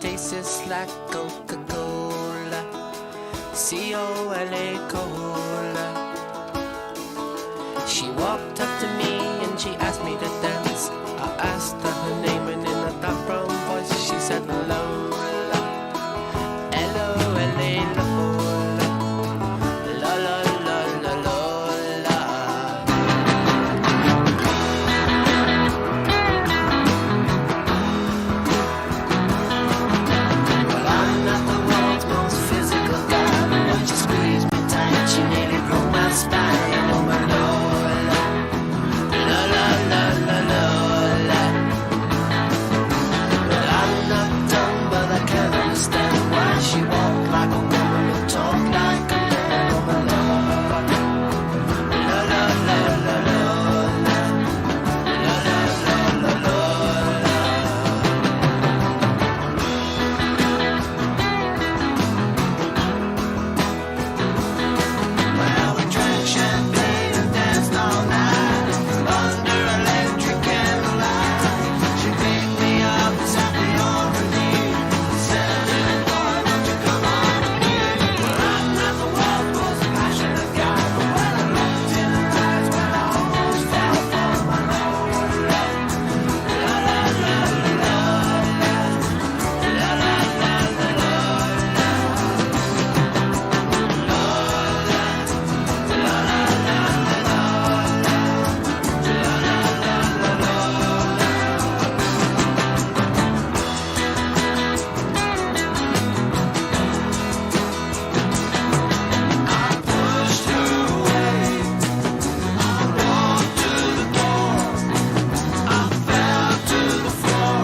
tastes like Coca-Cola, C-O-L-A Cola. She walked up to me and she asked me to dance. I asked her her name and in a dark brown voice she said Lola, L-O-L-A Lola, la la la la Lola. Well, I'm not the world's most physical guy, but when she squeezed me tight she nearly broke my spine. Oh my Lola, la la la la Lola. Well, I'm not dumb, but I can't understand why she walked like a woman and talked like a man. Oh my Lola, la la la la Lola, la la la la Lola. Well, we drank champagne and danced all night under electric candlelight. She picked me up and sat me on her knee, said, "Little boy, won't you come on with me?" Well, I'm not the world's most passionate guy, but when I looked in her eyes, well, I almost fell for my Lola. La la la la Lola, la la la la Lola, pushed her away. I walked to the door. I fell to the floor.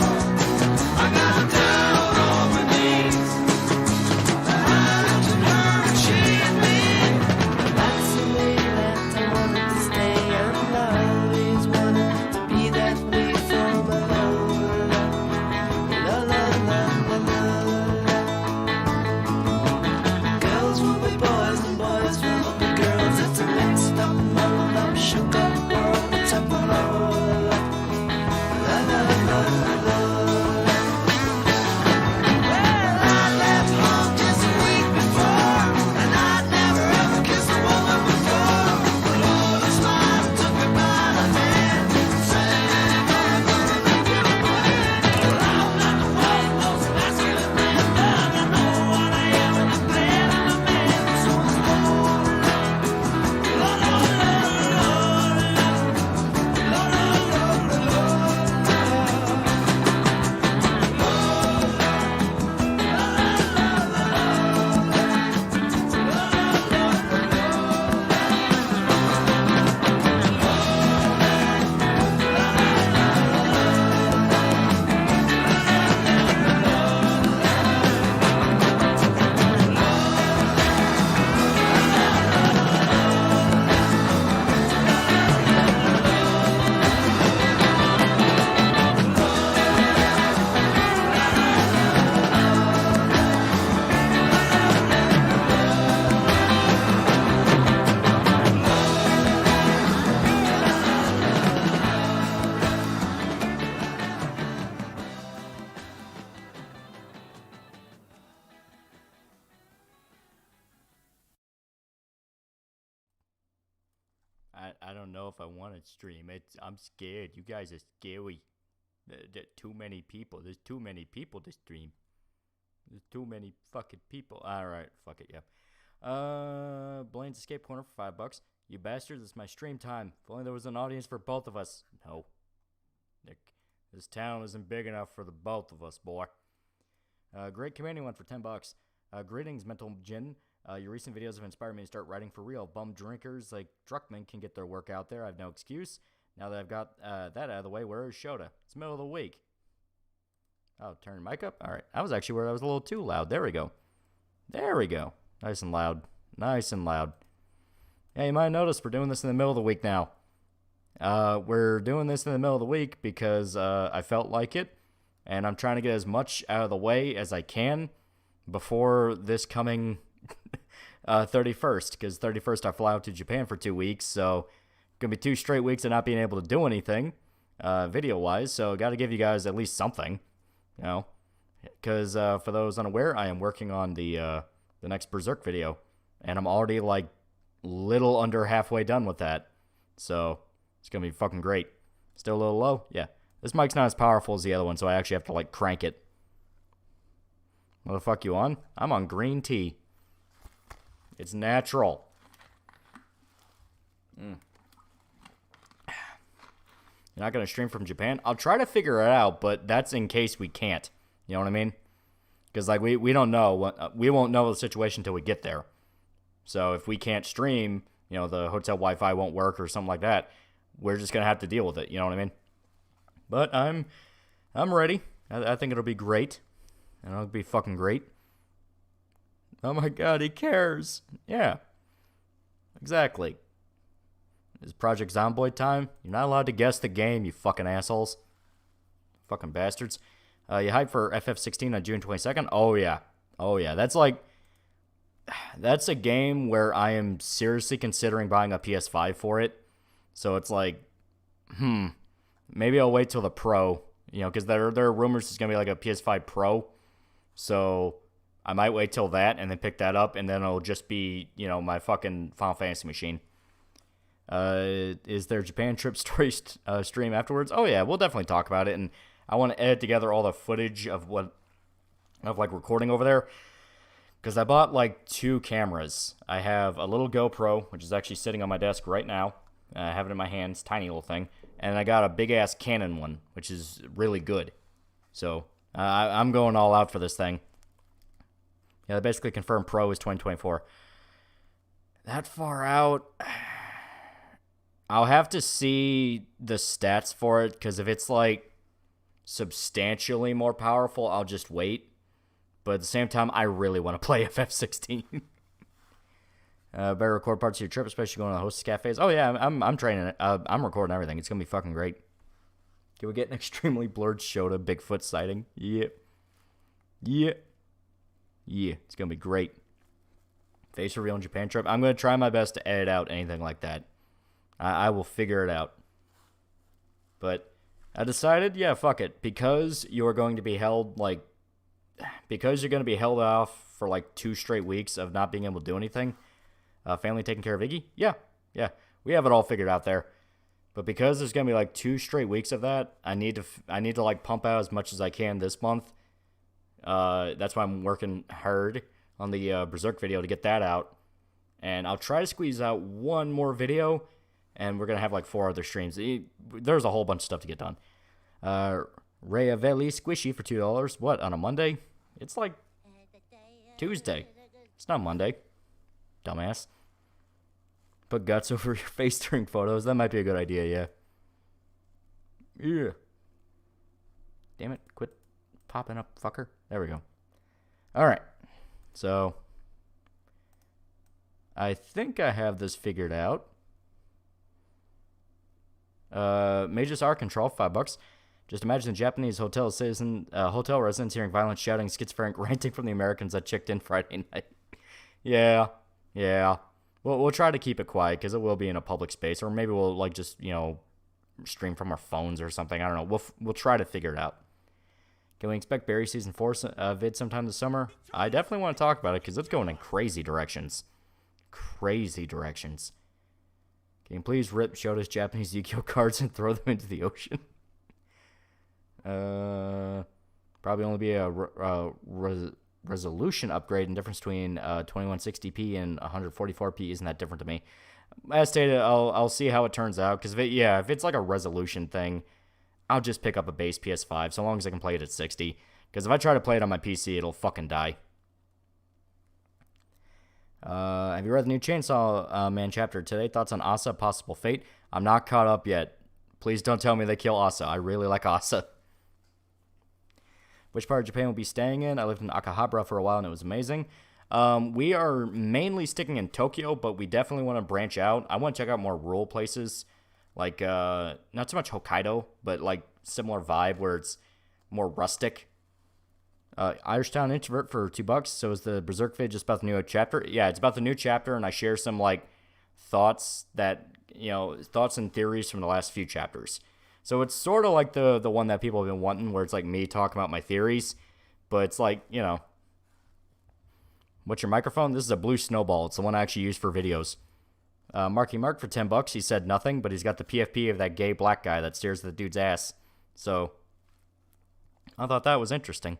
I got down on my knees. I looked at her and she at me. That's the way that I wanted to stay, and I always wanted to be that way for my Lola. La la la la Lola. Girls will be boys and boys will be girls. It's a mixed up, muddled up, shook up world. It's up for Lola. La la la la Lola. Well, I left home just a week before, and I'd never ever kissed a woman before. But Lola smiled and took me by the hand, said, "I'm gonna make you a man." Well, I'm not the world's most masculine man, but I know what I am, and I'm glad I'm a man. So it's Lola, la la la la Lola, la la la la Lola. I don't know if I want to stream it. I'm scared. You guys are scary. Too many people. There's too many people to stream. There's too many fucking people. Alright, fuck it, yeah. Blaine's Escape Corner for $5. You bastards, it's my stream time. If only there was an audience for both of us. No. Nick, this town isn't big enough for the both of us, boy. Great commanding one for $10. Greetings, Mental Jin. Your recent videos have inspired me to start writing for real. Bum drinkers like Druckmann can get their work out there. I have no excuse. Now that I've got that out of the way, where is Shota? It's the middle of the week. Oh, turn your mic up? Alright. I was actually where I was a little too loud. There we go. There we go. Nice and loud. Nice and loud. Yeah, you might notice we're doing this in the middle of the week now. We're doing this in the middle of the week because I felt like it. And I'm trying to get as much out of the way as I can before this coming 31st. Because 31st I fly out to Japan for 2 weeks. So going to be 2 straight weeks of not being able to do anything video-wise. So got to give you guys at least something. You know, Because for those unaware, I am working on the next Berserk video, and I'm already like little under halfway done with that. So it's gonna be fucking great. Still a little low, yeah. This mic's not as powerful as the other one, so I actually have to like crank it. What the fuck you on? I'm on green tea. It's natural. You're not gonna stream from Japan? I'll try to figure it out, but that's in case we can't. You know what I mean? Because like we don't know we won't know the situation until we get there. So if we can't stream, you know, the hotel Wi-Fi won't work or something like that, we're just gonna have to deal with it. You know what I mean? But I'm ready. I think it'll be great, and it'll be fucking great. Oh my god, he cares. Yeah, exactly. It's Project Zomboid time. You're not allowed to guess the game, you fucking assholes. Fucking bastards. You hyped for FF16 on June 22nd? Oh yeah. Oh yeah. That's a game where I am seriously considering buying a PS5 for it. So it's like, maybe I'll wait till the Pro, you know, because there are rumors it's going to be like a PS5 Pro. So I might wait till that and then pick that up, and then it'll just be, you know, my fucking Final Fantasy machine. Is there Japan trip story stream afterwards? Oh yeah, we'll definitely talk about it, and I want to edit together all the footage of like recording over there, because I bought like 2 cameras. I have a little GoPro, which is actually sitting on my desk right now. I have it in my hands, tiny little thing, and I got a big ass Canon one, which is really good. So I'm going all out for this thing. Yeah, they basically confirmed Pro is 2024. That far out, I'll have to see the stats for it, because if it's like substantially more powerful, I'll just wait. But at the same time, I really want to play FF16. Better record parts of your trip, especially going to the hostess cafes. Oh yeah, I'm training it. I'm recording everything. It's gonna be fucking great. Can we get an extremely blurred Shota Bigfoot sighting? Yeah. It's gonna be great. Face reveal in Japan trip. I'm gonna try my best to edit out anything like that. I will figure it out. But I decided, yeah, fuck it. Because you're going to be held off for like 2 straight weeks of not being able to do anything. Family taking care of Iggy? Yeah. We have it all figured out there. But because there's gonna be like 2 straight weeks of that, I need to like pump out as much as I can this month. That's why I'm working hard on the Berserk video to get that out. And I'll try to squeeze out 1 more video, and we're gonna have like 4 other streams. There's a whole bunch of stuff to get done. Rhea Veli Squishy for $2. What, on a Monday? It's like Tuesday. It's not Monday. Dumbass. Put guts over your face during photos. That might be a good idea, yeah. Damn it. Quit popping up, fucker. There we go. Alright. So, I think I have this figured out. Mages R control, $5. Just imagine a Japanese hotel residents hearing violent shouting, schizophrenic ranting from the Americans that checked in Friday night. Yeah. We'll try to keep it quiet, because it will be in a public space, or maybe we'll like just, you know, stream from our phones or something. I don't know. We'll try to figure it out. Can we expect Barry Season 4 vid sometime this summer? I definitely want to talk about it, because it's going in crazy directions. Can you please rip Shota's Japanese Yu-Gi-Oh cards and throw them into the ocean? Probably only be a resolution upgrade, and difference between 2160p and 144p isn't that different to me. As stated, I'll see how it turns out, because if it's like a resolution thing, I'll just pick up a base PS5 so long as I can play it at 60, because if I try to play it on my PC, it'll fucking die. Have you read the new Chainsaw Man chapter today? Thoughts on Asa, possible fate? I'm not caught up yet. Please don't tell me they kill Asa. I really like Asa. Which part of Japan will be staying in? I lived in Akihabara for a while, and it was amazing. We are mainly sticking in Tokyo, but we definitely want to branch out. I want to check out more rural places, like not so much Hokkaido, but like similar vibe where it's more rustic. Irishtown Introvert for $2. So is the Berserk vid just about the new chapter? Yeah, it's about the new chapter, and I share some like thoughts and theories from the last few chapters. So it's sort of like the one that people have been wanting, where it's like me talking about my theories, But it's like, you know, what's your microphone? This is a Blue Snowball. It's the one I actually use for videos. Marky Mark for $10. He said nothing, but he's got the PFP of that gay black guy that stares at the dude's ass. So I thought that was interesting.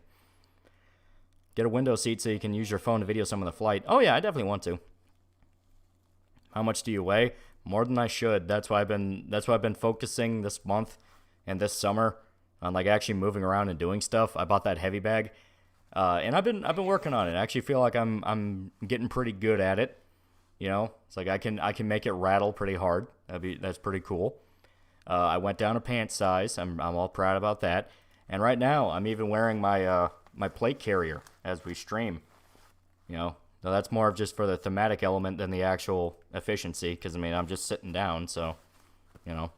Get a window seat so you can use your phone to video some of the flight. Oh yeah, I definitely want to. How much do you weigh? More than I should. That's why I've been focusing this month and this summer on like actually moving around and doing stuff. I bought that heavy bag, and I've been working on it. I actually feel like I'm getting pretty good at it. You know, it's like I can make it rattle pretty hard. That's pretty cool. I went down a pant size. I'm all proud about that. And right now I'm even wearing my my plate carrier as we stream. You know, so that's more of just for the thematic element than the actual efficiency. Because I mean, I'm just sitting down, so you know.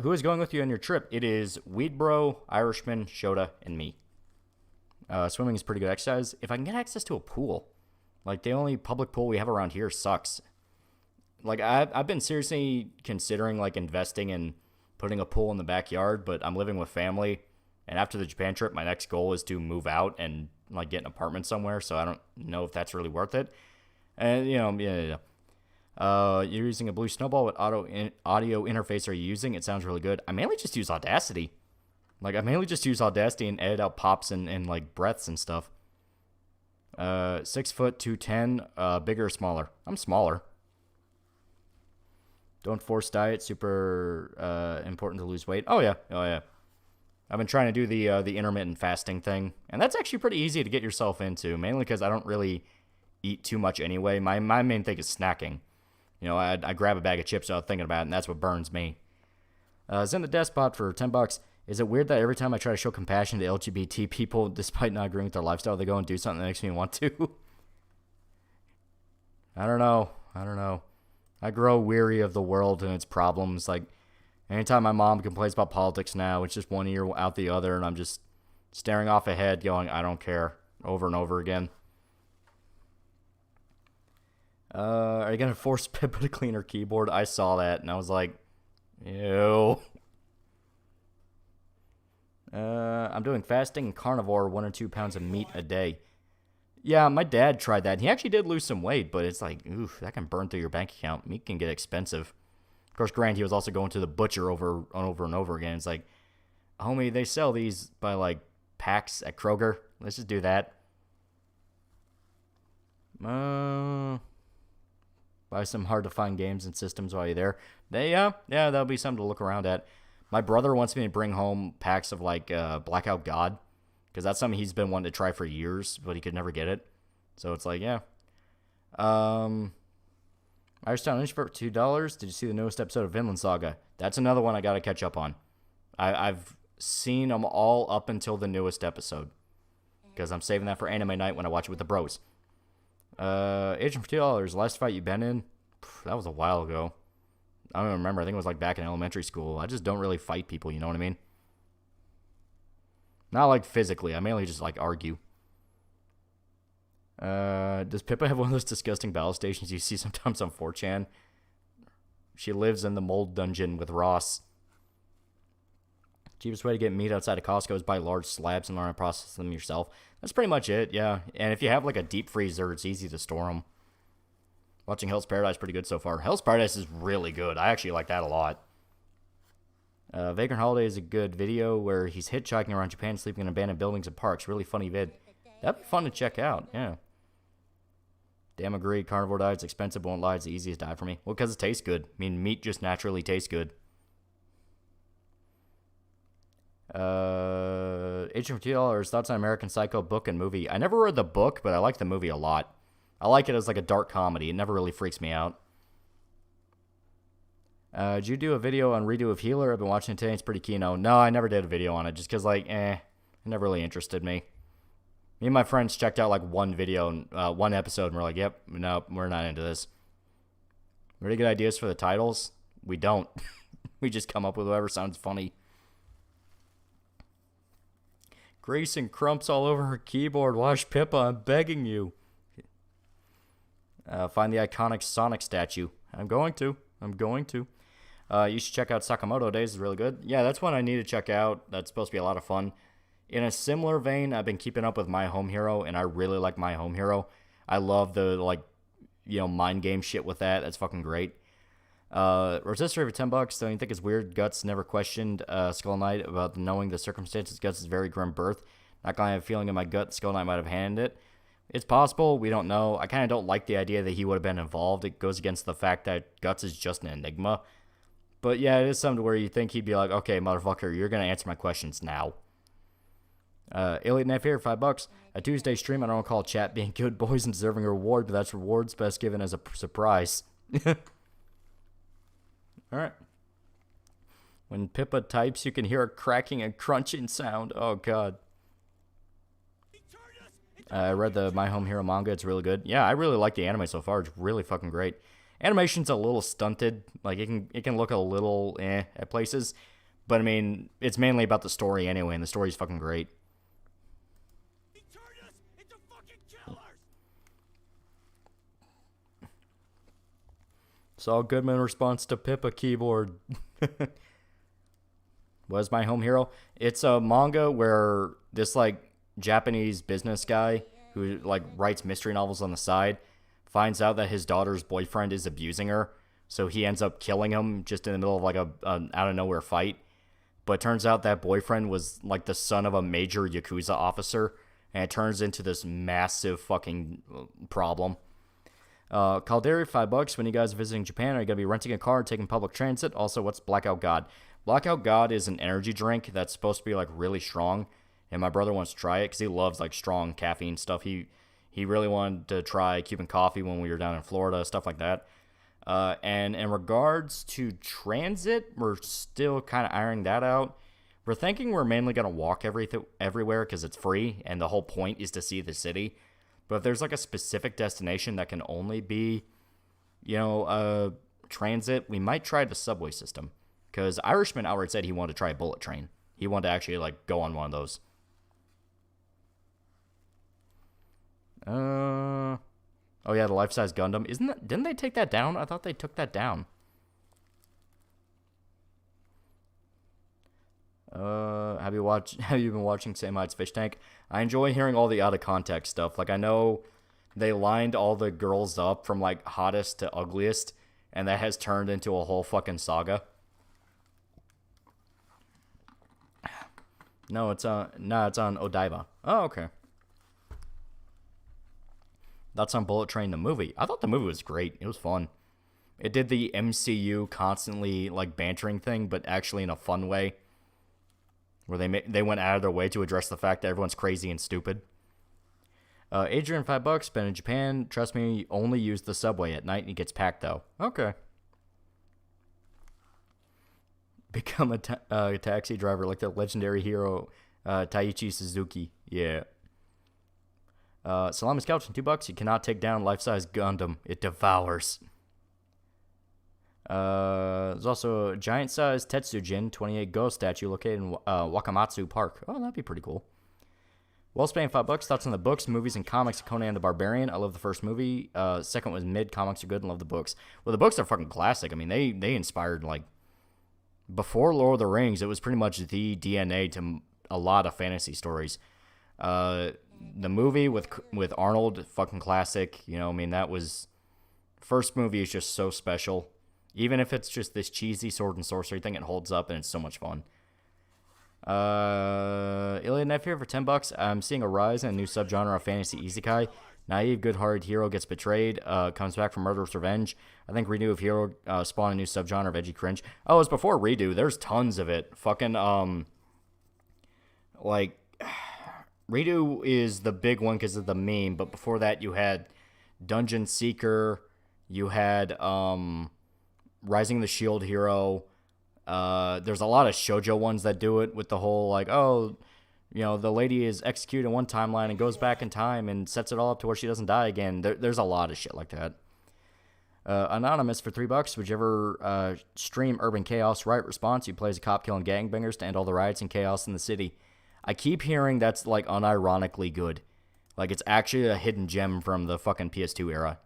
Who is going with you on your trip? It is Weedbro, Irishman, Shota, and me. Swimming is pretty good exercise. If I can get access to a pool. Like, the only public pool we have around here sucks. Like, I've been seriously considering, like, investing in putting a pool in the backyard, but I'm living with family. And after the Japan trip, my next goal is to move out and, like, get an apartment somewhere. So I don't know if that's really worth it. And, you know, yeah. You're using a Blue Snowball. What audio interface are you using? It sounds really good. I mainly just use Audacity. Like, I mainly just use Audacity and edit out pops and like, breaths and stuff. 6 foot, 210, bigger or smaller? I'm smaller. Don't force diet, super important to lose weight. Oh yeah. I've been trying to do the intermittent fasting thing, and that's actually pretty easy to get yourself into, mainly because I don't really eat too much anyway. My main thing is snacking. You know, I grab a bag of chips without thinking about it, and that's what burns me. Zen the Despot for $10. Is it weird that every time I try to show compassion to LGBT people, despite not agreeing with their lifestyle, they go and do something that makes me want to? I don't know. I grow weary of the world and its problems. Like, anytime my mom complains about politics now, it's just one ear out the other, and I'm just staring off ahead going, I don't care, over and over again. Are you going to force Pippa to clean her keyboard? I saw that, and I was like, ew. I'm doing fasting and carnivore, 1 or 2 pounds of meat a day. Yeah, my dad tried that. He actually did lose some weight, but it's like, oof, that can burn through your bank account. Meat can get expensive. Of course, granted, he was also going to the butcher over and over again. It's like, homie, they sell these by, like, packs at Kroger. Let's just do that. Buy some hard-to-find games and systems while you're there. Yeah, that'll be something to look around at. My brother wants me to bring home packs of, like, Blackout God, because that's something he's been wanting to try for years, but he could never get it. So it's like, yeah. Irish Town Inch for $2. Did you see the newest episode of Vinland Saga? That's another one I got to catch up on. I've seen them all up until the newest episode, because I'm saving that for anime night when I watch it with the bros. Agent for $2. Last fight you been in? That was a while ago. I don't even remember. I think it was like back in elementary school. I just don't really fight people, you know what I mean? Not like physically. I mainly just like argue. Does Pippa have one of those disgusting battle stations you see sometimes on 4chan? She lives in the mold dungeon with Ross. Cheapest way to get meat outside of Costco is buy large slabs and learn how to process them yourself. That's pretty much it, yeah. And if you have like a deep freezer, it's easy to store them. Watching Hell's Paradise pretty good so far. Hell's Paradise is really good. I actually like that a lot. Vagrant Holiday is a good video where he's hitchhiking around Japan, sleeping in abandoned buildings and parks. Really funny vid. That'd be fun to check out, yeah. Damn agreed. Carnivore diet's expensive, won't lie. It's the easiest diet for me. Well, because it tastes good. I mean, meat just naturally tastes good. Agent for $2. Thoughts on American Psycho book and movie? I never read the book, but I like the movie a lot. I like it as like a dark comedy. It never really freaks me out. Did you do a video on redo of Healer? I've been watching it today. It's pretty keen. No, I never did a video on it just because, like, it never really interested me. Me and my friends checked out like one video, one episode, and we're like, yep, no, we're not into this. Really good ideas for the titles? We don't. We just come up with whatever sounds funny. Grace and crumps all over her keyboard. Wash Pippa, I'm begging you. Find the iconic Sonic statue. I'm going to. You should check out Sakamoto Days. It's really good. Yeah, that's one I need to check out. That's supposed to be a lot of fun. In a similar vein, I've been keeping up with My Home Hero, and I really like My Home Hero. I love the, like, you know, mind game shit with that. That's fucking great. Rotisserie for $10. Don't you think it's weird? Guts never questioned Skull Knight about knowing the circumstances. Guts is very grim birth. Not gonna have a feeling in my gut Skull Knight might have handed it. It's possible. We don't know. I kind of don't like the idea that he would have been involved. It goes against the fact that Guts is just an enigma. But yeah, it is something where you think he'd be like, okay, motherfucker, you're gonna answer my questions now. Elliot Neff here, $5. A Tuesday stream, I don't recall chat being good boys and deserving a reward, but that's rewards best given as a surprise. Alright. When Pippa types, you can hear a cracking and crunching sound. Oh, God. I read the My Home Hero manga. It's really good. Yeah, I really like the anime so far. It's really fucking great. Animation's a little stunted. Like, it can look a little at places. But, I mean, it's mainly about the story anyway, and the story's fucking great. Saul Goodman response to Pippa keyboard. Was My Home Hero? It's a manga where this, like, Japanese business guy who, like, writes mystery novels on the side finds out that his daughter's boyfriend is abusing her. So he ends up killing him just in the middle of, like, a out-of-nowhere fight. But it turns out that boyfriend was, like, the son of a major Yakuza officer. And it turns into this massive fucking problem. Caldera, $5. When you guys are visiting Japan, are you going to be renting a car and taking public transit? Also, what's Blackout God? Blackout God is an energy drink that's supposed to be, like, really strong. And my brother wants to try it because he loves, like, strong caffeine stuff. He really wanted to try Cuban coffee when we were down in Florida, stuff like that. And in regards to transit, we're still kind of ironing that out. We're thinking we're mainly going to walk everywhere because it's free, and the whole point is to see the city. But if there's, like, a specific destination that can only be, you know, transit, we might try the subway system. Because Irishman outright said he wanted to try a bullet train. He wanted to actually, like, go on one of those. Oh yeah, the life-size Gundam. Didn't they take that down? I thought they took that down. Have you been watching Samite's Fish Tank? I enjoy hearing all the out-of-context stuff. Like, I know they lined all the girls up from, like, hottest to ugliest, and that has turned into a whole fucking saga. No, it's on Odaiba. Oh, okay. That's on Bullet Train, the movie. I thought the movie was great. It was fun. It did the MCU constantly, like, bantering thing, but actually in a fun way. Where they went out of their way to address the fact that everyone's crazy and stupid. Adrian, $5. Been in Japan. Trust me, only use the subway at night and it gets packed, though. Okay. Become a taxi driver like the legendary hero Taiichi Suzuki. Yeah. Salami's Couch, $2. You cannot take down life-size Gundam. It devours. There's also a giant-sized Tetsujin 28 Go statue located in Wakamatsu Park. Oh, that'd be pretty cool. Wellspan, $5. Thoughts on the books, movies, and comics of Conan the Barbarian. I love the first movie. Second was mid. Comics are good and love the books. Well, the books are fucking classic. I mean, they inspired, like, before Lord of the Rings, it was pretty much the DNA to a lot of fantasy stories. The movie with Arnold, fucking classic. You know, I mean, that was... First movie is just so special. Even if it's just this cheesy sword and sorcery thing, it holds up and it's so much fun. Alien F here for $10. I'm seeing a rise in a new subgenre of fantasy isekai. Naive, good-hearted hero gets betrayed, comes back from murderous revenge. I think Redo of Hero spawned a new subgenre of edgy cringe. Oh, it's before Redo. There's tons of it. Fucking, like, Redo is the big one because of the meme, but before that you had Dungeon Seeker, you had, Rising of the Shield Hero. There's a lot of shoujo ones that do it with the whole, like, oh, you know, the lady is executed in one timeline and goes back in time and sets it all up to where she doesn't die again. There's a lot of shit like that. Anonymous for $3. Would you ever stream Urban Chaos? Right response, you play as a cop killing gangbangers to end all the riots and chaos in the city. I keep hearing that's, like, unironically good. Like, it's actually a hidden gem from the fucking PS2 era.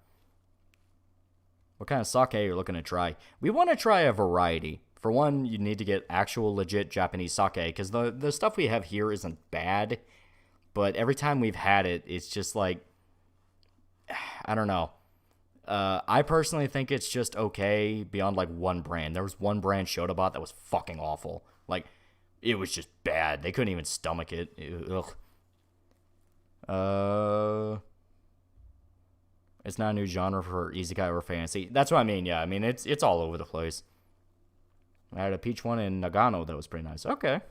What kind of sake are you looking to try? We want to try a variety. For one, you need to get actual legit Japanese sake, because the stuff we have here isn't bad, but every time we've had it, it's just like, I don't know. I personally think it's just okay beyond like one brand. There was one brand Shota bought that was fucking awful. Like, it was just bad. They couldn't even stomach it. Ugh. It's not a new genre for Isekai or fantasy. That's what I mean, yeah. I mean, it's all over the place. I had a peach one in Nagano that was pretty nice. Okay. Are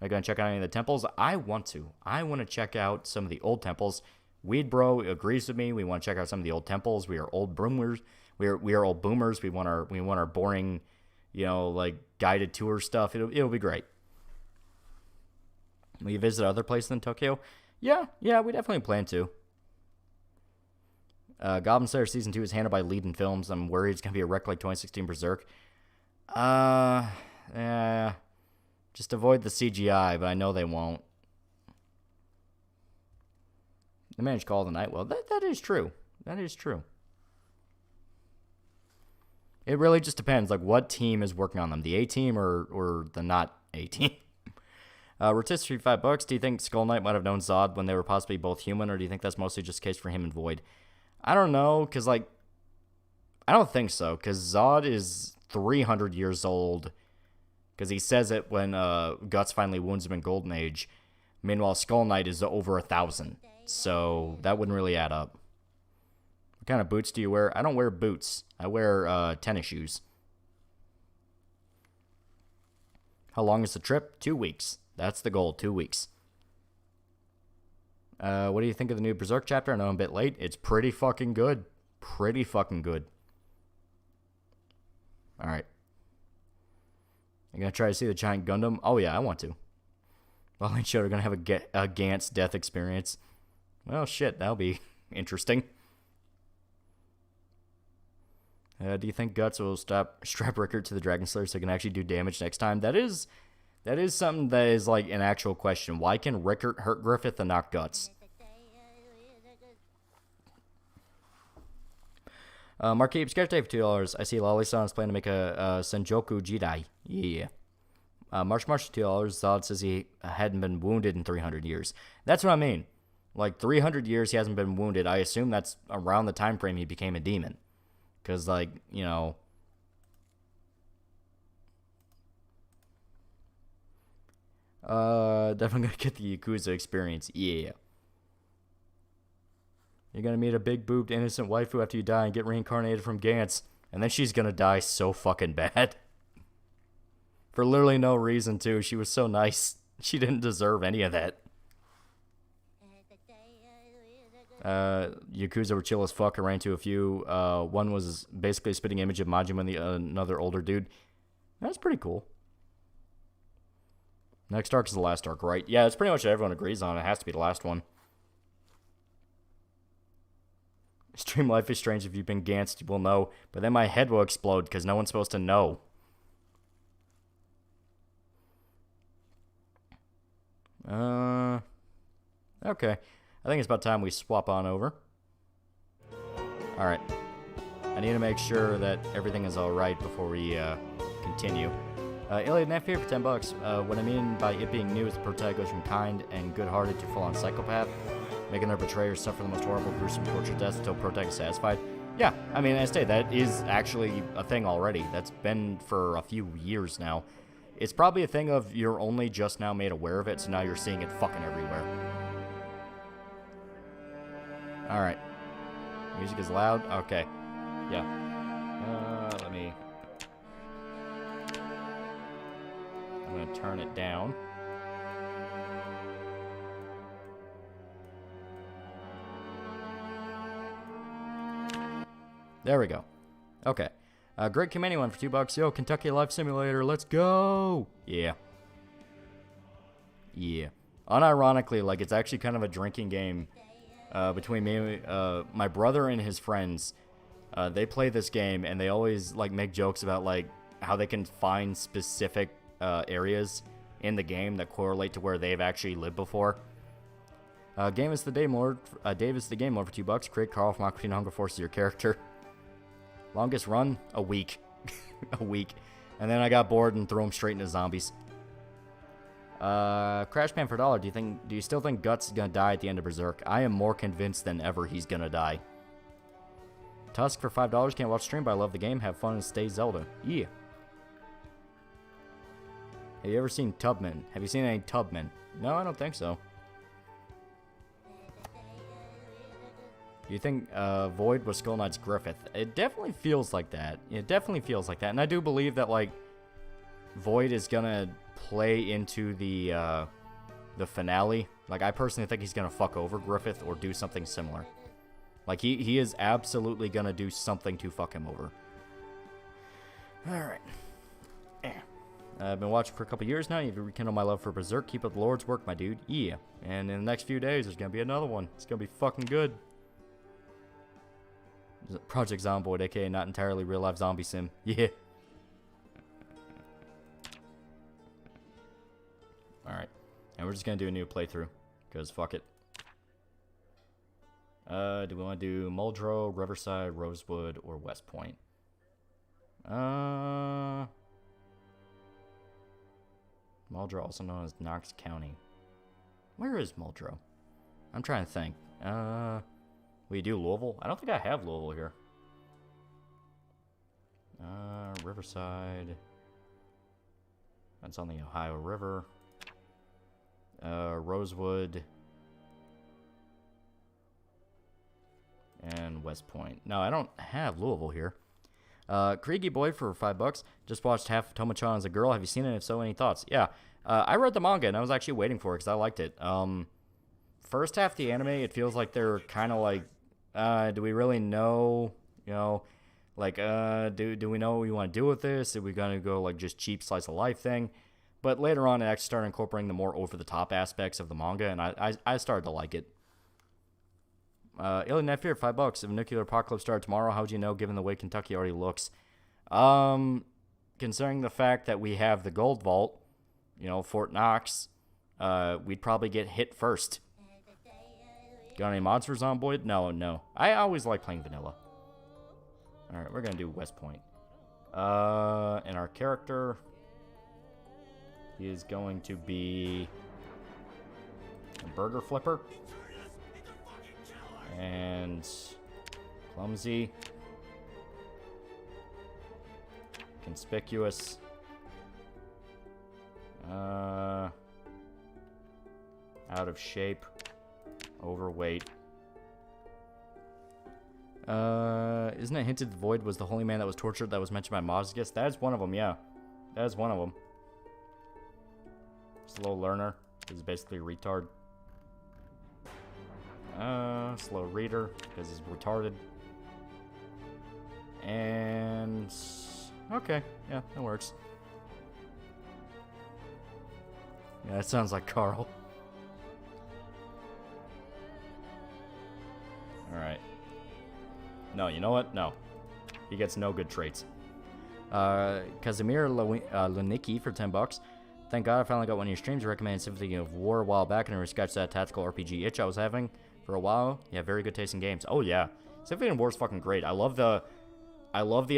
you going to check out any of the temples? I want to. I want to check out some of the old temples. Weed Bro agrees with me. We want to check out some of the old temples. We are old boomers. We are old boomers. We want our boring, like guided tour stuff. It'll be great. Will you visit other places in Tokyo? Yeah, we definitely plan to. Goblin Slayer Season 2 is handled by Leiden Films. I'm worried it's going to be a wreck like 2016 Berserk. Just avoid the CGI, but I know they won't. They managed to call the night well. That is true. That is true. It really just depends, like, what team is working on them. The A team or the not A team. Rotisserie, $5. Do you think Skull Knight might have known Zod when they were possibly both human, or do you think that's mostly just a case for him and Void? I don't know, because, like, I don't think so, because Zod is 300 years old, because he says it when Guts finally wounds him in Golden Age. Meanwhile, Skull Knight is over 1,000, so that wouldn't really add up. What kind of boots do you wear? I don't wear boots. I wear tennis shoes. How long is the trip? 2 weeks. That's the goal, 2 weeks. What do you think of the new Berserk chapter? I know I'm a bit late. It's pretty fucking good. Pretty fucking good. Alright. You gonna try to see the giant Gundam? Oh yeah, I want to. Well, I'm sure we're gonna have a Gantz death experience. Well, shit, that'll be interesting. Do you think Guts will strap Rickard to the Dragon Slayer so he can actually do damage next time? That is something that is like an actual question. Why can Rickard hurt Griffith and not Guts? Marquee Sketch Day for $2. I see Loli-san is planning to make a Senjoku Jidai. Yeah. Marsh for $2. Zod says he hadn't been wounded in 300 years. That's what I mean. Like, 300 years he hasn't been wounded. I assume that's around the time frame he became a demon. Because, like, definitely gonna get the Yakuza experience. Yeah. You're gonna meet a big-boobed innocent waifu after you die and get reincarnated from Gantz. And then she's gonna die so fucking bad. For literally no reason, too. She was so nice. She didn't deserve any of that. Yakuza were chill as fuck. I ran into a few. One was basically a spitting image of Majima and another older dude. That's pretty cool. Next arc is the last arc, right? Yeah, it's pretty much what everyone agrees on. It has to be the last one. Stream Life is Strange. If you've been Gantzed, you will know. But then my head will explode because no one's supposed to know. Okay. I think it's about time we swap on over. Alright. I need to make sure that everything is alright before we continue. Iliad Neff here for $10. What I mean by it being new is the protagonist goes from kind and good-hearted to full-on psychopath, making their betrayers suffer the most horrible, gruesome, torture deaths until protagonist is satisfied. Yeah, I mean, I say that is actually a thing already. That's been for a few years now. It's probably a thing of you're only just now made aware of it, so now you're seeing it fucking everywhere. Alright. Music is loud? Okay. Yeah. Let me... I'm gonna turn it down. There we go. Okay. Great Commanding one for $2. Yo, Kentucky Life Simulator, let's go! Yeah. Yeah. Unironically, like, it's actually kind of a drinking game between me and my brother and his friends. They play this game, and they always, like, make jokes about, like, how they can find specific areas in the game that correlate to where they've actually lived before. Davis the Game Lord for $2. Create Carl from Aqua Teen Hunger Force as your character. Longest run? A week. A week. And then I got bored and threw him straight into zombies. Crash Pan for $1. Do you still think Guts is gonna die at the end of Berserk? I am more convinced than ever he's gonna die. Tusk for $5. Can't watch stream, but I love the game. Have fun and stay Zelda. Yeah. Have you ever seen Tubman? Have you seen any Tubman? No, I don't think so. Do you think Void was Skull Knight's Griffith? It definitely feels like that. It definitely feels like that. And I do believe that, like, Void is gonna play into the finale. Like, I personally think he's gonna fuck over Griffith or do something similar. Like, he is absolutely gonna do something to fuck him over. Alright. I've been watching for a couple years now. You've rekindled my love for Berserk. Keep up the Lord's work, my dude. Yeah. And in the next few days, there's gonna be another one. It's gonna be fucking good. Project Zomboid, aka not entirely real life zombie sim. Yeah. Alright. And we're just gonna do a new playthrough. Because fuck it. Do we want to do Muldrow, Riverside, Rosewood, or West Point? Muldrow, also known as Knox County. Where is Muldrow? I'm trying to think. We do Louisville? I don't think I have Louisville here. Riverside. That's on the Ohio River. Rosewood. And West Point. No, I don't have Louisville here. Kriegi Boy for $5. Just watched half of Tomo-chan as a girl. Have you seen it? If so, any thoughts? Yeah. I read the manga and I was actually waiting for it because I liked it. First half of the anime, it feels like they're kind of like, do we really know, you know, like, do we know what we want to do with this? Are we going to go like just cheap slice of life thing? But later on, it actually started incorporating the more over-the-top aspects of the manga, and I started to like it. Alien Net Fear, $5. If a nuclear apocalypse started tomorrow, how would you know, given the way Kentucky already looks? Considering the fact that we have the Gold Vault, you know, Fort Knox, we'd probably get hit first. Got any mods for Zomboid? No. I always like playing vanilla. Alright, we're gonna do West Point. And our character is going to be a burger flipper. And clumsy. Conspicuous. Out of shape. Overweight. Isn't it hinted the Void was the holy man that was tortured that was mentioned by Mozgus? That is one of them, yeah. That is one of them. Slow learner. He's basically a retard. Slow reader, because he's retarded. And... okay, yeah, that works. Yeah, that sounds like Carl. Alright. No, you know what? No. He gets no good traits. Kazimir Lunicki for $10. Thank God I finally got one of your streams. Recommended Symphony of War a while back, and I sketched that tactical RPG itch I was having for a while. Yeah, very good taste in games. Oh yeah, Symphony of War is fucking great. I love the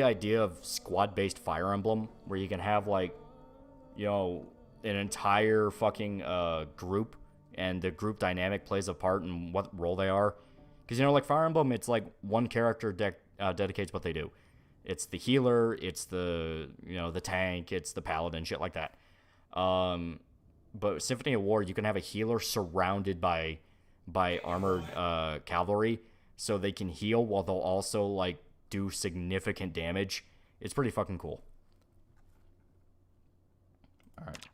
idea of squad-based Fire Emblem, where you can have like, you know, an entire fucking group, and the group dynamic plays a part in what role they are. Because, you know, like Fire Emblem, it's like one character dedicates what they do. It's the healer, it's the, you know, the tank, it's the paladin, shit like that. But Symphony of War, you can have a healer surrounded by armored cavalry, so they can heal while they'll also, like, do significant damage. It's pretty fucking cool. Alright.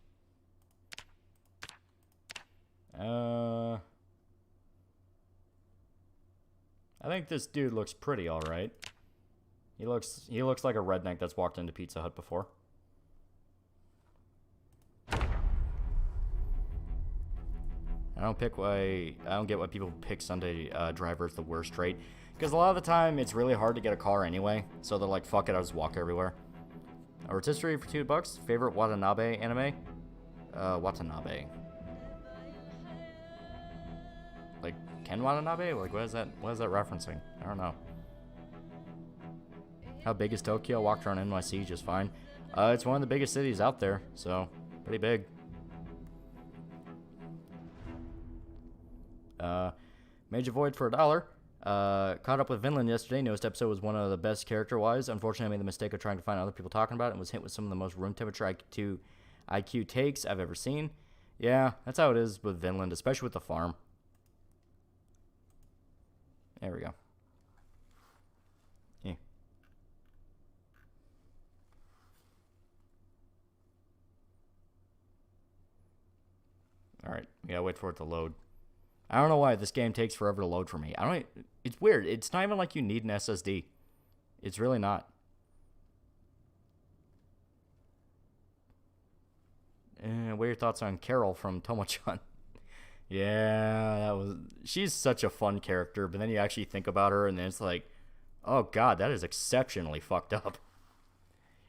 I think this dude looks pretty alright. He looks like a redneck that's walked into Pizza Hut before. I don't get why people pick Sunday driver as the worst trait. Because a lot of the time, it's really hard to get a car anyway. So they're like, fuck it, I'll just walk everywhere. A rotisserie for $2. Favorite Watanabe anime? Watanabe. Like, Ken Watanabe? Like, what is that referencing? I don't know. How big is Tokyo? Walked around NYC just fine. It's one of the biggest cities out there, so pretty big. Major Void for $1. Caught up with Vinland yesterday. Newest episode was one of the best character-wise. Unfortunately, I made the mistake of trying to find other people talking about it and was hit with some of the most room temperature IQ takes I've ever seen. Yeah, that's how it is with Vinland, especially with the farm. There we go. Yeah. Alright, we gotta wait for it to load. I don't know why this game takes forever to load for me. It's weird. It's not even like you need an SSD. It's really not. What are your thoughts on Carol from Tomo-chan? Yeah, she's such a fun character, but then you actually think about her and then it's like, oh god, that is exceptionally fucked up.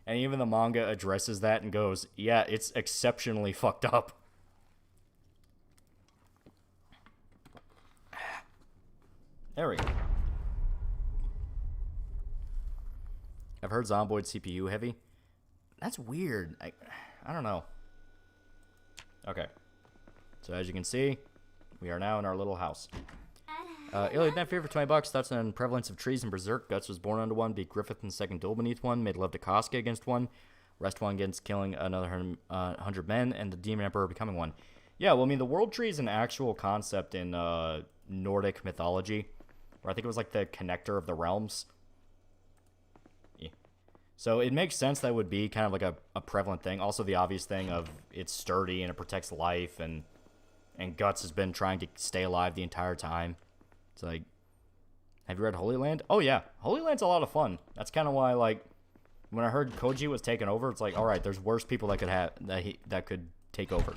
And even the manga addresses that and goes, yeah, it's exceptionally fucked up. There we go. I've heard Zomboid CPU heavy. That's weird. I don't know. Okay. So as you can see, we are now in our little house. Illy, that fear for $20. Thoughts on prevalence of trees in Berserk. Guts was born under one, beat Griffith in the second duel beneath one, made love to Casca against one, rest one against killing another 100 men, and the Demon Emperor becoming one. Yeah, well, I mean, the world tree is an actual concept in Nordic mythology, where I think it was like the connector of the realms. Yeah. So it makes sense that would be kind of like a prevalent thing. Also the obvious thing of it's sturdy and it protects life, and Guts has been trying to stay alive the entire time. It's like, have you read Holy Land? Oh yeah, Holy Land's a lot of fun. That's kind of why, like, when I heard Koji was taking over, it's like, all right, there's worse people that could have that could take over.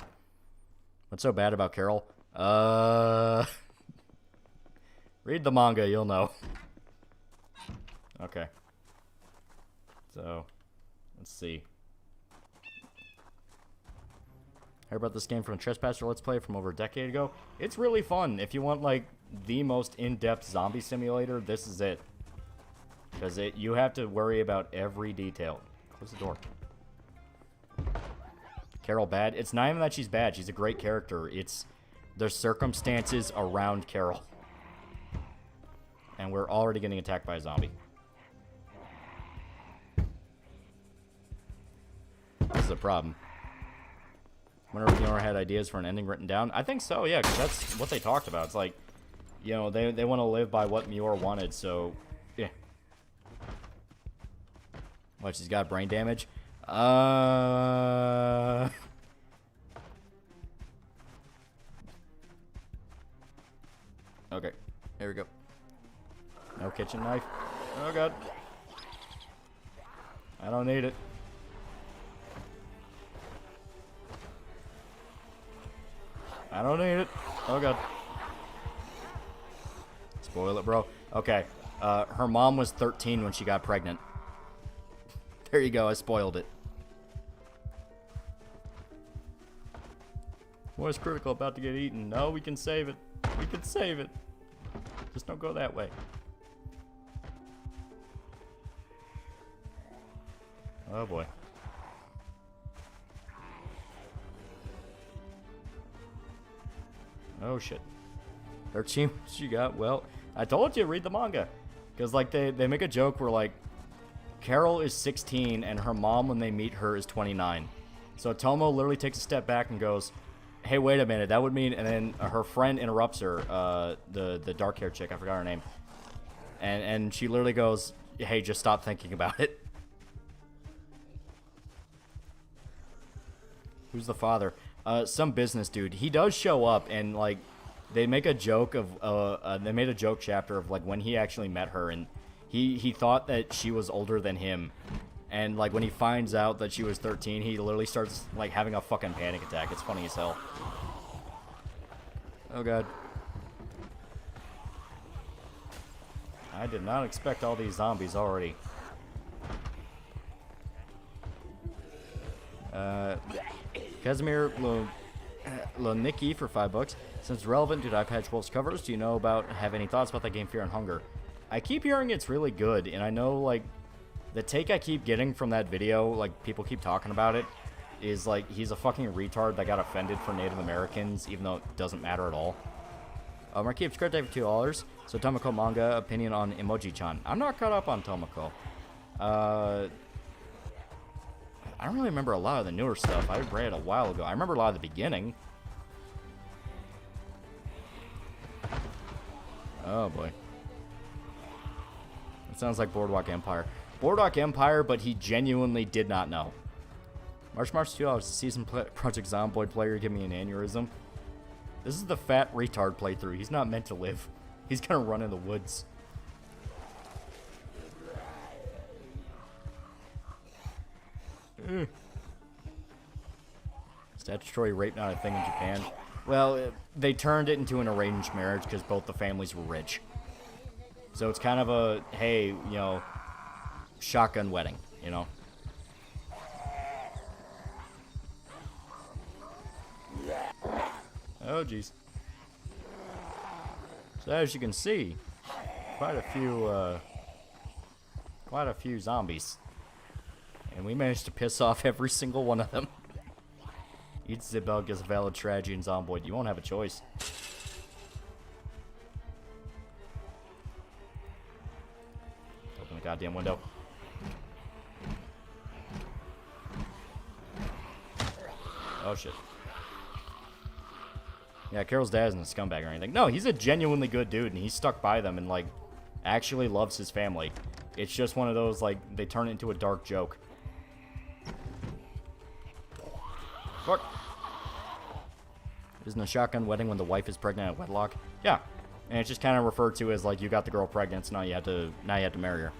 What's so bad about Carol? Read the manga, you'll know. Okay. So, let's see. Heard about this game from a Trespasser Let's Play from over a decade ago. It's really fun. If you want, like, the most in-depth zombie simulator, this is it. Because you have to worry about every detail. Close the door. Carol bad? It's not even that she's bad. She's a great character. It's the circumstances around Carol. And we're already getting attacked by a zombie. This is a problem. Wonder if Muir had ideas for an ending written down. I think so, yeah, because that's what they talked about. It's like, you know, they want to live by what Muir wanted, so, yeah. What, she's got brain damage? Okay, here we go. No kitchen knife. Oh god. I don't need it. I don't need it. Oh god. Spoil it, bro. Okay. Her mom was 13 when she got pregnant. There you go. I spoiled it. What is critical about to get eaten? No, we can save it. We can save it. Just don't go that way. Oh boy. Oh shit. 13 she got. Well, I told you, read the manga. Because like they make a joke where like Carol is 16 and her mom when they meet her is 29. So Tomo literally takes a step back and goes, hey, wait a minute, that would mean, and then her friend interrupts her, the dark haired chick, I forgot her name. And she literally goes, hey, just stop thinking about it. Who's the father? Some business dude. He does show up, and like they make a joke of they made a joke chapter of like when he actually met her, and he thought that she was older than him, and like when he finds out that she was 13, he literally starts like having a fucking panic attack. It's funny as hell. Oh god. I did not expect all these zombies already. Casimir Lonicki for $5. Since relevant, dude, I've had 12 covers. Do you have any thoughts about that game, Fear and Hunger? I keep hearing it's really good, and I know, like, The take I keep getting from that video, like, people keep talking about it, is, like, he's a fucking retard that got offended for Native Americans, even though it doesn't matter at all. Marquis, subscribe to $2. So, Tomoko manga, opinion on Emoji-chan. I'm not caught up on Tomoko. I don't really remember a lot of the newer stuff. I read a while ago. I remember a lot of the beginning. Oh, boy. It sounds like Boardwalk Empire. Boardwalk Empire, but he genuinely did not know. March $2. Season Project Zomboid player give me an aneurysm. This is the fat retard playthrough. He's not meant to live. He's gonna run in the woods. Statutory rape not a thing in Japan. Well, they turned it into an arranged marriage because both the families were rich. So it's kind of a, hey, you know, shotgun wedding, you know? Oh, jeez. So as you can see, quite a few zombies. And we managed to piss off every single one of them. Each Zibel gets a valid strategy in Zomboid. You won't have a choice. Open the goddamn window. Oh, shit. Yeah, Carol's dad isn't a scumbag or anything. No, he's a genuinely good dude, and he's stuck by them and, like, actually loves his family. It's just one of those, like, they turn it into a dark joke. Fuck. Isn't a shotgun wedding when the wife is pregnant at wedlock? Yeah. And it's just kind of referred to as, like, you got the girl pregnant, so now you have to marry her.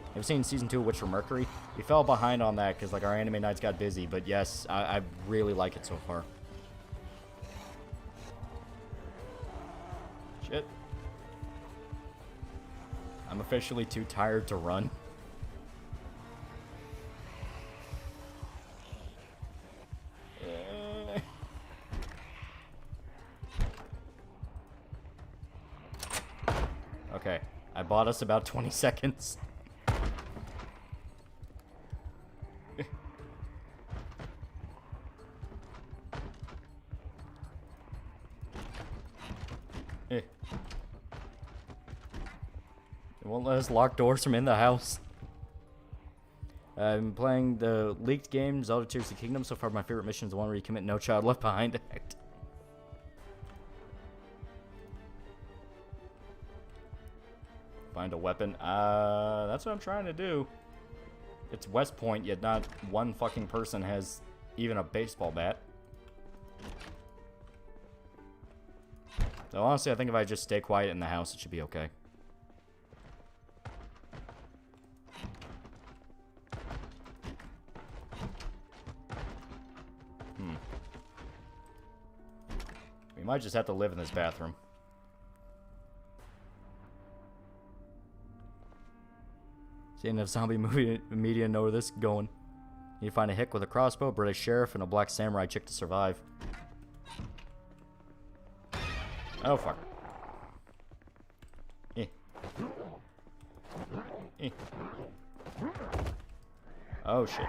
Have you seen Season 2 of Witch from Mercury? We fell behind on that because, like, our anime nights got busy, but yes, I really like it so far. Shit. I'm officially too tired to run. Okay, I bought us about 20 seconds. It won't let us lock doors from in the house. I've been playing the leaked game, Zelda Tears of the Kingdom. So far, my favorite mission is the one where you commit No Child Left Behind act. Find a weapon. That's what I'm trying to do. It's West Point, yet not one fucking person has even a baseball bat. So honestly, I think if I just stay quiet in the house, it should be okay. We might just have to live in this bathroom. Seeing if zombie movie media know where this is going. You find a hick with a crossbow, British sheriff, and a black samurai chick to survive. Oh, fuck. Eh. Eh. Oh, shit.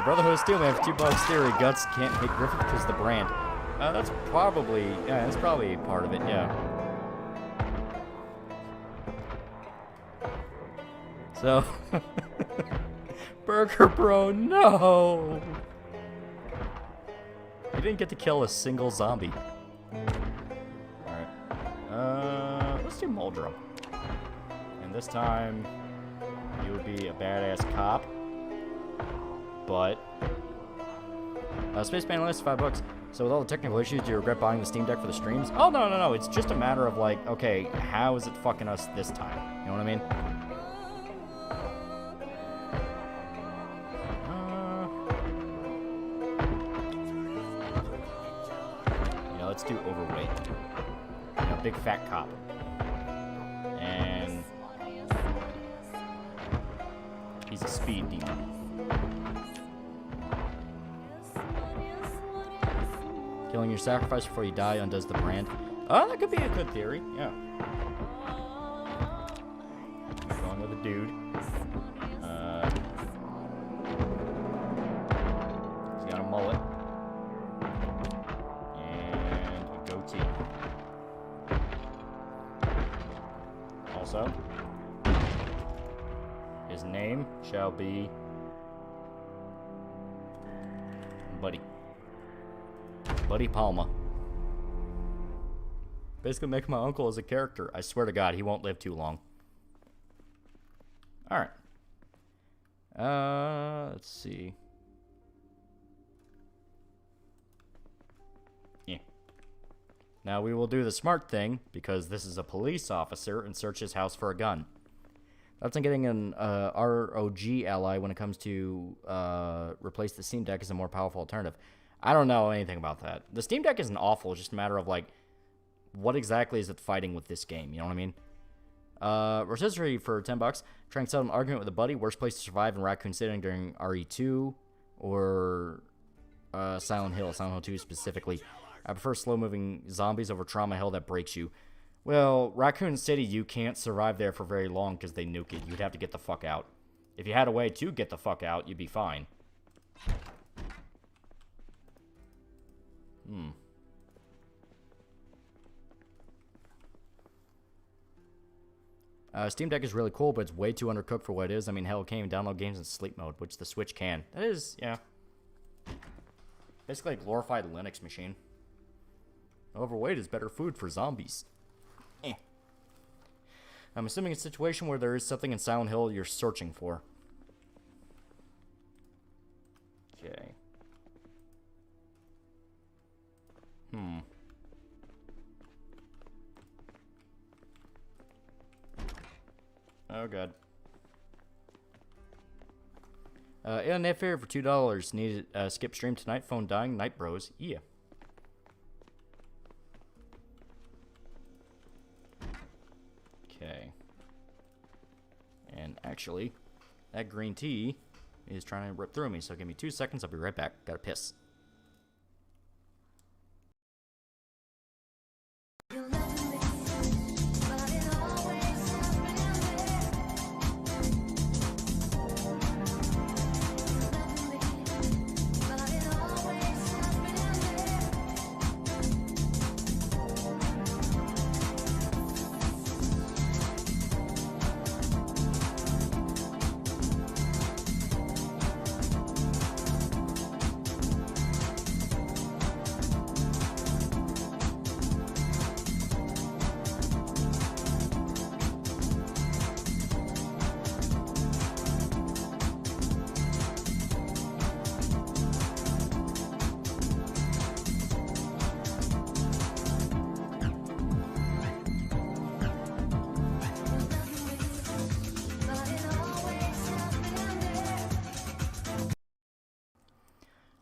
Brotherhood of Steel, man, for $2 theory, Guts can't hit Griffith because of the brand. That's probably, yeah, that's probably part of it, yeah. So, Burger Bro, no! You didn't get to kill a single zombie. Alright. Let's do Muldrum. And this time, you would be a badass cop. But, Space Panelist, $5. So with all the technical issues, do you regret buying the Steam Deck for the streams? Oh, no, no, no. It's just a matter of, like, okay, how is it fucking us this time? You know what I mean? Yeah, let's do overweight. You know, big fat cop. And he's a speed demon. Killing your sacrifice before you die undoes the brand. Oh, that could be a good theory. Yeah. Going with a dude. He's got a mullet. And a goatee. Also, his name shall be Buddy Palma. Basically make my uncle as a character. I swear to God, he won't live too long. Alright. Let's see. Yeah. Now we will do the smart thing, because this is a police officer, and search his house for a gun. That's getting an ROG ally when it comes to replace the Steam Deck as a more powerful alternative. I don't know anything about that. The Steam Deck isn't awful, it's just a matter of, like, what exactly is it fighting with this game? You know what I mean? Rotisserie for $10. Trying to settle an argument with a buddy. Worst place to survive in Raccoon City during RE2 or Silent Hill. Silent Hill 2 specifically. I prefer slow-moving zombies over Trauma Hill that breaks you. Well, Raccoon City, you can't survive there for very long because they nuke it. You'd have to get the fuck out. If you had a way to get the fuck out, you'd be fine. Steam Deck is really cool, but it's way too undercooked for what it is. I mean, hell, it can't even download games in sleep mode, which the Switch can. That is, yeah. Basically a glorified Linux machine. Overweight is better food for zombies. Eh. I'm assuming it's a situation where there is something in Silent Hill you're searching for. Okay. Oh, God. Internet fair for $2. Needed skip stream tonight. Phone dying. Night bros. Yeah. Okay. And actually, that green tea is trying to rip through me. So give me 2 seconds. I'll be right back. Gotta piss.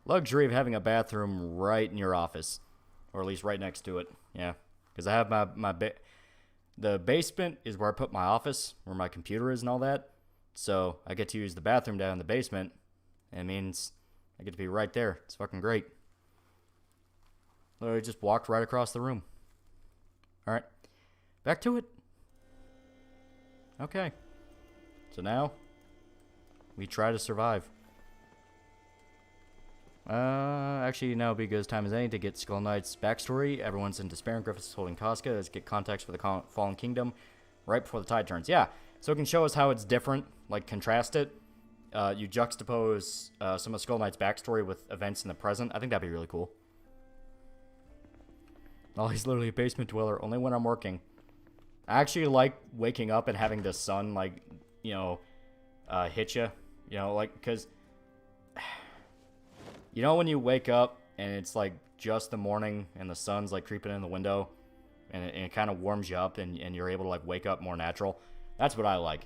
Luxury of having a bathroom right in your office, or at least right next to it. Yeah, because I have the basement is where I put my office, where my computer is and all that. So I get to use the bathroom down in the basement. And it means I get to be right there. It's fucking great. Literally just walked right across the room. All right, back to it. Okay, so now we try to survive. Actually, now would be good as time as any to get Skull Knight's backstory. Everyone's in despair, and Griffith's holding Casca. Let's get context for the Fallen Kingdom right before the tide turns. Yeah, so it can show us how it's different, like contrast it. You juxtapose some of Skull Knight's backstory with events in the present. I think that'd be really cool. Oh, he's literally a basement dweller, only when I'm working. I actually like waking up and having the sun, like, you know, hit you. You know, like, because... You know when you wake up and it's like just the morning and the sun's like creeping in the window and it kind of warms you up and you're able to like wake up more natural? That's what I like.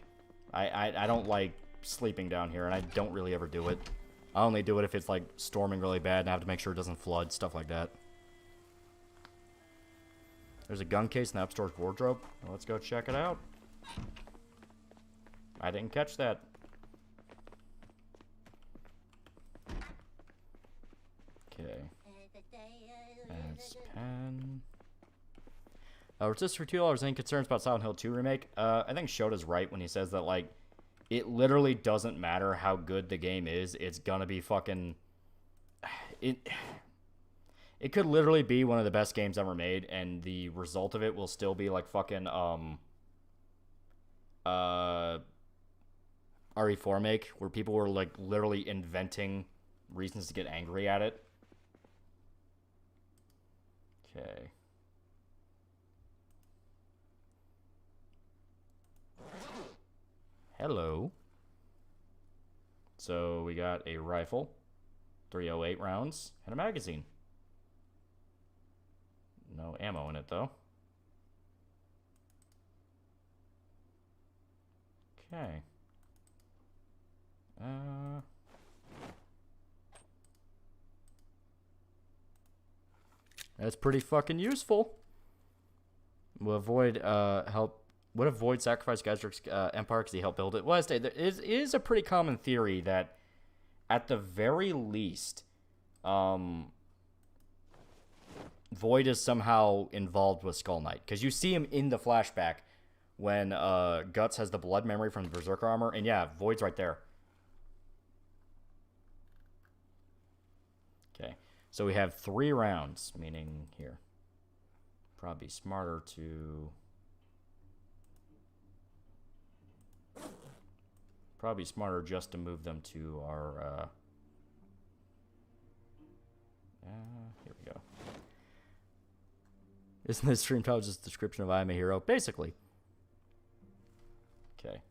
I don't like sleeping down here, and I don't really ever do it. I only do it if it's like storming really bad and I have to make sure it doesn't flood, stuff like that. There's a gun case in the upstairs wardrobe. Well, let's go check it out. I didn't catch that. Okay. That's pen. Just for $2, any concerns about Silent Hill 2 remake? I think Shota's right when he says that, like, it literally doesn't matter how good the game is. It's gonna be fucking... It could literally be one of the best games ever made, and the result of it will still be, like, fucking, RE4 make, where people were, like, literally inventing reasons to get angry at it. Okay. Hello. So we got a rifle, 308 rounds, and a magazine. No ammo in it, though. Okay. That's pretty fucking useful. Will avoid help. Would avoid sacrifice Gazdrick's empire because he helped build it. Well, I say there is a pretty common theory that, at the very least, Void is somehow involved with Skull Knight, because you see him in the flashback when Guts has the blood memory from the Berserker armor, and yeah, Void's right there. Okay, so we have 3 rounds, meaning here. Probably smarter to... Probably smarter just to move them to our... here we go. Isn't this stream title just a description of I Am a Hero? Basically. Okay.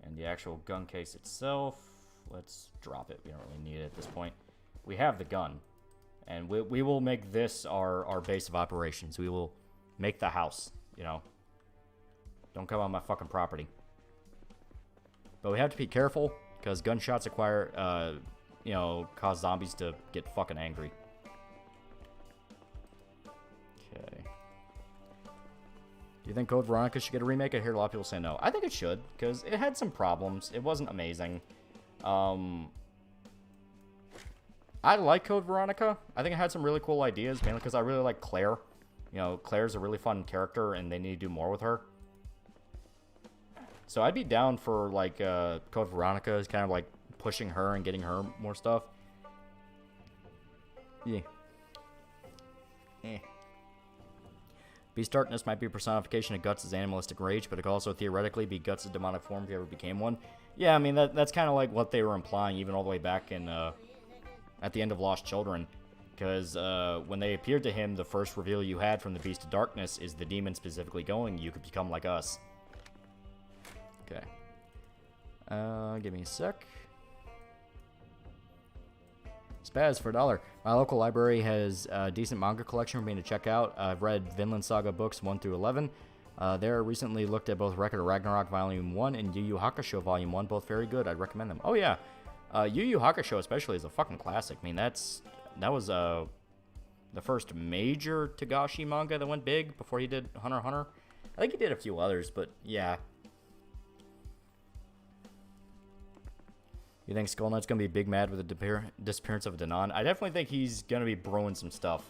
And the actual gun case itself, let's drop it. We don't really need it at this point. We have the gun. And we will make this our base of operations. We will make the house, you know. Don't come on my fucking property. But we have to be careful, because gunshots acquire, you know, cause zombies to get fucking angry. Okay. Do you think Code Veronica should get a remake? I hear a lot of people say no. I think it should, because it had some problems. It wasn't amazing. I like Code Veronica. I think it had some really cool ideas, mainly because I really like Claire. You know, Claire's a really fun character, and they need to do more with her. So I'd be down for, like, Code Veronica is kind of, like, pushing her and getting her more stuff. Yeah. Beast Darkness might be a personification of Guts' animalistic rage, but it could also theoretically be Guts' demonic form if he ever became one. Yeah, I mean, that's kind of like what they were implying even all the way back in, at the end of Lost Children. Because when they appeared to him, the first reveal you had from the Beast of Darkness is the demon specifically going, you could become like us. Okay. Give me a sec. Spaz for $1. My local library has a decent manga collection for me to check out. I've read Vinland Saga books 1 through 11. There recently looked at both Record of Ragnarok Volume 1 and Yu Yu Hakusho Volume 1, both very good. I'd recommend them. Oh yeah, Yu Yu Hakusho especially is a fucking classic. I mean, that was the first major Togashi manga that went big before he did Hunter x Hunter. I think he did a few others, but yeah. You think Skull Knight's going to be big mad with the disappearance of Danon? I definitely think he's going to be brewing some stuff.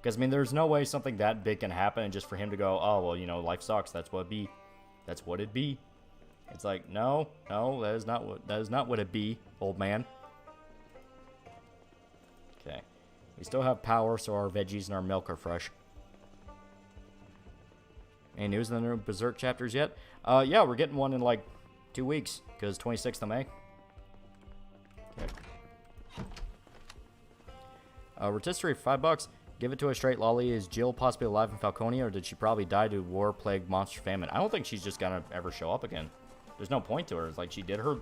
Because, I mean, there's no way something that big can happen and just for him to go, oh, well, you know, life sucks. That's what it be. That's what it be. It's like, no, that is not what it be, old man. Okay. We still have power, so our veggies and our milk are fresh. Any news in the new Berserk chapters yet? Yeah, we're getting one in, like, 2 weeks. Because 26th of May. Okay. Rotisserie for $5. Give it to a straight lolly. Is Jill possibly alive in Falconia, or did she probably die to war, plague, monster, famine? I don't think she's just gonna ever show up again. There's no point to her. It's like she did her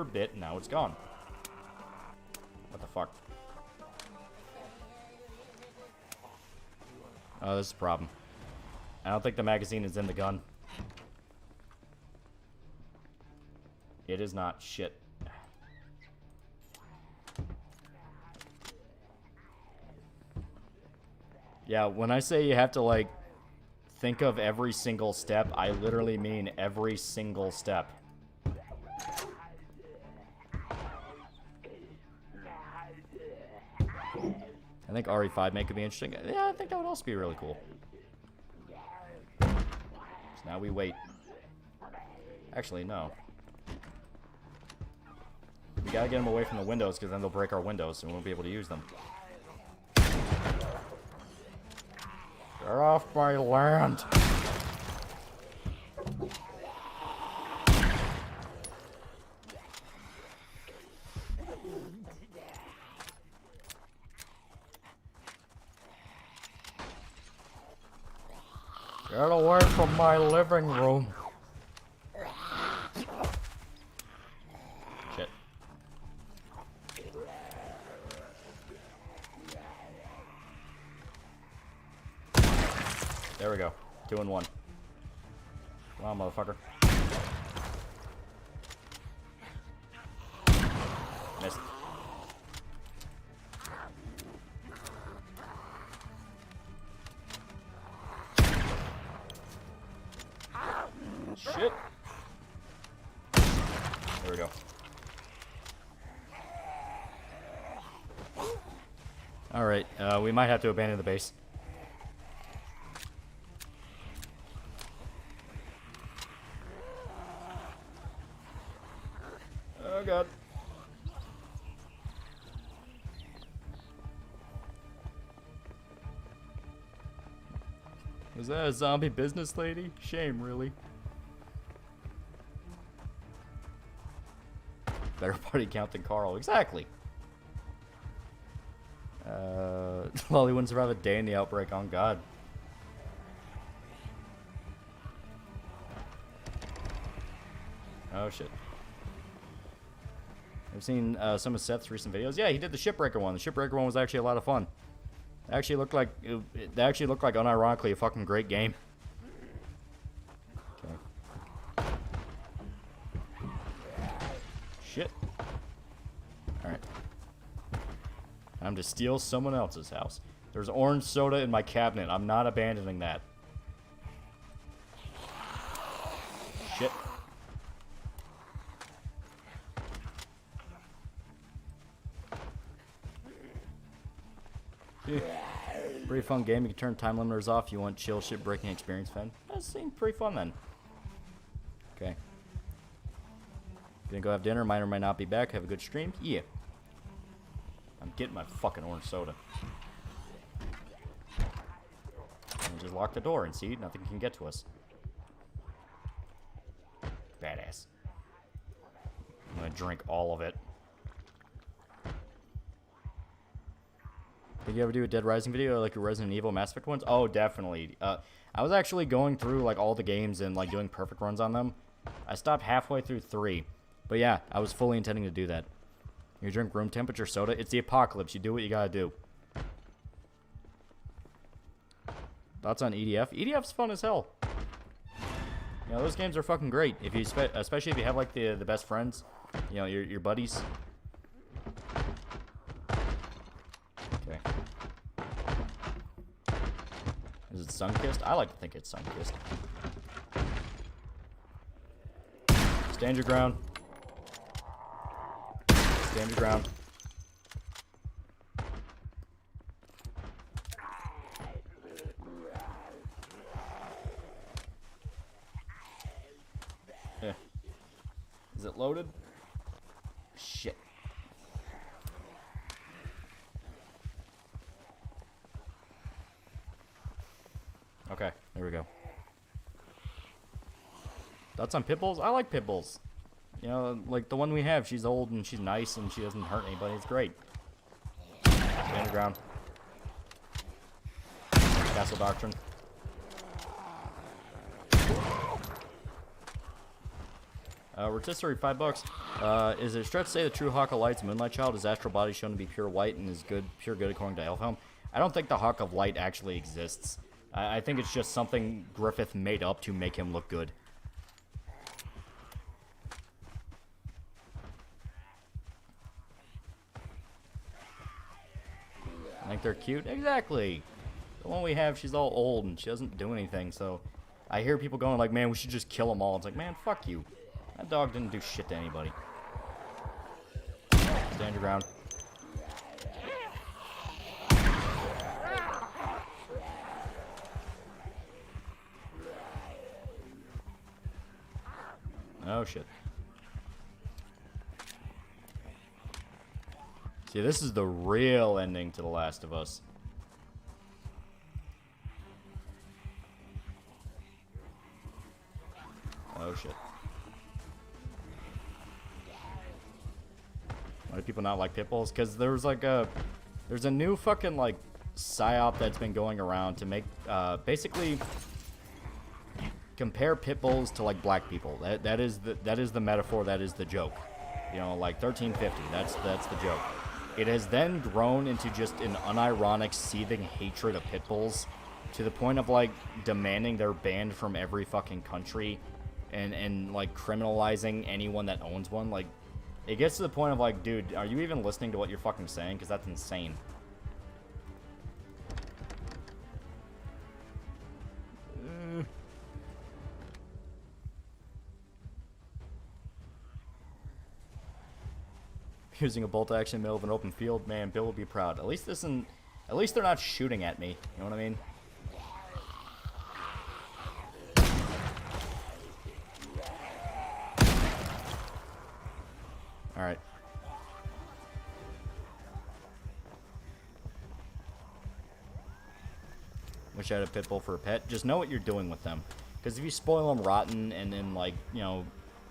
bit, and now it's gone. What the fuck? Oh, this is a problem. I don't think the magazine is in the gun. It is not. Shit. Yeah, when I say you have to, like, think of every single step, I literally mean every single step. I think RE5 may could be interesting. Yeah, I think that would also be really cool. So now we wait. Actually, no. We gotta get them away from the windows, because then they'll break our windows, and we won't be able to use them. Get off my land! Get away from my living room! Shit. There we go. 2 and 1. Come on, motherfucker. Missed. Shit. There we go. Alright, we might have to abandon the base. Oh god. Was that a zombie business lady? Shame, really. Better party count than Carl. Exactly. Loli wouldn't survive a day in the outbreak. On God. Oh shit. I've seen some of Seth's recent videos. Yeah, he did the Shipbreaker one. The Shipbreaker one was actually a lot of fun. It actually looked like unironically a fucking great game. Okay. Shit. Alright. Time to steal someone else's house. There's orange soda in my cabinet. I'm not abandoning that. Shit. Pretty fun game. You can turn time limiters off. You want chill shit breaking experience, fan? That seems pretty fun then. Okay. Gonna go have dinner. Might or might not be back. Have a good stream. Yeah. I'm getting my fucking orange soda. And just lock the door and see, nothing can get to us. Badass. I'm gonna drink all of it. Did you ever do a Dead Rising video, like your Resident Evil Mass Effect ones? Oh, definitely. I was actually going through like all the games and like doing perfect runs on them. I stopped halfway through 3. But yeah, I was fully intending to do that. You drink room temperature soda? It's the apocalypse. You do what you gotta do. Thoughts on EDF? EDF's fun as hell. You know, those games are fucking great. If you, especially if you have like the best friends, you know, your buddies. Okay. Is it sun-kissed? I like to think it's sun-kissed. Stand your ground. Stand your ground. Yeah. Is it loaded? Shit. Okay, there we go. Thoughts on pit bulls? I like pit bulls. You know, like the one we have, she's old and she's nice and she doesn't hurt anybody. It's great. Stand your ground. Castle Doctrine. Rotisserie, $5. Is it a stretch to say the true Hawk of Light's Moonlight Child is astral body shown to be pure white and is good, pure good according to Elfhelm? I don't think the Hawk of Light actually exists. I think it's just something Griffith made up to make him look good. I think they're cute. Exactly. The one we have, she's all old and she doesn't do anything, so I hear people going like, man, we should just kill them all. It's like, man, fuck you. That dog didn't do shit to anybody. Stand your ground. shit. See, this is the real ending to The Last of Us. Oh shit. Why do people not like pit bulls? Because there's like there's a new fucking like psyop that's been going around to make basically compare pit bulls to like black people. That is the metaphor. That is the joke. You know, like 1350. That's the joke. It has then grown into just an unironic, seething hatred of pit bulls to the point of like demanding they're banned from every fucking country, and like criminalizing anyone that owns one. Like, it gets to the point of like, dude, are you even listening to what you're fucking saying? Because that's insane. Using a bolt action in the middle of an open field, man, Bill will be proud. At least they're not shooting at me. You know what I mean? All right. Wish I had a pit bull for a pet. Just know what you're doing with them, because if you spoil them rotten and then like, you know,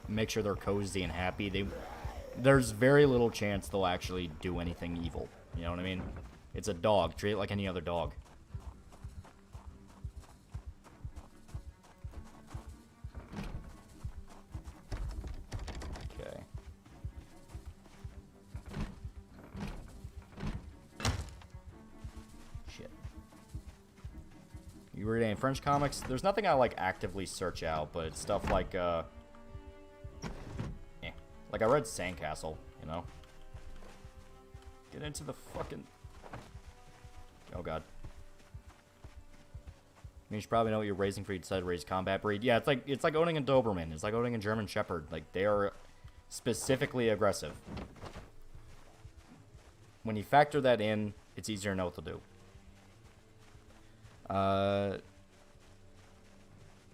make sure they're cozy and happy, there's very little chance they'll actually do anything evil. You know what I mean? It's a dog. Treat it like any other dog. Okay. Shit. You read any French comics? There's nothing I like actively search out, but it's stuff like like, I read Sandcastle, you know? Get into the fucking... Oh, God. You should probably know what you're raising for you decide to raise combat breed. Yeah, it's like owning a Doberman. It's like owning a German Shepherd. Like, they are specifically aggressive. When you factor that in, it's easier to know what to do. I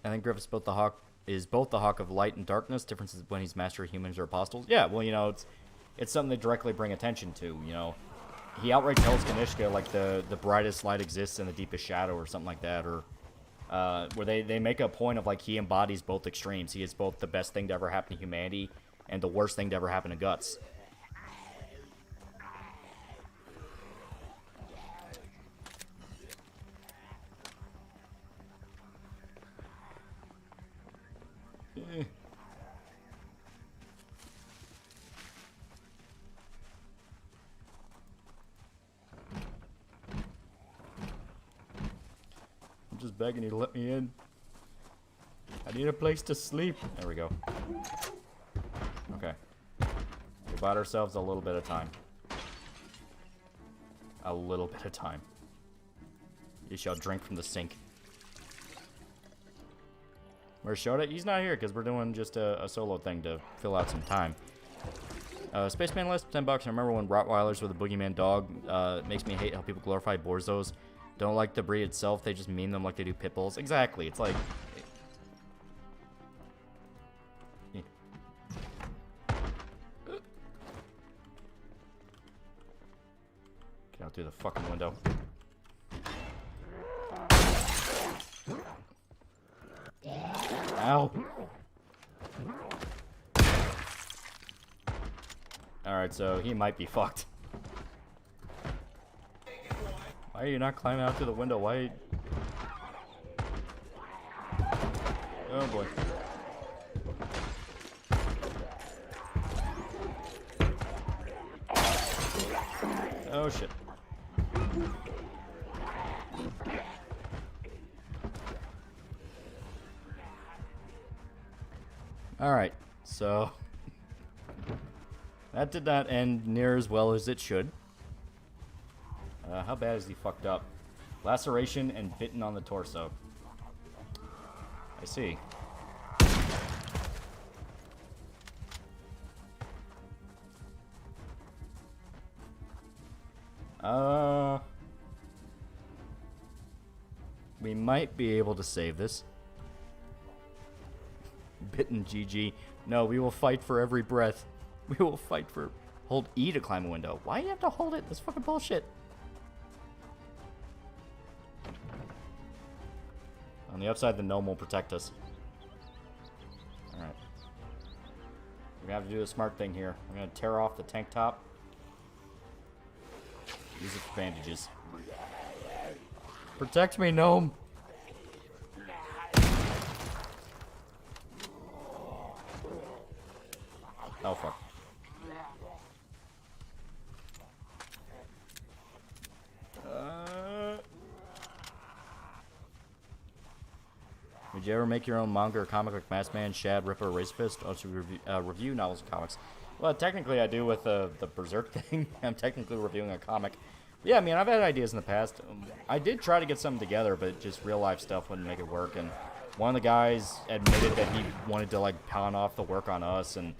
think Griffith's built the hawk... is both the Hawk of Light and Darkness. Difference is when he's Master of Humans or Apostles. Yeah, well, you know, it's something they directly bring attention to, you know. He outright tells Kanishka, like, the brightest light exists in the deepest shadow or something like that, or where they make a point of, like, he embodies both extremes. He is both the best thing to ever happen to humanity and the worst thing to ever happen to Guts. I'm just begging you to let me in. I need a place to sleep. There we go. Okay. We bought ourselves a little bit of time. A little bit of time. You shall drink from the sink. Where's Shota? He's not here because we're doing just a solo thing to fill out some time. Spaceman list, $10. I remember when Rottweilers were the boogeyman dog. Makes me hate how people glorify Borzos. Don't like the breed itself, they just meme them like they do pit bulls. Exactly, it's like... Get out through the fucking window. Ow. Alright, so he might be fucked. Why are you not climbing out through the window? Why? Oh boy. Oh shit. Alright, so that did not end near as well as it should. How bad is he fucked up? Laceration and bitten on the torso. I see. We might be able to save this. Bitten GG. No, we will fight for every breath. We will fight for... Hold E to climb a window. Why do you have to hold it? That's fucking bullshit. On the upside, the gnome will protect us. Alright. We're gonna have to do a smart thing here. I'm gonna tear off the tank top. Use it for bandages. Protect me, gnome! Oh, fuck. Would you ever make your own manga or comic like Masked Man, Shad, Ripper, or Razorfist? Also review novels and comics. Well, technically I do with the Berserk thing. I'm technically reviewing a comic. Yeah, I mean, I've had ideas in the past. I did try to get something together, but just real life stuff wouldn't make it work. And one of the guys admitted that he wanted to, like, pawn off the work on us. And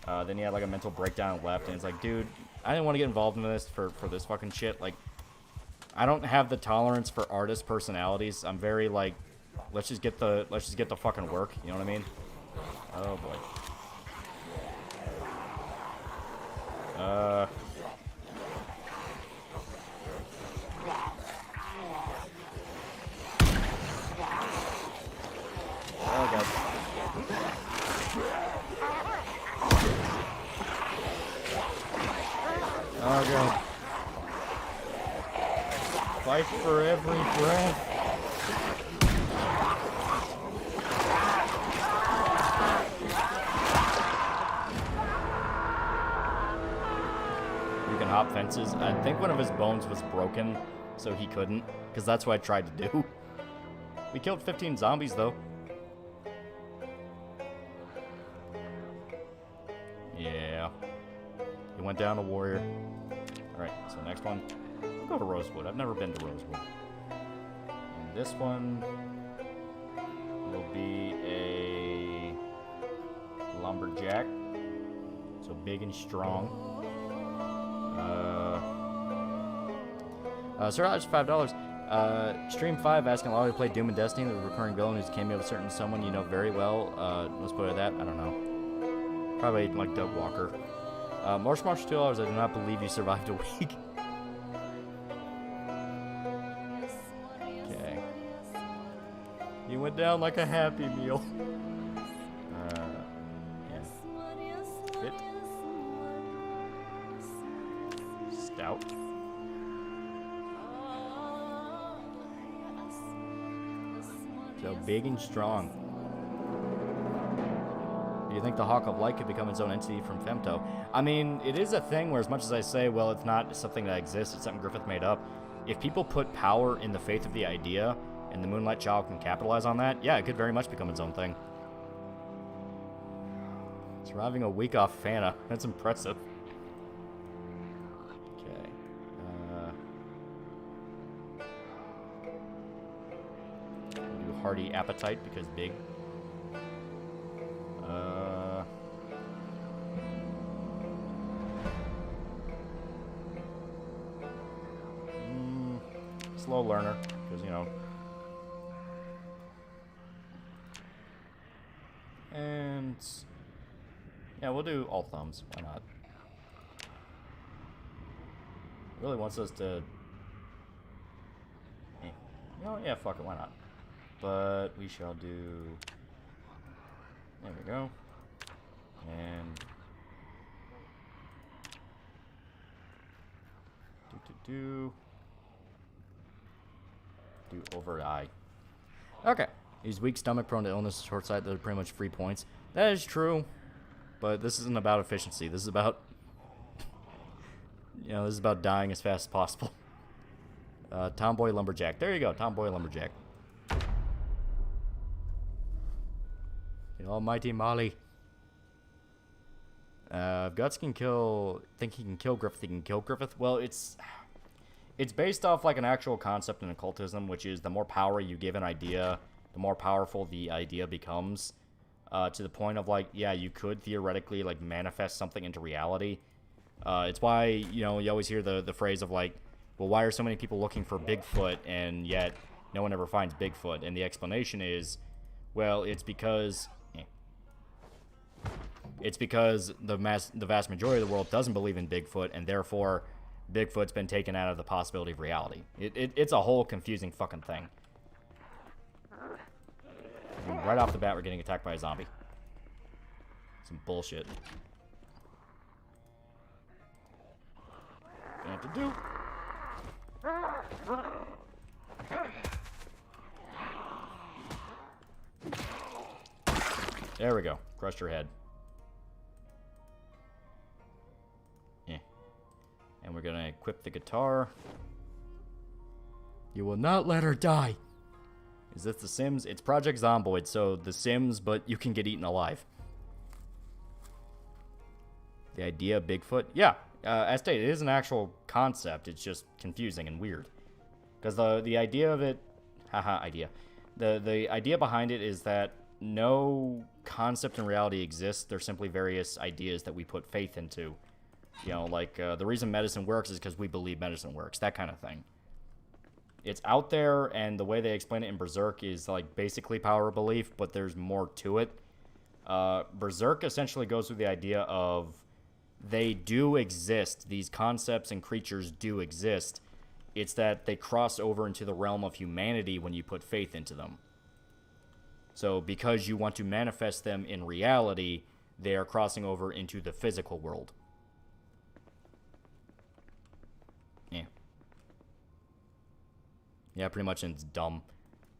then he had, like, a mental breakdown and left. And it's like, dude, I didn't want to get involved in this for this fucking shit. Like, I don't have the tolerance for artist personalities. I'm very, like, let's just get the fucking work. You know what I mean? Oh, boy. Oh, God. Oh, God. Fight for every breath. You can hop fences. I think one of his bones was broken, so he couldn't, because that's what I tried to do. We killed 15 zombies, though. Yeah. He went down a warrior. Alright, so next one. We'll go to Rosewood. I've never been to Rosewood. And this one will be a lumberjack. So big and strong. Sir, that's $5. Stream 5 asking Loli to play Doom and Destiny, the recurring villain who's cameo with certain someone you know very well. Let's put it that. I don't know. Probably like Doug Walker. Marsh $2. I do not believe you survived a week. Okay. You went down like a Happy Meal. Yeah. Fit. Stout. So big and strong. Do you think the Hawk of Light could become its own entity from Femto? I mean, it is a thing where as much as I say, well, it's not something that exists, it's something Griffith made up. If people put power in the faith of the idea, and the Moonlight Child can capitalize on that, yeah, it could very much become its own thing. Surviving a week off Fana. That's impressive. Okay. Do Hearty Appetite because big. Slow learner, because, you know. And yeah, we'll do all thumbs. Why not? It really wants us to. You know, yeah, fuck it. Why not? But we shall do. There we go. And do over eye. Okay. He's weak stomach, prone to illness, short sight. Those are pretty much free points. That is true. But this isn't about efficiency. This is about, you know, this is about dying as fast as possible. Tomboy Lumberjack. There you go. Tomboy Lumberjack. The almighty Molly. Guts can kill. Think he can kill Griffith. He can kill Griffith. Well, it's based off like an actual concept in occultism, which is the more power you give an idea, the more powerful the idea becomes. To the point of like, yeah, you could theoretically like manifest something into reality. It's why, you know, you always hear the phrase of like, well, why are so many people looking for Bigfoot and yet no one ever finds Bigfoot? And the explanation is, well, it's because It's because the vast majority of the world doesn't believe in Bigfoot, and therefore Bigfoot's been taken out of the possibility of reality. It's a whole confusing fucking thing. And right off the bat, we're getting attacked by a zombie. Some bullshit. Gonna have to do. There we go. Crushed her head. Yeah. And we're gonna equip the guitar. You will not let her die. Is this The Sims? It's Project Zomboid, so The Sims, but you can get eaten alive. The idea of Bigfoot? Yeah, as stated, it is an actual concept. It's just confusing and weird. Because the idea of it... Haha, idea. The idea behind it is that no concept in reality exists. They're simply various ideas that we put faith into. You know, like, the reason medicine works is because we believe medicine works. That kind of thing. It's out there, and the way they explain it in Berserk is, like, basically power of belief, but there's more to it. Berserk essentially goes through the idea of they do exist. These concepts and creatures do exist. It's that they cross over into the realm of humanity when you put faith into them. So because you want to manifest them in reality, they are crossing over into the physical world. Yeah. Yeah, pretty much, and it's dumb.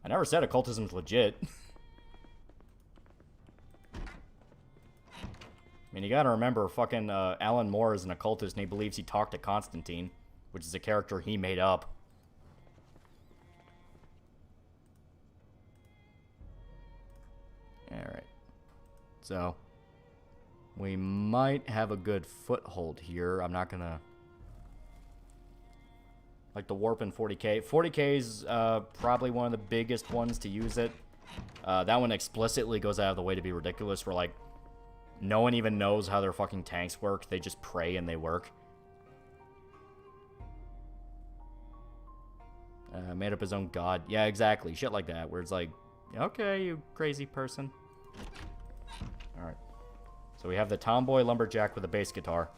I never said occultism's legit. I mean, you gotta remember, fucking Alan Moore is an occultist, and he believes he talked to Constantine, which is a character he made up. Alright. So, we might have a good foothold here. I'm not gonna... Like the warp in 40k. 40k is probably one of the biggest ones to use it. That one explicitly goes out of the way to be ridiculous, where, like, no one even knows how their fucking tanks work. They just pray and they work. Made up his own god. Yeah, exactly. Shit like that, where it's like, okay, you crazy person. Alright. So we have the tomboy lumberjack with a bass guitar.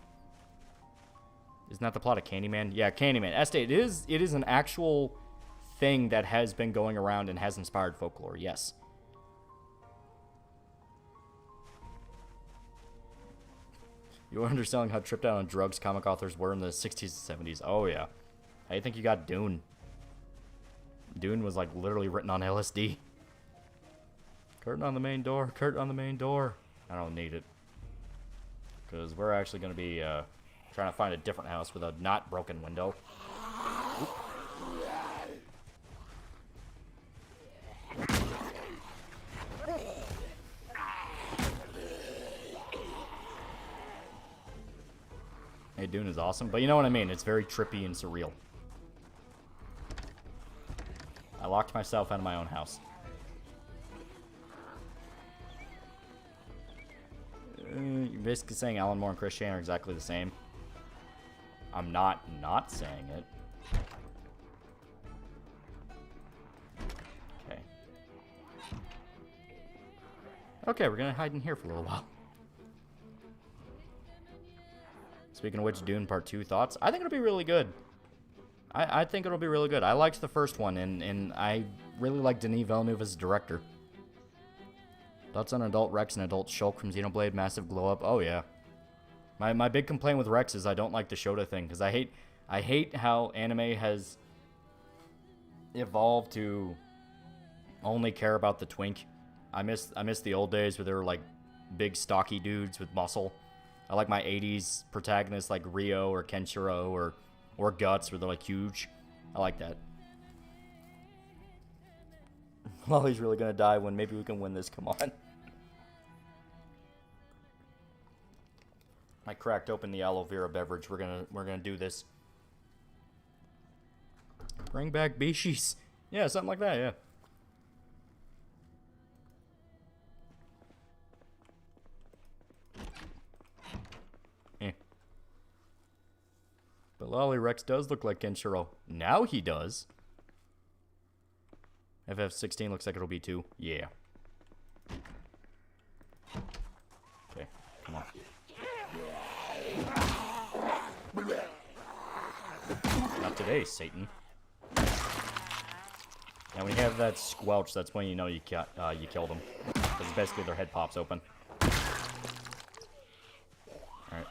Isn't that the plot of Candyman? Yeah, Candyman. Estate, it is an actual thing that has been going around and has inspired folklore, yes. You were underselling how tripped out on drugs comic authors were in the 60s and 70s. Oh, yeah. How do you think you got Dune? Dune was, like, literally written on LSD. Curtain on the main door. Curtain on the main door. I don't need it. Because we're actually going to be trying to find a different house with a not broken window. Oop. Hey, Dune is awesome, but you know what I mean. It's very trippy and surreal. I locked myself out of my own house. You're basically saying Alan Moore and Chris Chan are exactly the same. I'm not saying it. Okay. Okay, we're gonna hide in here for a little while. Speaking of which, Dune Part 2 thoughts? I think it'll be really good. I think it'll be really good. I liked the first one, and I really like Denis Villeneuve as a director. Thoughts on adult Rex and adult Shulk from Xenoblade Massive Glow Up? Oh, yeah. My big complaint with Rex is I don't like the Shota thing, because I hate how anime has evolved to only care about the twink. I miss the old days where they were, like, big stocky dudes with muscle. I like my 80s protagonists like Ryo or Kenshiro or Guts, where they're, like, huge. I like that. Lolly's really gonna die when maybe we can win this. Come on. I cracked open the aloe vera beverage. We're gonna do this. Bring back Bishis. Yeah, something like that, yeah. But Lolly Rex does look like Kenshiro. Now he does. FF16 looks like it'll be 2. Yeah. Okay. Come on. Not today, Satan. And when you have that squelch, that's when you know you killed them. Because basically their head pops open. Alright.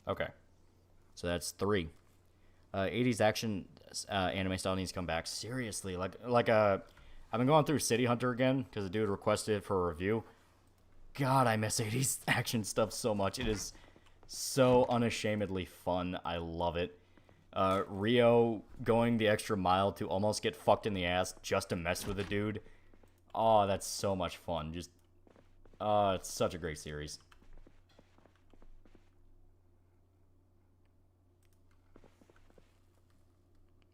Okay. So that's 3. 80s action anime style needs to come back. Seriously, I've been going through City Hunter again because the dude requested it for a review. God, I miss 80s action stuff so much. It is so unashamedly fun. I love it. Rio going the extra mile to almost get fucked in the ass just to mess with a dude. Oh, that's so much fun. Just, it's such a great series.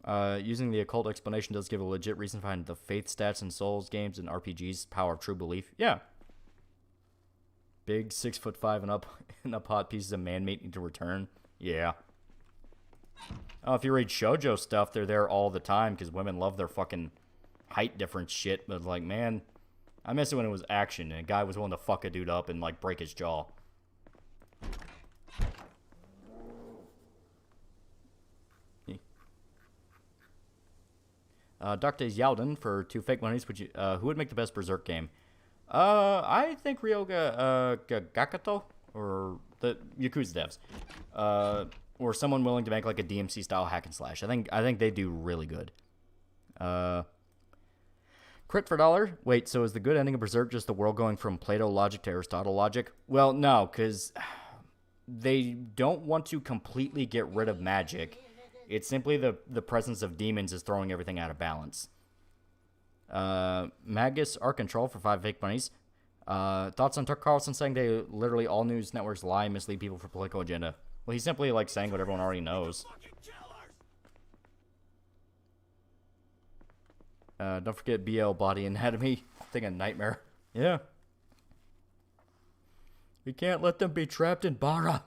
Using the occult explanation does give a legit reason behind the faith stats in Souls games and RPGs. Power of true belief. Yeah. Big 6'5" and up hot pieces of man meat need to return. Yeah. Oh, if you read shoujo stuff, they're there all the time because women love their fucking height difference shit. But like, man, I miss it when it was action and a guy was willing to fuck a dude up and like break his jaw. Dr. Yalden for 2 fake monies. Who would make the best Berserk game? I think Ryoga Gakato or the Yakuza devs. Or someone willing to make like a DMC style hack and slash. I think they do really good. Crit for $1. Wait, so is the good ending of Berserk just the world going from Plato logic to Aristotle logic? Well, no, because they don't want to completely get rid of magic. It's simply the presence of demons is throwing everything out of balance. Magus Art Control for 5 fake monies. Thoughts on Tucker Carlson saying they literally all news networks lie and mislead people for political agenda? Well, he's simply like saying what everyone already knows. Don't forget BL Body Anatomy. Thing a nightmare. Yeah. We can't let them be trapped in Bara.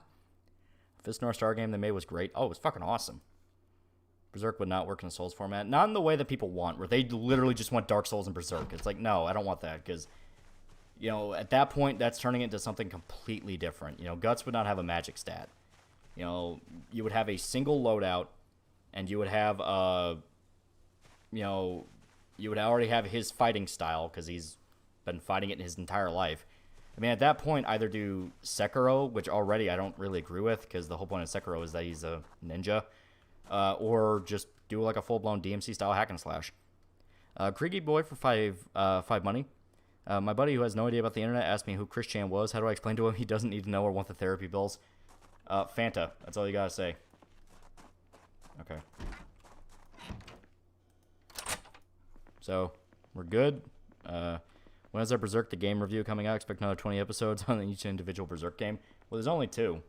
This North Star game they made was great. Oh, it was fucking awesome. Berserk would not work in a Souls format. Not in the way that people want, where they literally just want Dark Souls and Berserk. It's like, no, I don't want that, because, you know, at that point, that's turning it into something completely different. You know, Guts would not have a magic stat. You know, you would have a single loadout, and you would have, you know, you would already have his fighting style, because he's been fighting it his entire life. I mean, at that point, either do Sekiro, which already I don't really agree with, because the whole point of Sekiro is that he's a ninja, or just do like a full-blown DMC-style hack and slash. Creaky Boy for 5 money. My buddy who has no idea about the internet asked me who Chris Chan was. How do I explain to him he doesn't need to know or want the therapy bills? Fanta. That's all you gotta say. Okay. So, we're good. When is our Berserk the game review coming out? Expect another 20 episodes on each individual Berserk game. Well, there's only 2.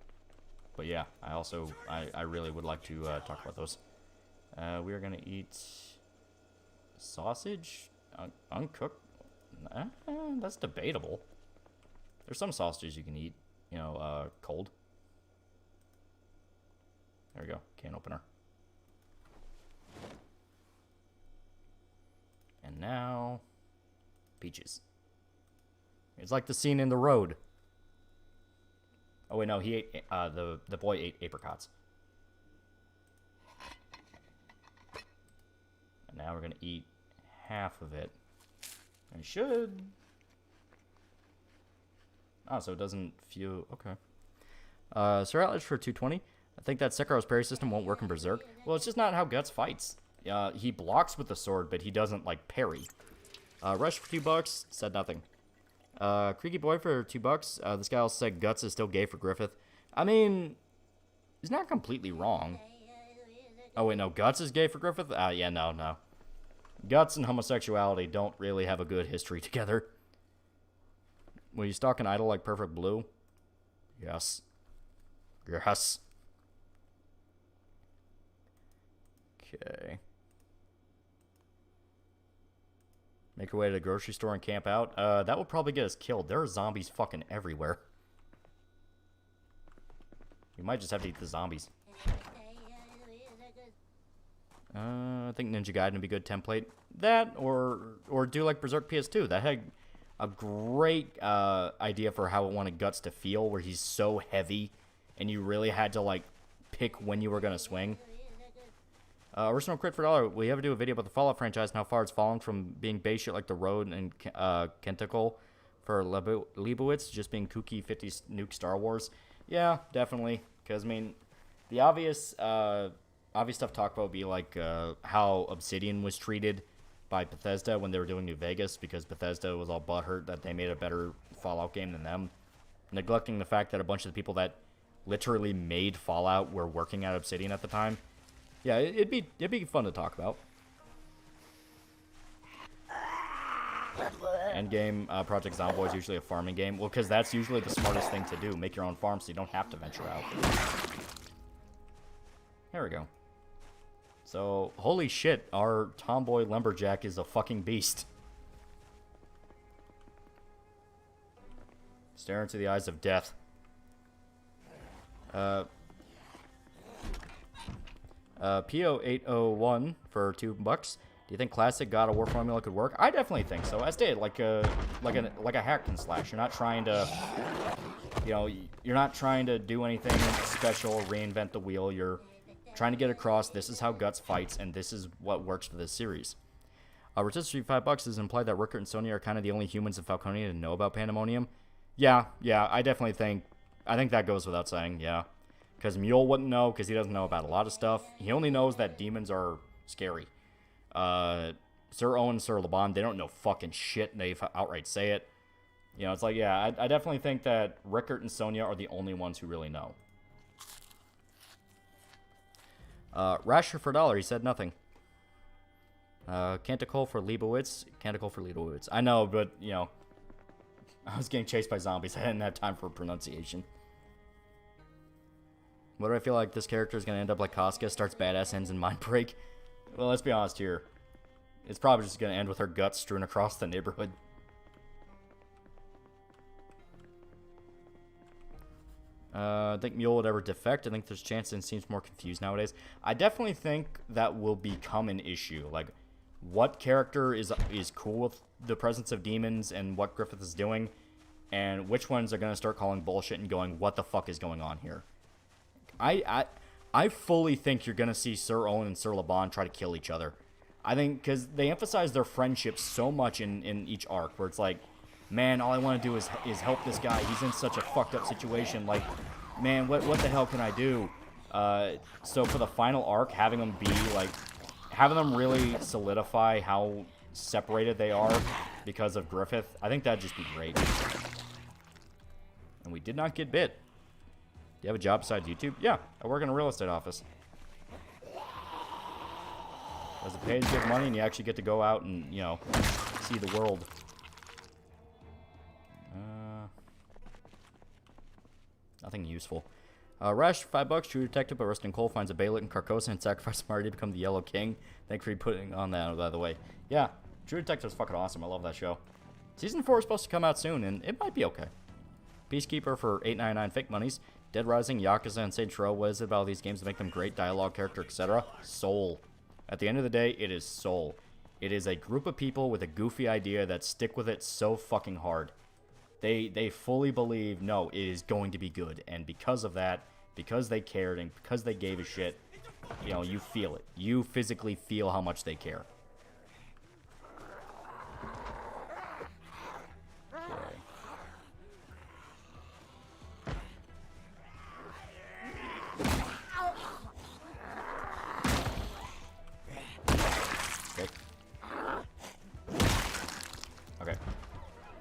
But yeah, I really would like to talk about those. We are going to eat sausage? Uncooked? That's debatable. There's some sausages you can eat, you know, cold. There we go, can opener. And now, peaches. It's like the scene in The Road. Oh wait, no, he ate, the boy ate apricots. And now we're gonna eat half of it. I should. Oh, so it doesn't feel, okay. Sir Atlas for 220. I think that Sekiro's parry system won't work in Berserk. Well, it's just not how Guts fights. He blocks with the sword, but he doesn't, like, parry. Rush for $2, said nothing. Creaky Boy for $2. This guy also said Guts is still gay for Griffith. I mean, he's not completely wrong. Oh, wait, no, Guts is gay for Griffith? Yeah, no. Guts and homosexuality don't really have a good history together. Will you stalk an idol like Perfect Blue? Yes. Yes. Okay. Make our way to the grocery store and camp out. That will probably get us killed. There are zombies fucking everywhere. We might just have to eat the zombies. I think Ninja Gaiden would be a good template. That, or do like Berserk PS2. That had a great idea for how it wanted Guts to feel, where he's so heavy, and you really had to like pick when you were gonna swing. Original crit for $1. We have to do a video about the Fallout franchise and how far it's fallen from being base shit like the Road and Kentacle for Leibowitz just being kooky 50s nuke Star Wars. Yeah, definitely. Because, I mean, the obvious stuff talked about would be like how Obsidian was treated by Bethesda when they were doing New Vegas, because Bethesda was all butthurt that they made a better Fallout game than them. Neglecting the fact that a bunch of the people that literally made Fallout were working at Obsidian at the time. Yeah, it'd be fun to talk about. Endgame Project Zomboid is usually a farming game. Well, because that's usually the smartest thing to do. Make your own farm so you don't have to venture out. There we go. So, holy shit, our tomboy lumberjack is a fucking beast. Stare into the eyes of death. PO801 for $2. Do you think classic God of War formula could work? I definitely think so. As did like a hack and slash. You're not trying to, you're not trying to do anything special, reinvent the wheel. You're trying to get across. This is how Guts fights, and this is what works for this series. Rotisserie $5 is implied that Rickert and Sonya are kind of the only humans in Falconia to know about Pandemonium. Yeah, I definitely think. I think that goes without saying. Yeah. Because Mule wouldn't know, because he doesn't know about a lot of stuff. He only knows that demons are scary. Sir Owen and Sir Laban, they don't know fucking shit. They outright say it. It's like, yeah, I definitely think that Rickert and Sonya are the only ones who really know. Rasher for $1, he said nothing. Canticle for Leibowitz. Canticle for Leibowitz. I know, but, I was getting chased by zombies. I didn't have time for pronunciation. What do I feel like this character is going to end up like Casca? Starts badass, ends in mind break. Well, let's be honest here. It's probably just going to end with her guts strewn across the neighborhood. I think Mule would ever defect. I think there's a chance, and seems more confused nowadays. I definitely think that will become an issue. Like, what character is cool with the presence of demons and what Griffith is doing, and which ones are going to start calling bullshit and going, what the fuck is going on here? I fully think you're going to see Sir Owen and Sir Laban try to kill each other. I think because they emphasize their friendship so much in each arc, where it's like, man, all I want to do is help this guy. He's in such a fucked up situation. Like, man, what the hell can I do? So for the final arc, having them really solidify how separated they are because of Griffith, I think that'd just be great. And we did not get bit. Do you have a job besides YouTube? Yeah, I work in a real estate office. Does it pay good money and you actually get to go out and, see the world? Nothing useful. Rash, $5. True Detective, but Rustin Cole finds a Bailiff in Carcosa and sacrifices Marty to become the Yellow King. Thanks for putting on that, by the way. Yeah, True Detective is fucking awesome. I love that show. Season 4 is supposed to come out soon, and it might be okay. Peacekeeper for $8.99 fake monies. Dead Rising, Yakuza, and Sage Row. What is it about these games that make them great? Dialogue, character, etc. Soul. At the end of the day, it is soul. It is a group of people with a goofy idea that stick with it so fucking hard. They fully believe, no, it is going to be good. And because of that, because they cared and because they gave a shit, you feel it. You physically feel how much they care.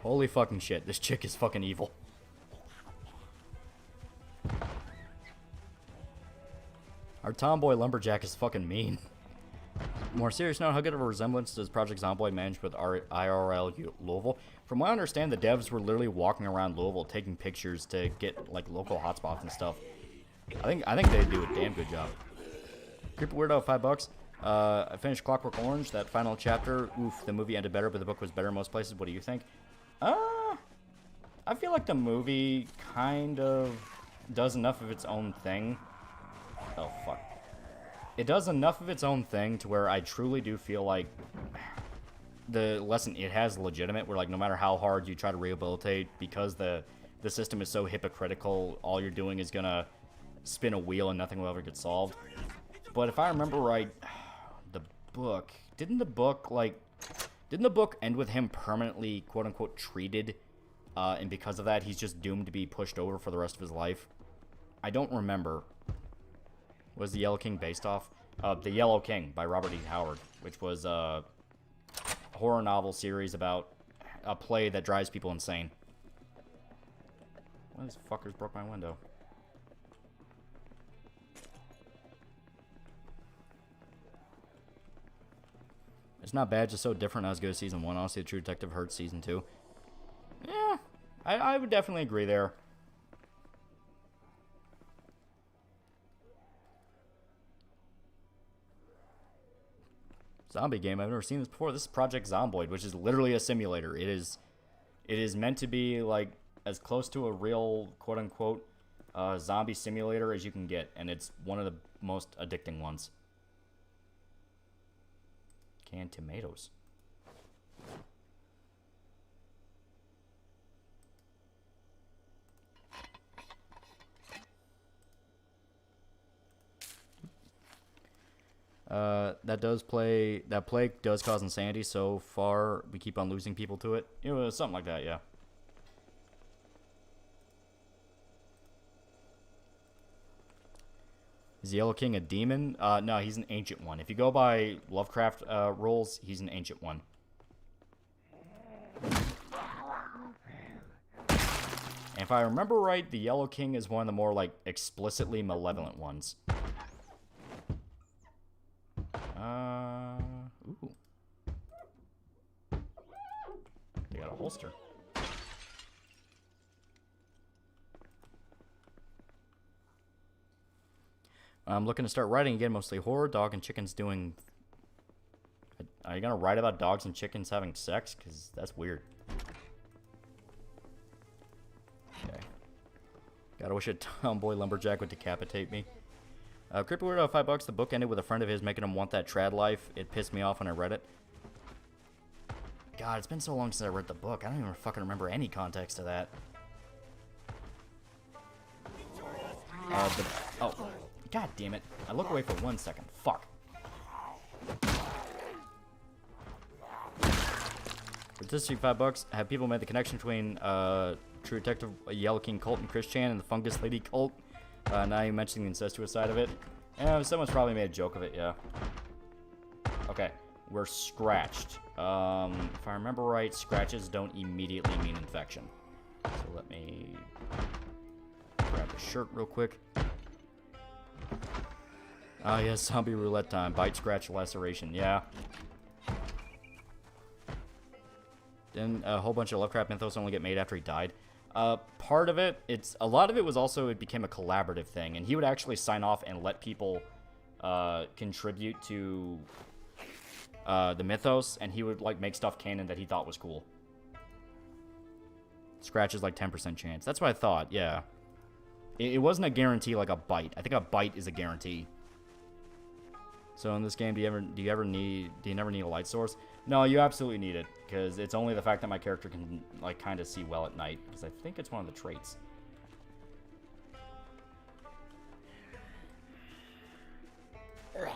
Holy fucking shit, this chick is fucking evil. Our tomboy lumberjack is fucking mean. More serious note, how good of a resemblance does Project Zomboid manage with IRL Louisville? From what I understand, the devs were literally walking around Louisville taking pictures to get like local hotspots and stuff. I think they do a damn good job. Creepy Weirdo, $5. I finished Clockwork Orange, that final chapter. Oof, the movie ended better, but the book was better in most places. What do you think? I feel like the movie kind of does enough of its own thing. Oh, fuck. It does enough of its own thing to where I truly do feel like the lesson it has legitimate, where like no matter how hard you try to rehabilitate, because the system is so hypocritical, all you're doing is gonna spin a wheel and nothing will ever get solved. But if I remember right, the book didn't the book end with him permanently quote unquote treated, and because of that he's just doomed to be pushed over for the rest of his life? I don't remember. Was The Yellow King based off? The Yellow King by Robert E. Howard, which was a horror novel series about a play that drives people insane. One of these fuckers broke my window. It's not bad, just so different. Not as good as season 1. Honestly, the True Detective hurts season 2. Yeah, I would definitely agree there. Zombie game. I've never seen this before. This is Project Zomboid, which is literally a simulator. It is meant to be like as close to a real quote unquote zombie simulator as you can get, and it's one of the most addicting ones. Canned tomatoes. That plague does cause insanity. So far, we keep on losing people to it. You know, something like that, yeah. Is the Yellow King a demon? No, he's an ancient one. If you go by Lovecraft rules, he's an ancient one. And if I remember right, the Yellow King is one of the more, like, explicitly malevolent ones. Ooh. They got a holster. I'm looking to start writing again, mostly horror. Dog and chickens doing... Are you gonna write about dogs and chickens having sex? Because that's weird. Okay. Gotta wish a tomboy lumberjack would decapitate me. Creepy Weirdo, $5. The book ended with a friend of his making him want that trad life. It pissed me off when I read it. God, it's been so long since I read the book. I don't even fucking remember any context to that. Oh. God damn it. I look away for 1 second. Fuck. For this $5, have people made the connection between True Detective Yellow King cult and Chris Chan and the Fungus Lady cult? Now you mentioning the incestuous side of it. Someone's probably made a joke of it, yeah. Okay, we're scratched. If I remember right, scratches don't immediately mean infection. So let me grab the shirt real quick. Ah, yes, zombie roulette time. Bite, scratch, laceration, yeah. Then a whole bunch of Lovecraft mythos only get made after he died. Part of it, a lot of it was also, it became a collaborative thing, and he would actually sign off and let people contribute to the mythos, and he would like make stuff canon that he thought was cool. Scratch is like 10% chance. That's what I thought, yeah. It wasn't a guarantee like a bite. I think a bite is a guarantee. So in this game, do you never need a light source? No, you absolutely need it, because it's only the fact that my character can like kind of see well at night, because I think it's one of the traits. There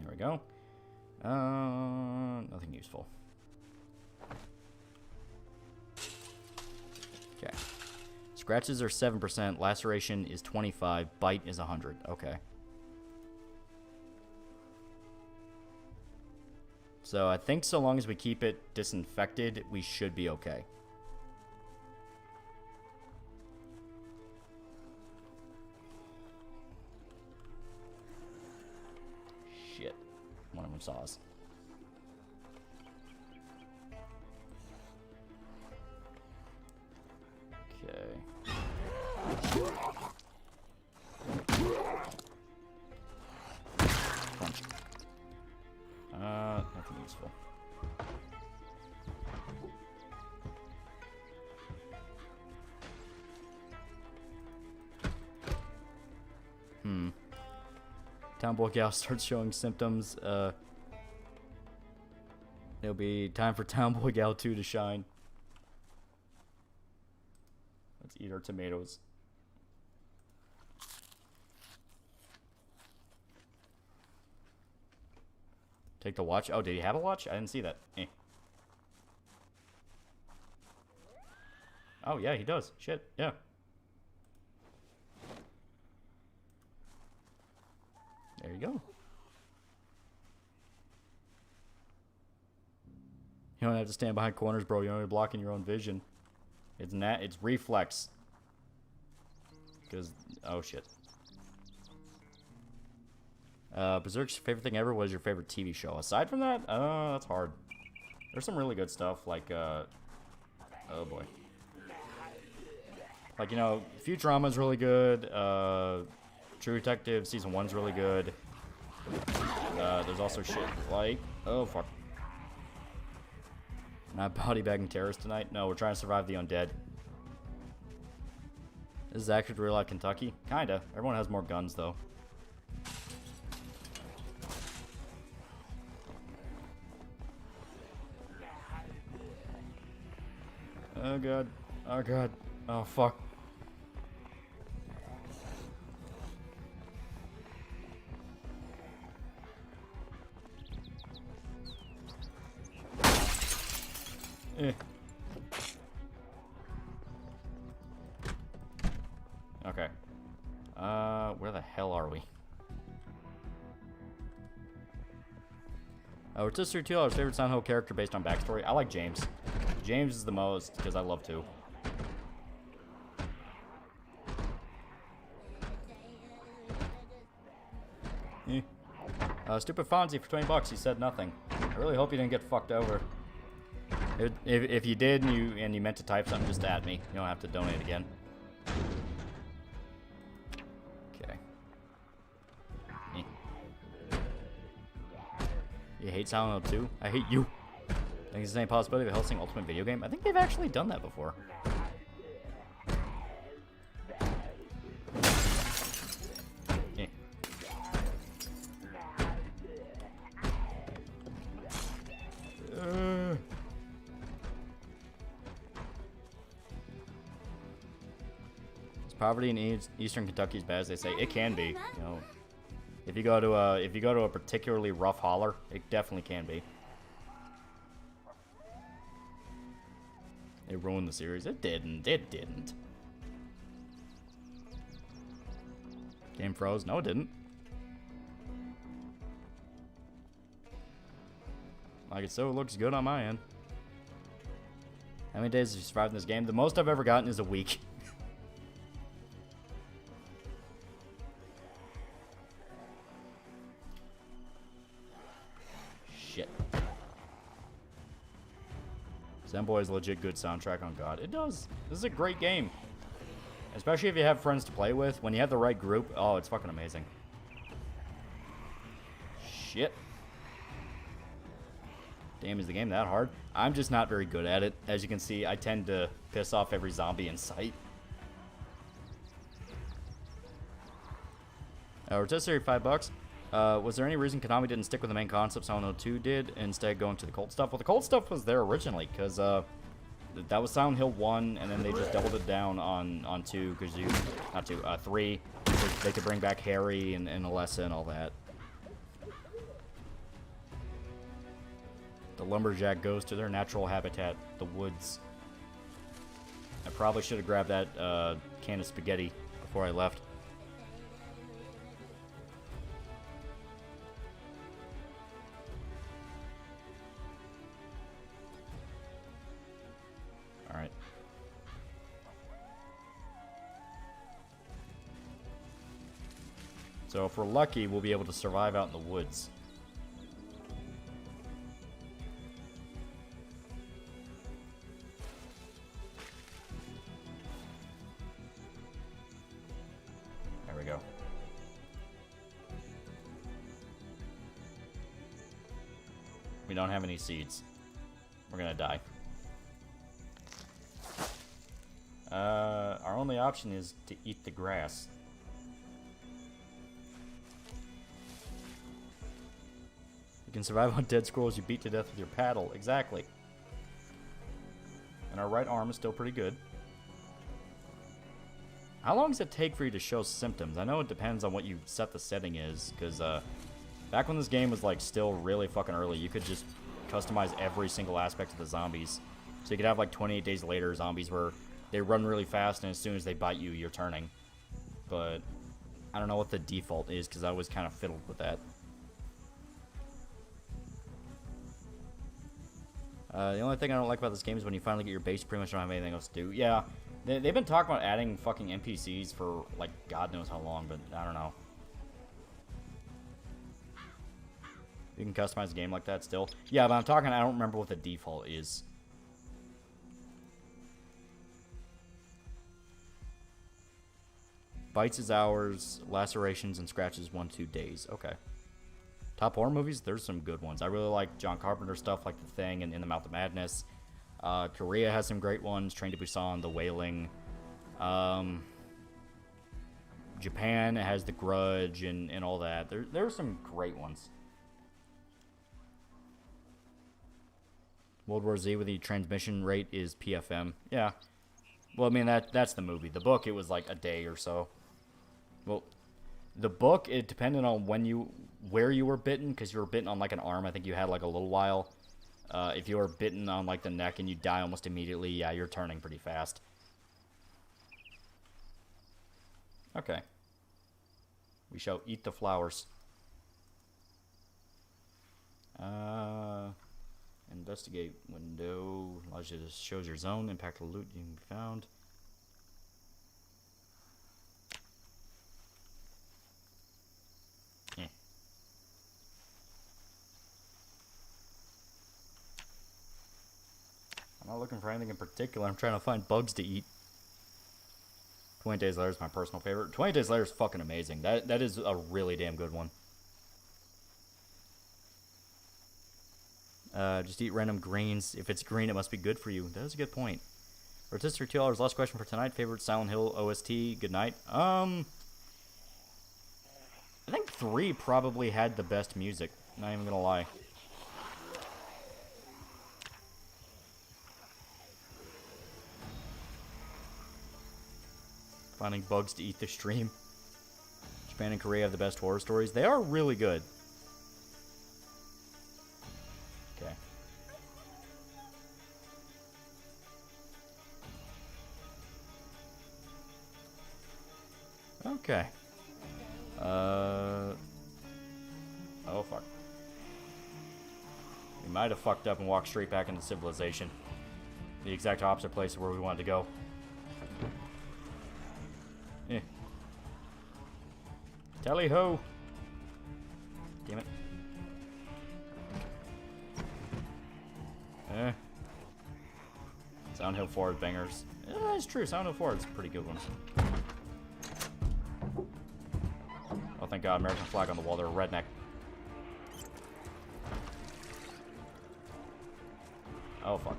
we go. Nothing useful. Okay. Scratches are 7%, laceration is 25, bite is 100. Okay. So I think so long as we keep it disinfected, we should be okay. Shit. One of them saw us. Okay. Punch. Nothing useful. Town boy gal starts showing symptoms. It'll be time for Townboy Gal 2 to shine. Let's eat our tomatoes. Take the watch. Oh, did he have a watch? I didn't see that. Eh. Oh, yeah, he does. Shit, yeah. There you go. You don't have to stand behind corners, bro. You're only blocking your own vision. It's reflex. Because, oh shit. Berserk's favorite thing ever was your favorite TV show. Aside from that, that's hard. There's some really good stuff, like, oh boy. Like, you know, Futurama's really good. True Detective Season 1's really good. There's also shit like, oh fuck. Not body bagging terrorists tonight? No, we're trying to survive the undead. This is actually real life Kentucky? Kinda. Everyone has more guns though. Oh god. Oh god. Oh fuck. Eh. Okay. Where the hell are we? Rotisserie 2, our favorite Silent Hill character based on backstory. I like James. James is the most, because I love to. Eh. Stupid Fonzie for 20 bucks. He said nothing. I really hope you didn't get fucked over. If you did and you meant to type something, just at me. You don't have to donate again. Okay. Eh. You hate Silent Hill 2? I hate you. Think there's any possibility of a Hellsing Ultimate video game? I think they've actually done that before. Eh. Is poverty in Eastern Kentucky as bad as they say? It can be. You know, if you go to a particularly rough holler, it definitely can be. It ruined the series. It didn't. It didn't. Game froze. No, it didn't. Like it so looks good on my end. How many days have you survived in this game? The most I've ever gotten is a week. Shit. Zomboid's legit good soundtrack on God. It does. This is a great game. Especially if you have friends to play with. When you have the right group, oh, it's fucking amazing. Shit. Damn, is the game that hard? I'm just not very good at it. As you can see, I tend to piss off every zombie in sight. Rotisserie, $5. Was there any reason Konami didn't stick with the main concept Silent Hill 2 did, instead going to the cult stuff? Well, the cult stuff was there originally, because that was Silent Hill 1, and then they just doubled it down on 2, because you... Not 2, 3, because they could bring back Harry and Alessa and all that. The lumberjack goes to their natural habitat, the woods. I probably should have grabbed that can of spaghetti before I left. Alright. So if we're lucky, we'll be able to survive out in the woods. There we go. We don't have any seeds. We're gonna die. Our only option is to eat the grass. can survive on dead squirrels you beat to death with your paddle. Exactly. And our right arm is still pretty good. How long does it take for you to show symptoms? I know it depends on what you set the setting is, because back when this game was like still really fucking early, you could just customize every single aspect of the zombies. So you could have like 28 days later zombies where they run really fast and as soon as they bite you, you're turning. But I don't know what the default is because I was kind of fiddled with that. The only thing I don't like about this game is when you finally get your base, you pretty much don't have anything else to do. Yeah, they've been talking about adding fucking NPCs for, like, God knows how long, but I don't know. You can customize the game like that still. Yeah, but I'm talking, I don't remember what the default is. Bites is hours, lacerations and scratches 1-2 days. Okay. Top horror movies, there's some good ones. I really like John Carpenter stuff like The Thing and In the Mouth of Madness. Korea has some great ones. Train to Busan, The Wailing. Japan has The Grudge and all that. There are some great ones. World War Z with the transmission rate is PFM. Yeah. Well, I mean, that's the movie. The book, it was like a day or so. Well, the book, it depended on where you were bitten, because you were bitten on like an arm. I think you had like a little while. If you were bitten on like the neck and you die almost immediately, yeah, you're turning pretty fast. Okay. We shall eat the flowers. Investigate window. Allows you to shows your zone. Impact the loot you can be found. Yeah. I'm not looking for anything in particular. I'm trying to find bugs to eat. 20 Days Later is my personal favorite. 20 Days Later is fucking amazing. That is a really damn good one. Just eat random greens. If it's green, it must be good for you. That is a good point. Rotisserie $2. Last question for tonight. Favorite Silent Hill OST. Good night. I think 3 probably had the best music. Not even gonna lie. Finding bugs to eat the stream. Japan and Korea have the best horror stories. They are really good. Okay. Okay. Oh, fuck. We might have fucked up and walked straight back into civilization. The exact opposite place where we wanted to go. Eh. Tally ho! Damn it. Silent Hill 4 bangers. It's true, Silent Hill 4 is a pretty good one. Oh, thank God, American flag on the wall, they're a redneck. Oh, fuck.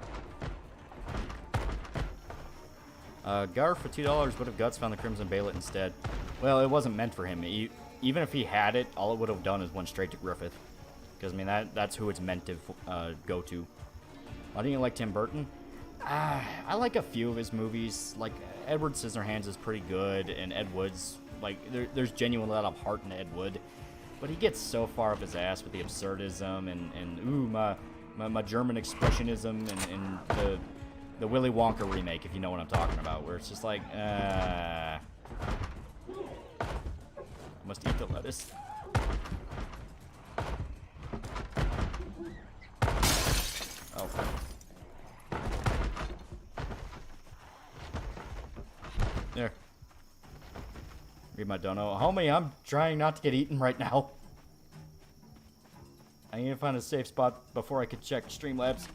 Garf for $2 would have Guts found the Crimson Baylet instead. Well, it wasn't meant for him. Even if he had it, all it would have done is went straight to Griffith. Because, I mean, that's who it's meant to go to. Why don't you like Tim Burton? I like a few of his movies. Like, Edward Scissorhands is pretty good, and Ed Wood's, like, there's genuinely a lot of heart in Ed Wood. But he gets so far up his ass with the absurdism and ooh, my German expressionism and the Willy Wonka remake, if you know what I'm talking about, where it's just like, I must eat the lettuce. Oh, fuck. There. Read my dono. Homie, I'm trying not to get eaten right now. I need to find a safe spot before I can check Streamlabs.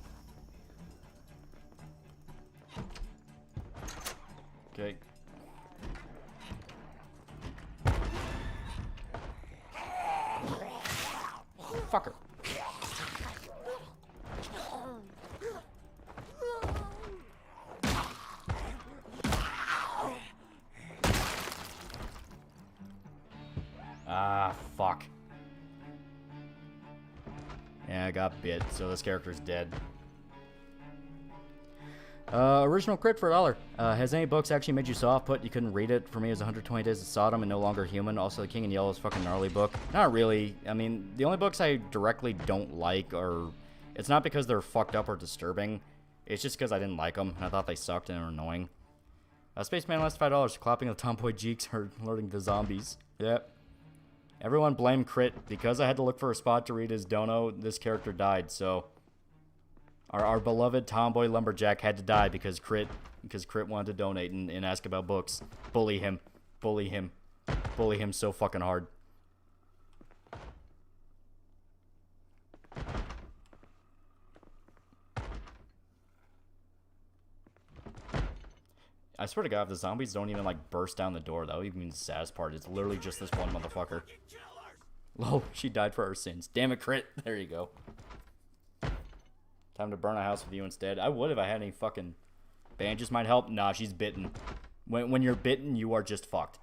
Okay. Fucker. Ah, fuck. Yeah, I got bit, so this character's dead. Original crit for $1. Has any books actually made you so off-put you couldn't read it? For me, it was 120 Days of Sodom and No Longer Human. Also, The King in Yellow is a fucking gnarly book. Not really. I mean, the only books I directly don't like are... It's not because they're fucked up or disturbing. It's just because I didn't like them, and I thought they sucked and were annoying. Spaceman last $5. Clapping the tomboy cheeks or alerting the zombies. Yep. Everyone blame Crit. Because I had to look for a spot to read his dono, this character died, so... Our beloved tomboy lumberjack had to die because Crit wanted to donate and ask about books. Bully him. Bully him. Bully him so fucking hard. I swear to God, if the zombies don't even, like, burst down the door, that would even be the saddest part. It's literally just this one motherfucker. Lol, she died for her sins. Damn it, Crit. There you go. Time to burn a house with you instead. I would if I had any fucking... Bandages might help. Nah, she's bitten. When you're bitten, you are just fucked.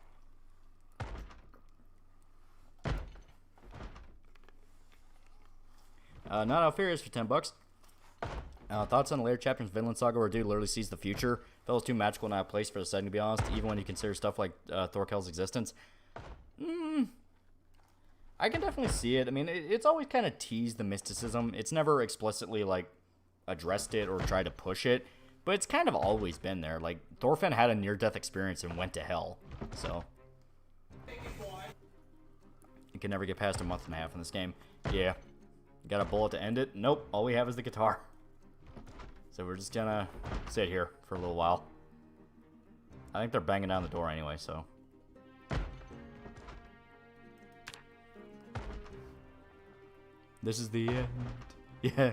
Not Out Furious for $10. Thoughts on the later chapters in Vinland Saga where dude literally sees the future? Feels too magical and out of place for the setting, to be honest, even when you consider stuff like Thorkel's existence. I can definitely see it. I mean, it's always kind of teased the mysticism. It's never explicitly, like, addressed it or tried to push it, but it's kind of always been there. Like, Thorfinn had a near-death experience and went to hell, so... You can never get past a month and a half in this game. Yeah. Got a bullet to end it? Nope. All we have is the guitar. So we're just gonna sit here for a little while. I think they're banging down the door anyway, so... This is the end. Yeah.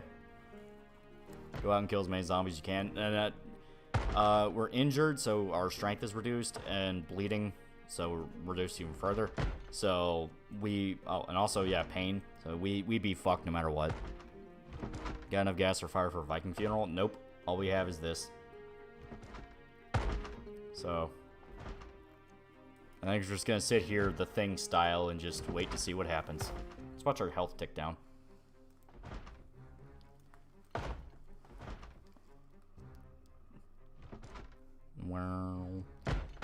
Go out and kill as many zombies as you can. And we're injured, so our strength is reduced, and bleeding, so we're reduced even further. So we... Oh, and also, yeah, pain. So we'd be fucked no matter what. Got enough gas or fire for a Viking funeral? Nope. All we have is this. So... I think we're just gonna sit here, the Thing style, and just wait to see what happens. Let's watch our health tick down. Wow.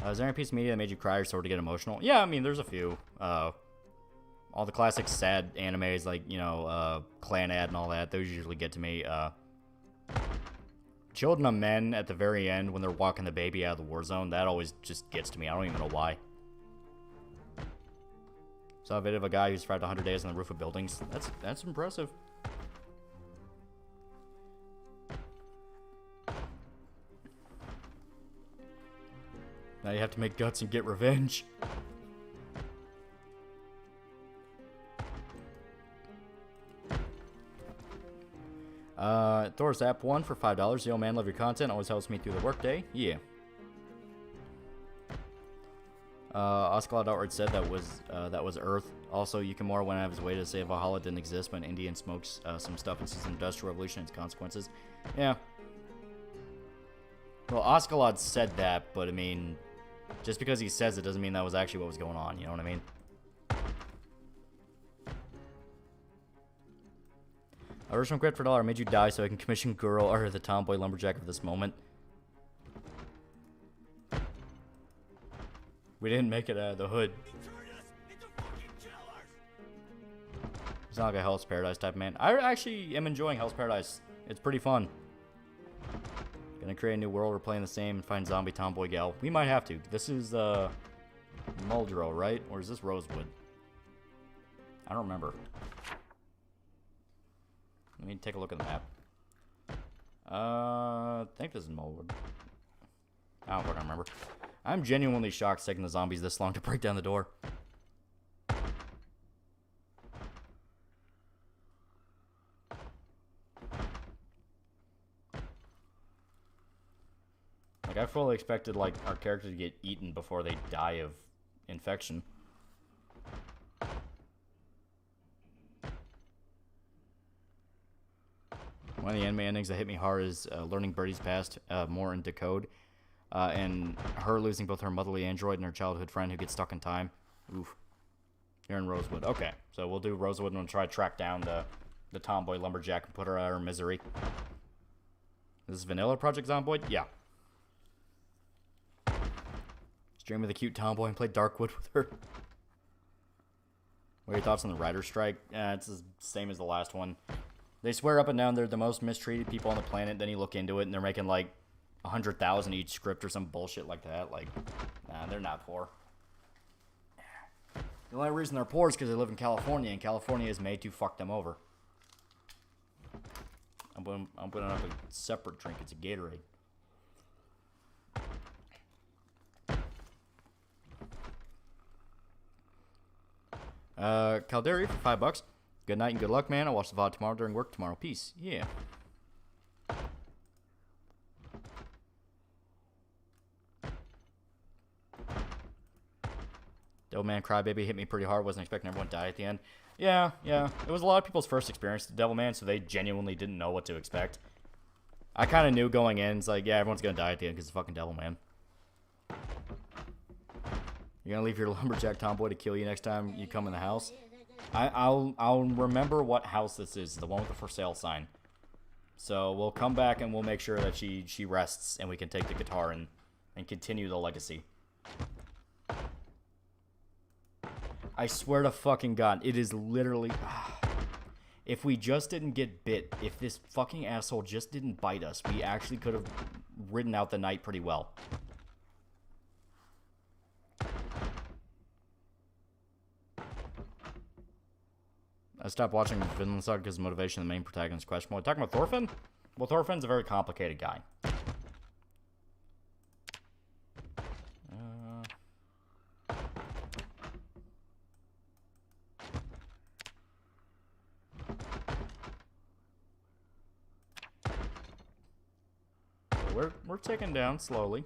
Is there any piece of media that made you cry or sort of get emotional? Yeah, I mean, there's a few. All the classic sad animes, like, you know, Clan Ad and all that, those usually get to me. Children of Men at the very end when they're walking the baby out of the war zone, that always just gets to me. I don't even know why. Saw a video of a guy who survived 100 days on the roof of buildings. That's impressive. Now you have to make guts and get revenge. Thor's App 1 for $5. Yo, man, love your content. Always helps me through the workday. Yeah. Oscalad outward said that was Earth. Also, Yukimura went out of his way to say Valhalla didn't exist, but Indian smokes some stuff and sees an industrial revolution and its consequences. Yeah. Well, Oscalad said that, but I mean, just because he says it doesn't mean that was actually what was going on. You know what I mean? Original credit for $1 made you die so I can commission girl or the tomboy lumberjack of this moment. We didn't make it out of the hood. It's not like a Hell's Paradise type of man. I actually am enjoying Hell's Paradise. It's pretty fun. Gonna create a new world. We're playing the same and find zombie tomboy gal. We might have to. This is Muldrow, right? Or is this Rosewood? I don't remember. Let me take a look at the map. I think this is Muldwood. I don't fucking remember. I'm genuinely shocked it's taking the zombies this long to break down the door. Like, I fully expected, like, our character to get eaten before they die of infection. One of the anime endings that hit me hard is learning Birdie's past more in Decode. And her losing both her motherly android and her childhood friend who gets stuck in time. Oof. You're in Rosewood. Okay, so we'll do Rosewood and we'll try to track down the tomboy lumberjack and put her out of her misery. This is vanilla Project Zomboid? Yeah. Stream with a cute tomboy and play Darkwood with her. What are your thoughts on the writer's strike? It's the same as the last one. They swear up and down they're the most mistreated people on the planet. Then you look into it and they're making like 100,000 each script or some bullshit like that. Like, nah, they're not poor. The only reason they're poor is because they live in California, and California is made to fuck them over. I'm putting up a separate drink. It's a Gatorade. Calderi for $5. Good night and good luck, man. I'll watch the VOD tomorrow during work tomorrow. Peace. Yeah. Devilman Crybaby hit me pretty hard. Wasn't expecting everyone to die at the end. Yeah. It was a lot of people's first experience with Devilman, so they genuinely didn't know what to expect. I kind of knew going in. It's like, yeah, everyone's going to die at the end because it's fucking Devilman. You're going to leave your lumberjack tomboy to kill you next time you come in the house? I'll remember what house this is. The one with the for sale sign. So we'll come back and we'll make sure that she rests and we can take the guitar and continue the legacy. I swear to fucking God, it is literally... If we just didn't get bit, if this fucking asshole just didn't bite us, we actually could have ridden out the night pretty well. I stopped watching Vinland Saga because motivation of the main protagonist questionable. Are you talking about Thorfinn? Well, Thorfinn's a very complicated guy. We're ticking down slowly.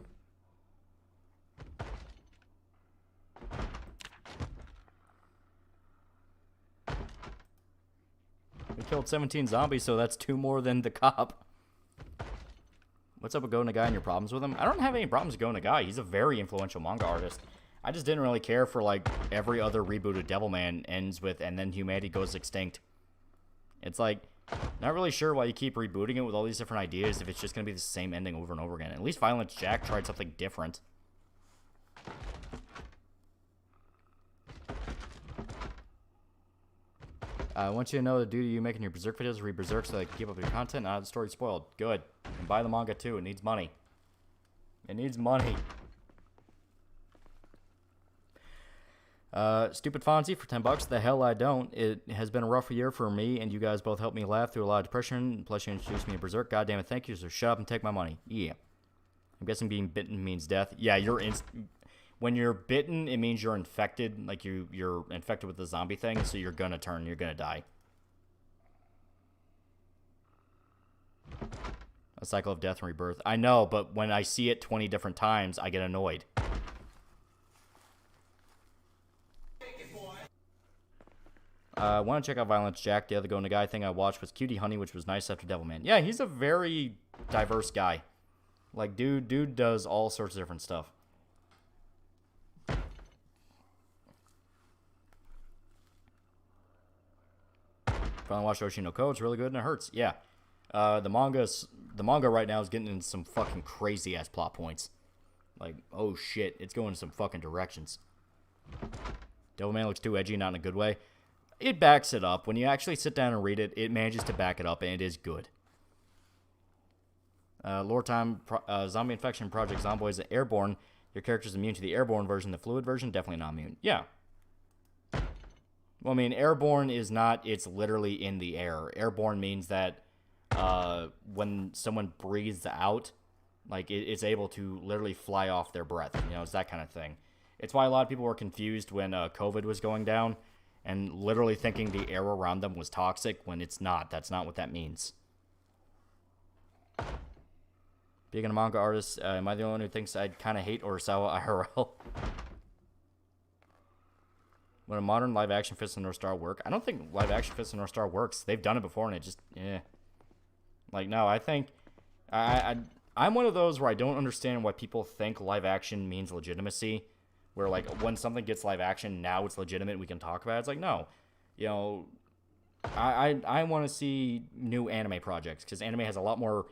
We killed 17 zombies, so that's 2 more than the cop. What's up with Go Nagai and your problems with him? I don't have any problems with Go Nagai. He's a very influential manga artist. I just didn't really care for, like, every other reboot of Devilman ends with, and then humanity goes extinct. It's like... Not really sure why you keep rebooting it with all these different ideas if it's just going to be the same ending over and over again. At least Violence Jack tried something different. I want you to know the duty you make in your Berserk videos, read Berserk so I can keep up your content, not have the story spoiled. Good. And buy the manga too. It needs money. It needs money. Stupid Fonzie for $10. The hell I don't. It has been a rough year for me, and you guys both helped me laugh through a lot of depression. Plus, you introduced me to Berserk. God damn it, thank you. So shut up and take my money. Yeah. I'm guessing being bitten means death. Yeah, when you're bitten, it means you're infected. Like you're infected with the zombie thing, so you're gonna turn. You're gonna die. A cycle of death and rebirth. I know, but when I see it 20 different times, I get annoyed. Want to check out Violence Jack. The other Go Nagai thing I watched was Cutie Honey, which was nice after Devilman. Yeah, he's a very diverse guy. Like, dude does all sorts of different stuff. Finally watched Oshi no Ko. It's really good and it hurts. Yeah. The manga right now is getting into some fucking crazy ass plot points. Like, oh shit, it's going in some fucking directions. Devilman looks too edgy, not in a good way. It backs it up. When you actually sit down and read it, it manages to back it up, and it is good. Lore time, Zombie Infection Project Zomboid is airborne. Your character's immune to the airborne version. The fluid version, definitely not immune. Yeah. Well, I mean, airborne is not, it's literally in the air. Airborne means that when someone breathes out, like, it's able to literally fly off their breath. You know, it's that kind of thing. It's why a lot of people were confused when COVID was going down. And literally thinking the air around them was toxic when it's not. That's not what that means. Being a manga artist, am I the only one who thinks I'd kind of hate Urasawa IRL? Would a modern live-action Fist of the North Star work? I don't think live-action Fist of the North Star works. They've done it before, and it just, eh. Like, no, I think... I'm one of those where I don't understand why people think live-action means legitimacy. Where, like, when something gets live action, now it's legitimate, we can talk about it. It's like, no. You know, I want to see new anime projects, because anime has a lot more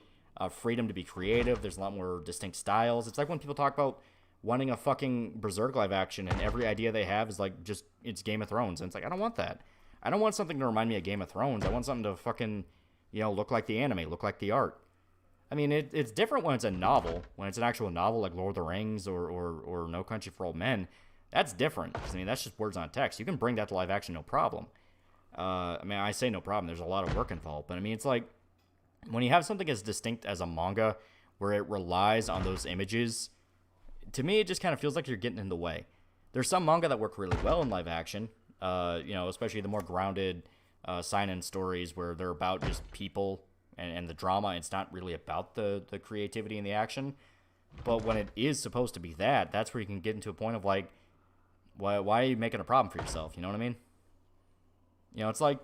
freedom to be creative. There's a lot more distinct styles. It's like when people talk about wanting a fucking Berserk live action, and every idea they have is like just it's Game of Thrones, and it's like I don't want that. I don't want something to remind me of Game of Thrones. I want something to fucking, you know, look like the anime, look like the art. I mean, it's different when it's a novel, when it's an actual novel like Lord of the Rings or No Country for Old Men. That's different. I mean, that's just words on text. You can bring that to live action, no problem. I mean, I say no problem. There's a lot of work involved. But, I mean, it's like when you have something as distinct as a manga where it relies on those images, to me, it just kind of feels like you're getting in the way. There's some manga that work really well in live action, you know, especially the more grounded seinen stories where they're about just people and the drama. It's not really about the creativity and the action. But when it is supposed to be that, that's where you can get into a point of like, why are you making a problem for yourself? You know what I mean? You know, it's like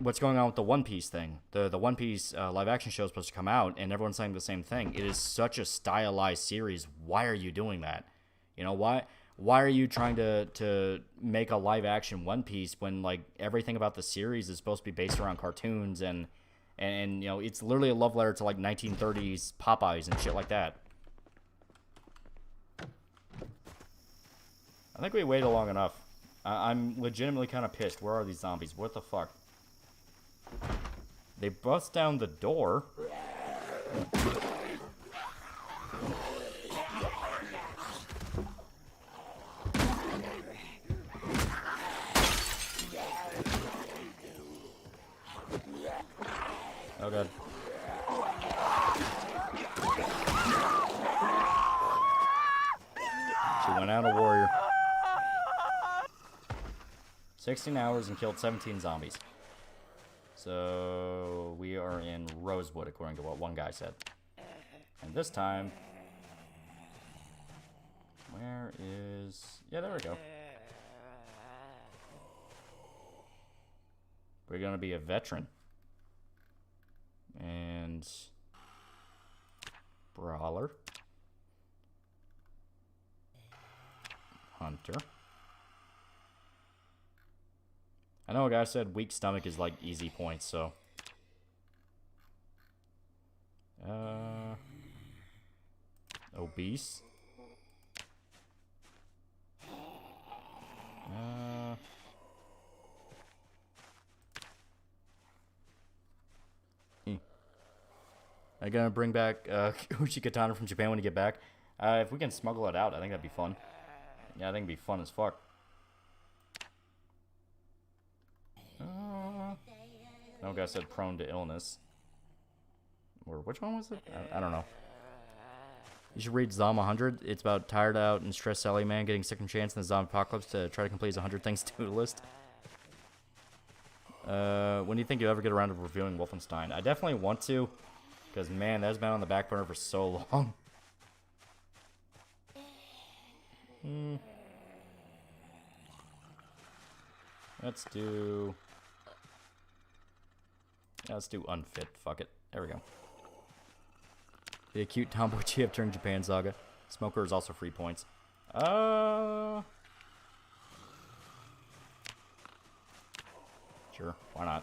what's going on with the One Piece thing. The One Piece live action show is supposed to come out, and everyone's saying the same thing. It is such a stylized series. Why are you doing that? You know, why are you trying to make a live action One Piece when like everything about the series is supposed to be based around cartoons and you know, it's literally a love letter to like 1930s Popeyes and shit like that. I think we waited long enough. I'm legitimately kind of pissed. Where are these zombies? What the fuck? They bust down the door. Oh god. She went out a warrior. 16 hours and killed 17 zombies. So we are in Rosewood, according to what one guy said. And this time, where is... Yeah, there we go. We're gonna be a veteran. And... Brawler. Hunter. I know a guy said weak stomach is like easy points, so... Obese. I'm gonna bring back Ushikatana from Japan when you get back. If we can smuggle it out, I think that'd be fun. Yeah, I think it'd be fun as fuck. No guy said prone to illness. Or which one was it? I don't know. You should read Zom 100. It's about tired out and stressed Sally man getting second chance in the zombie apocalypse to try to complete his 100 things to do list. When do you think you'll ever get around to reviewing Wolfenstein? I definitely want to. Because, man, that's been on the back burner for so long. Let's do... Yeah, let's do unfit. Fuck it. There we go. The acute tomboy GF turned Japan saga. Smoker is also free points. Sure, why not?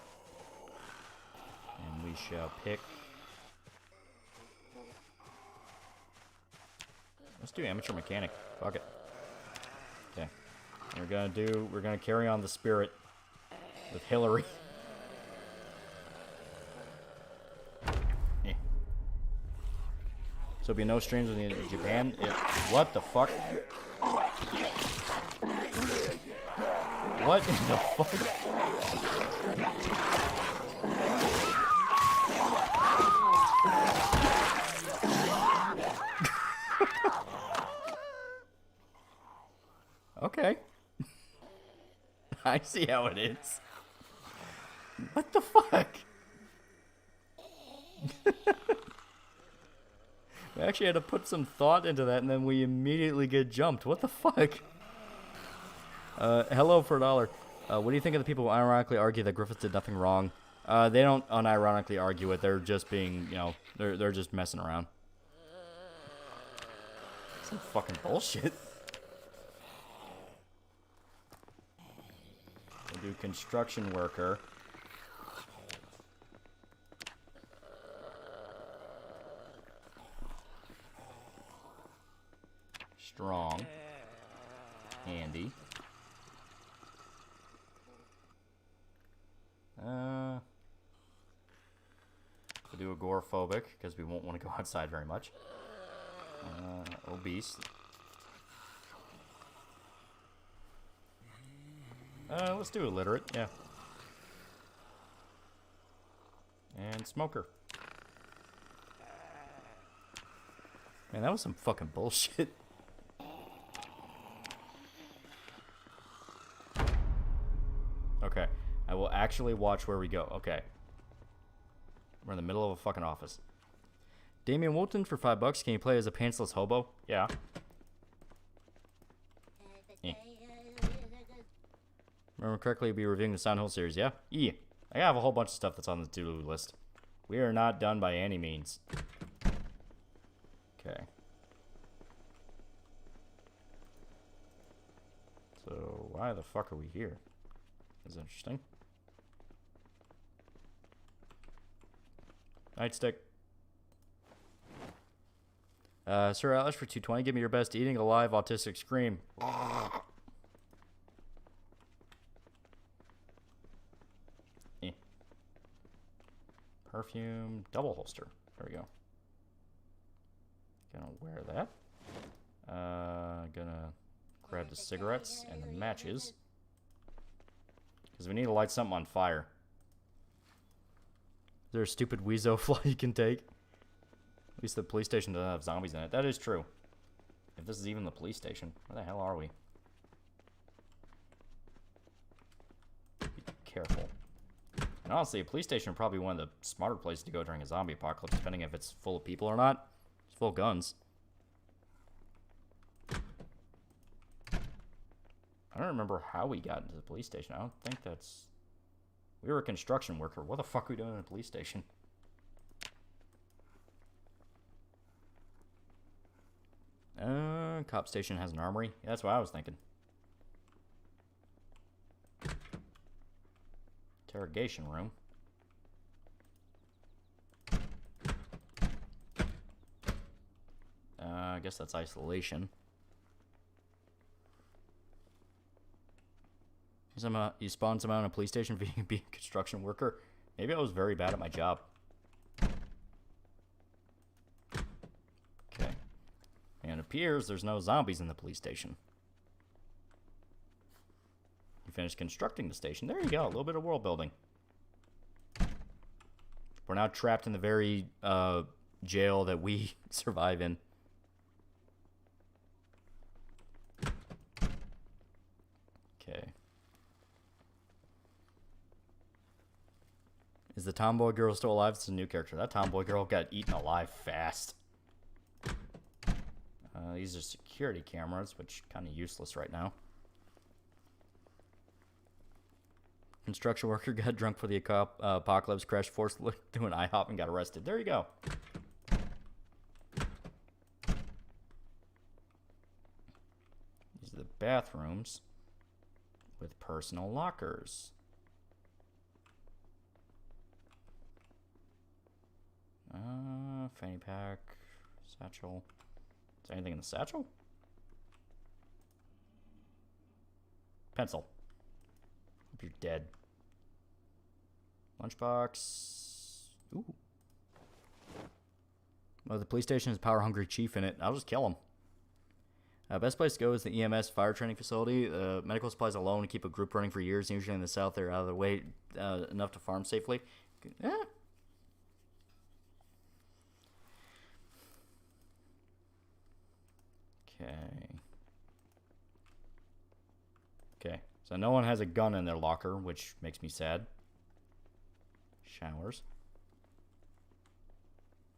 And we shall pick... Let's do amateur mechanic. Fuck it. Okay. We're gonna carry on the spirit with Hillary. Yeah. So be no strangers in Japan. What the fuck? What in the fuck? Okay. I see how it is. What the fuck? We actually had to put some thought into that, and then we immediately get jumped. What the fuck? Hello for $1. What do you think of the people who ironically argue that Griffiths did nothing wrong? They don't unironically argue it. They're just being, you know, they're just messing around. Some fucking bullshit. We'll do construction worker. Strong. Handy. We'll do agoraphobic, because we won't want to go outside very much. Obese. Let's do illiterate, yeah. And smoker. Man, that was some fucking bullshit. Okay, I will actually watch where we go. Okay. We're in the middle of a fucking office. Damian Woolton for $5. Can you play as a pantsless hobo? Yeah. Eh. Remember correctly, be reviewing the Sound Hill series, yeah? Yeah. I have a whole bunch of stuff that's on the to-do list. We are not done by any means. Okay. So, why the fuck are we here? That's interesting. Nightstick. Sir Alice for 220. Give me your best eating alive autistic scream. Eh. Perfume. Double holster. There we go. Gonna wear that. Gonna grab the cigarettes and the matches. Because we need to light something on fire. Is there a stupid Weezo fly you can take? At least the police station doesn't have zombies in it. That is true. If this is even the police station, where the hell are we? Be careful. And honestly, a police station is probably one of the smarter places to go during a zombie apocalypse, depending if it's full of people or not. It's full of guns. I don't remember how we got into the police station. I don't think that's... We were a construction worker. What the fuck are we doing in a police station? Cop station has an armory. Yeah, that's what I was thinking. Interrogation room. I guess that's isolation. You spawned someone on a police station for being a construction worker. Maybe I was very bad at my job. Okay. And it appears there's no zombies in the police station. You finished constructing the station. There you go. A little bit of world building. We're now trapped in the very jail that we survive in. Okay. Is the tomboy girl still alive? It's a new character. That tomboy girl got eaten alive fast. These are security cameras, which kind of useless right now. Construction worker got drunk for the apocalypse, crashed, forced through an IHOP, and got arrested. There you go. These are the bathrooms with personal lockers. Fanny pack, satchel. Is there anything in the satchel? Pencil. Hope you're dead. Lunchbox. Ooh. Well, the police station has a power-hungry chief in it. I'll just kill him. Best place to go is the EMS fire training facility. Medical supplies alone to keep a group running for years. Usually in the south, they're out of the way enough to farm safely. Yeah. Okay, so no one has a gun in their locker, which makes me sad. Showers.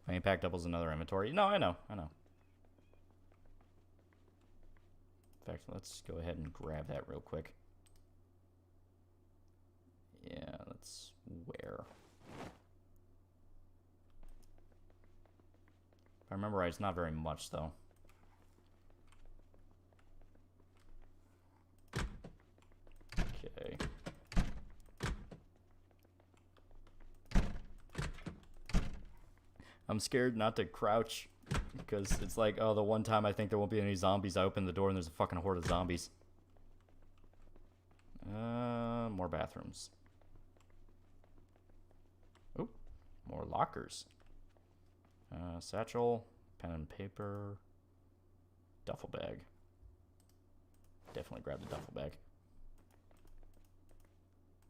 Fanny pack doubles another inventory. No, I know. In fact, let's go ahead and grab that real quick. Yeah, let's wear. If I remember right, it's not very much, though. Okay. I'm scared not to crouch because it's like, oh, the one time I think there won't be any zombies, I open the door and there's a fucking horde of zombies. More bathrooms. Oop, more lockers. Satchel, pen and paper, duffel bag. Definitely grab the duffel bag.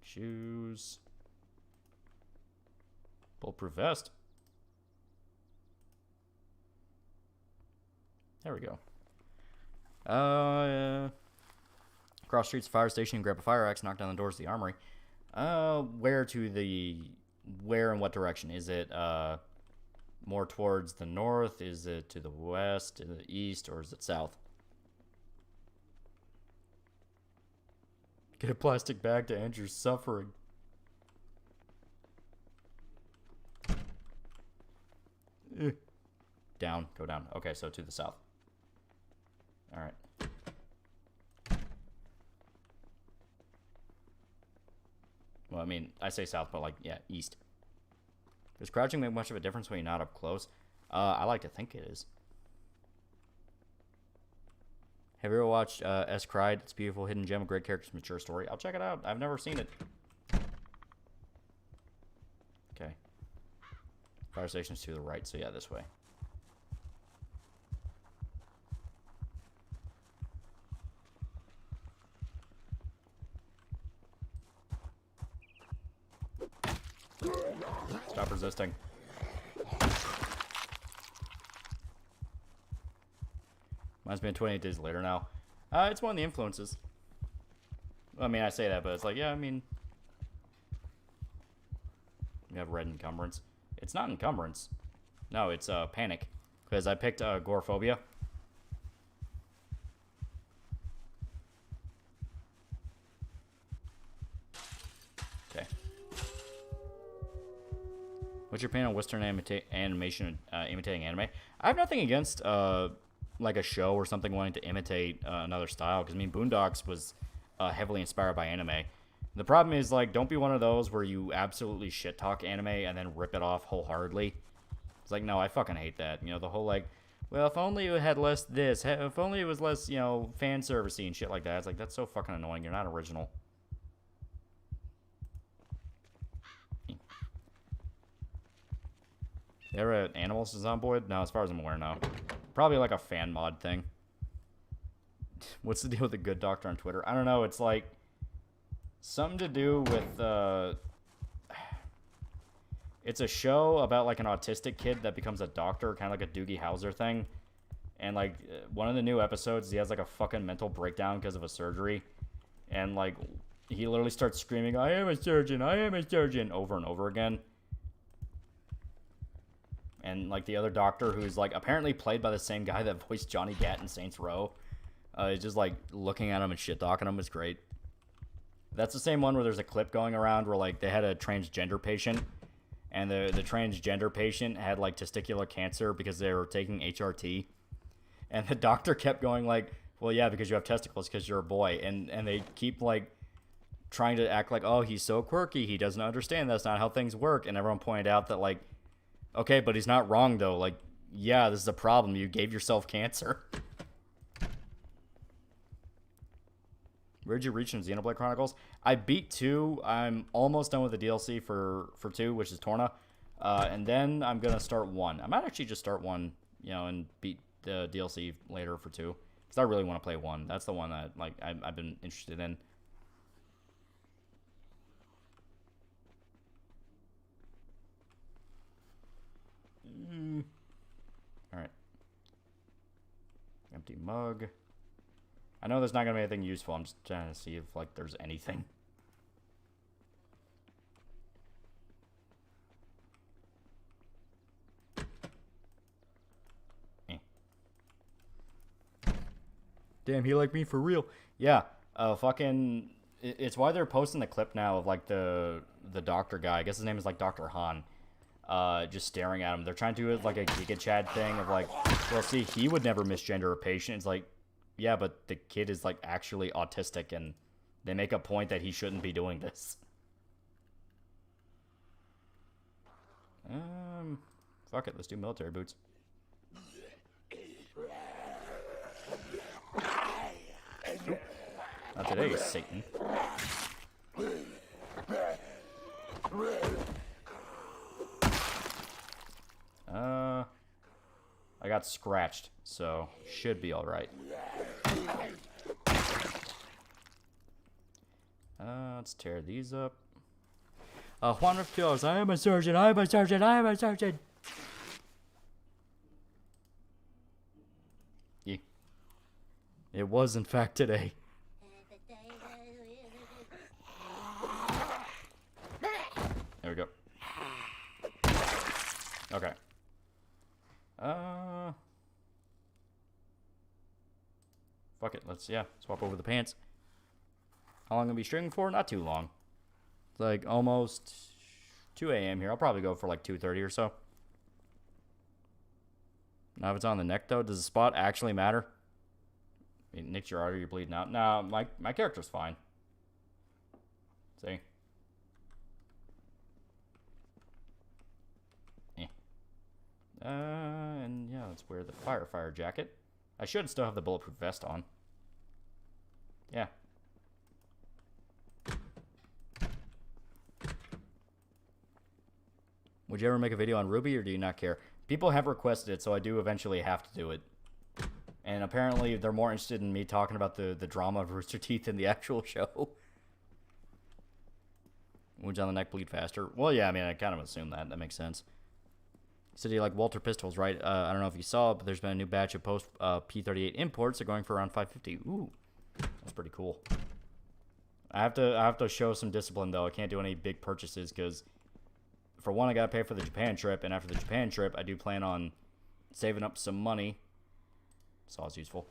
Shoes. Bulletproof vest. There we go. Cross streets, fire station, grab a fire axe, knock down the doors of the armory. Where and what direction? Is it more towards the north? Is it to the west, to the east, or is it south? Get a plastic bag to end your suffering. Down, go down. Okay, so to the south. All right. Well, I mean, I say south, but like, yeah, east. Does crouching make much of a difference when you're not up close? I like to think it is. Have you ever watched S. Cried? It's a beautiful hidden gem, a great character's mature story. I'll check it out. I've never seen it. Okay. Fire station's to the right, so yeah, this way. Stop resisting. Mine's been 28 days later now. It's one of the influences. I mean, I say that, but it's like, yeah, I mean... You have red encumbrance. It's not encumbrance. No, it's panic. Because I picked agoraphobia. Okay. What's your opinion on Western animation imitating anime? I have nothing against like a show or something wanting to imitate another style. Because I mean, Boondocks was heavily inspired by anime. The problem is, like, don't be one of those where you absolutely shit talk anime and then rip it off wholeheartedly. It's like, no, I fucking hate that. You know, the whole like, well, if only it had less this, if only it was less, you know, fan servicey and shit like that. It's like, that's so fucking annoying. You're not original. There are animals is Zomboid? No, as far as I'm aware, no. Probably like a fan mod thing. What's the deal with the good doctor on Twitter? I don't know. It's like something to do with it's a show about like an autistic kid that becomes a doctor, kind of like a Doogie Howser thing. And like one of the new episodes, he has like a fucking mental breakdown because of a surgery. And like he literally starts screaming, I am a surgeon, over and over again. And like the other doctor, who's like apparently played by the same guy that voiced Johnny Gat in Saints Row, is just like looking at him and shit talking him. It's great. That's the same one where there's a clip going around where like they had a transgender patient, and the transgender patient had like testicular cancer because they were taking HRT, and the doctor kept going like, well, yeah, because you have testicles because you're a boy, and they keep like trying to act like, oh, he's so quirky, he doesn't understand, that's not how things work. And everyone pointed out that like, okay, but he's not wrong though, like, yeah, this is a problem, you gave yourself cancer. Where'd you reach in Xenoblade Chronicles? I beat 2. I'm almost done with the DLC for 2, which is Torna. And then I'm going to start 1. I might actually just start 1, you know, and beat the DLC later for 2. Because I really want to play 1. That's the one that, like, I've been interested in. Alright. Empty mug. I know there's not going to be anything useful. I'm just trying to see if, like, there's anything. Damn, he like me for real. Yeah, fucking... It's why they're posting the clip now of, like, the doctor guy. I guess his name is, like, Dr. Han. Just staring at him. They're trying to do it, like, a Giga Chad thing of, like, well, see, he would never misgender a patient. It's like... Yeah, but the kid is, like, actually autistic, and they make a point that he shouldn't be doing this. Fuck it, let's do military boots. Not today, Satan. I got scratched, so should be alright. Let's tear these up. Juan of Kills, I am a surgeon, I am a surgeon, I am a surgeon! Yeah. It was, in fact, today. There we go. Okay. Fuck it, let's, swap over the pants. How long am I gonna be streaming for? Not too long. It's like almost 2 a.m. here. I'll probably go for like 2:30 or so. Now if it's on the neck though, does the spot actually matter? I mean, nicked your artery, you're bleeding out. Nah, my character's fine. See? And yeah, let's wear the firefighter jacket. I should still have the bulletproof vest on. Yeah. Would you ever make a video on Ruby, or do you not care? People have requested it, so I do eventually have to do it. And apparently they're more interested in me talking about the drama of Rooster Teeth than the actual show. Wounds on the neck bleed faster. Well, yeah, I mean, I kind of assume that. That makes sense. So do you like Walter pistols, right? I don't know if you saw, but there's been a new batch of post P38 imports. They're going for around $550. Ooh, that's pretty cool. I have to show some discipline though. I can't do any big purchases because, for one, I gotta pay for the Japan trip, and after the Japan trip, I do plan on saving up some money. Saw is useful.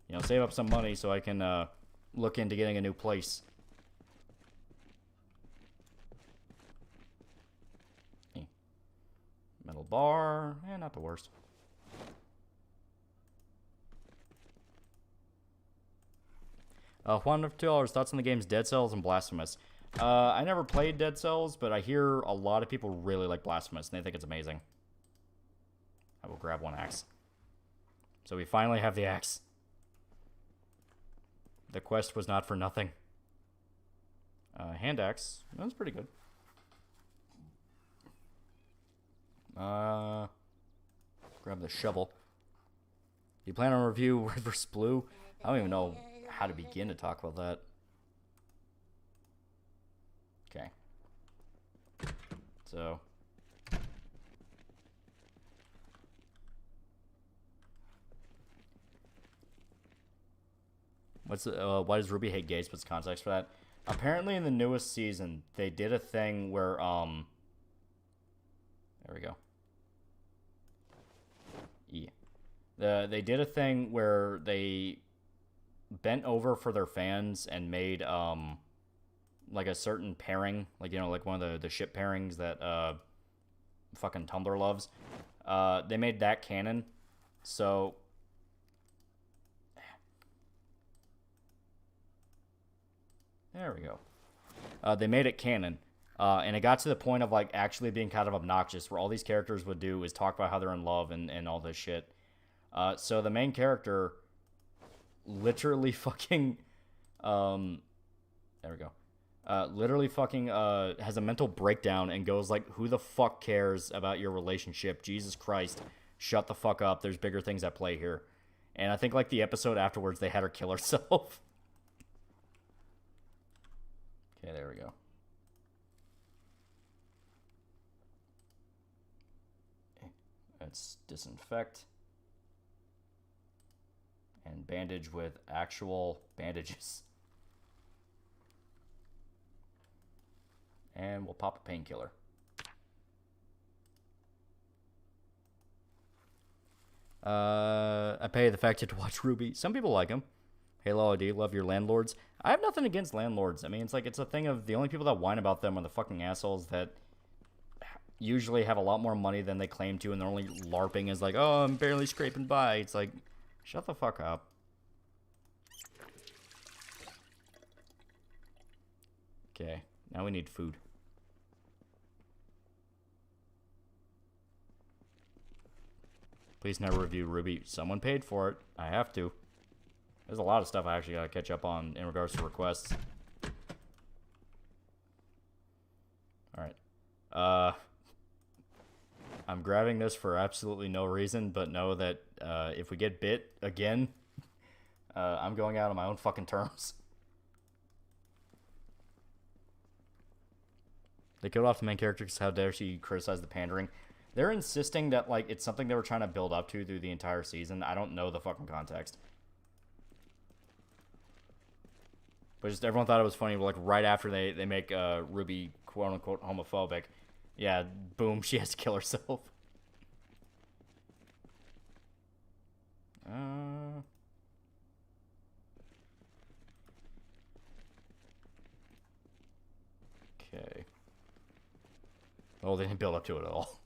You know, save up some money so I can look into getting a new place. Metal bar, not the worst. Juan of $2, thoughts on the games Dead Cells and Blasphemous. I never played Dead Cells, but I hear a lot of people really like Blasphemous, and they think it's amazing. I will grab one axe. So we finally have the axe. The quest was not for nothing. Hand axe, that's pretty good. Grab the shovel. Do you plan on a review Red vs. Blue? I don't even know how to begin to talk about that. Okay. So. Why does Ruby hate gays? What's the context for that? Apparently in the newest season, they did a thing where, there we go. Yeah. They did a thing where they bent over for their fans and made, like a certain pairing. Like, you know, like one of the ship pairings that, fucking Tumblr loves. They made that canon. So... There we go. They made it canon. And it got to the point of, like, actually being kind of obnoxious, where all these characters would do is talk about how they're in love and all this shit. So the main character literally fucking... there we go. Literally fucking has a mental breakdown and goes like, who the fuck cares about your relationship? Jesus Christ. Shut the fuck up. There's bigger things at play here. And I think, like, the episode afterwards, they had her kill herself. Okay, there we go. Let's disinfect. And bandage with actual bandages. And we'll pop a painkiller. I pay the fact to watch Ruby. Some people like him. Hey, Lola, do you love your landlords? I have nothing against landlords. I mean, it's like, it's a thing of the only people that whine about them are the fucking assholes that usually have a lot more money than they claim to, and they're only LARPing as like, oh, I'm barely scraping by. It's like, shut the fuck up. Okay, now we need food. Please never review Ruby. Someone paid for it. I have to. There's a lot of stuff I actually gotta catch up on in regards to requests. Alright. I'm grabbing this for absolutely no reason, but know that if we get bit again, I'm going out on my own fucking terms. They killed off the main character because how dare she criticize the pandering. They're insisting that, like, it's something they were trying to build up to through the entire season. I don't know the fucking context. But just everyone thought it was funny, like, right after they make Ruby quote-unquote homophobic. Yeah, boom, she has to kill herself. Okay. Oh, they didn't build up to it at all.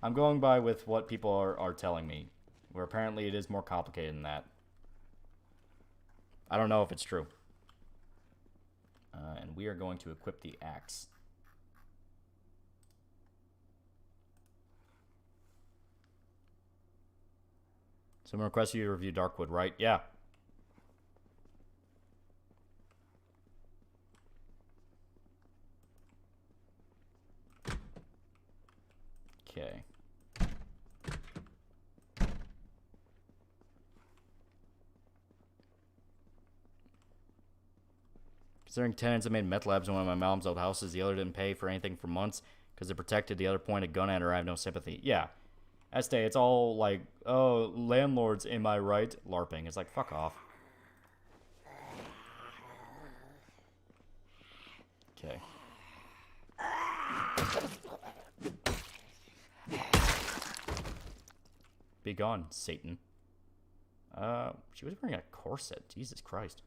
I'm going by with what people are telling me, where apparently it is more complicated than that. I don't know if it's true. And we are going to equip the axe. Someone requested you to review Darkwood, right? Yeah. Okay. Considering tenants that made meth labs in one of my mom's old houses, the other didn't pay for anything for months because it protected, the other pointed a gun at her. I have no sympathy. Yeah. Este, it's all like, oh, landlords, am I right? LARPing. It's like, fuck off. Okay. Be gone, Satan. She was wearing a corset. Jesus Christ.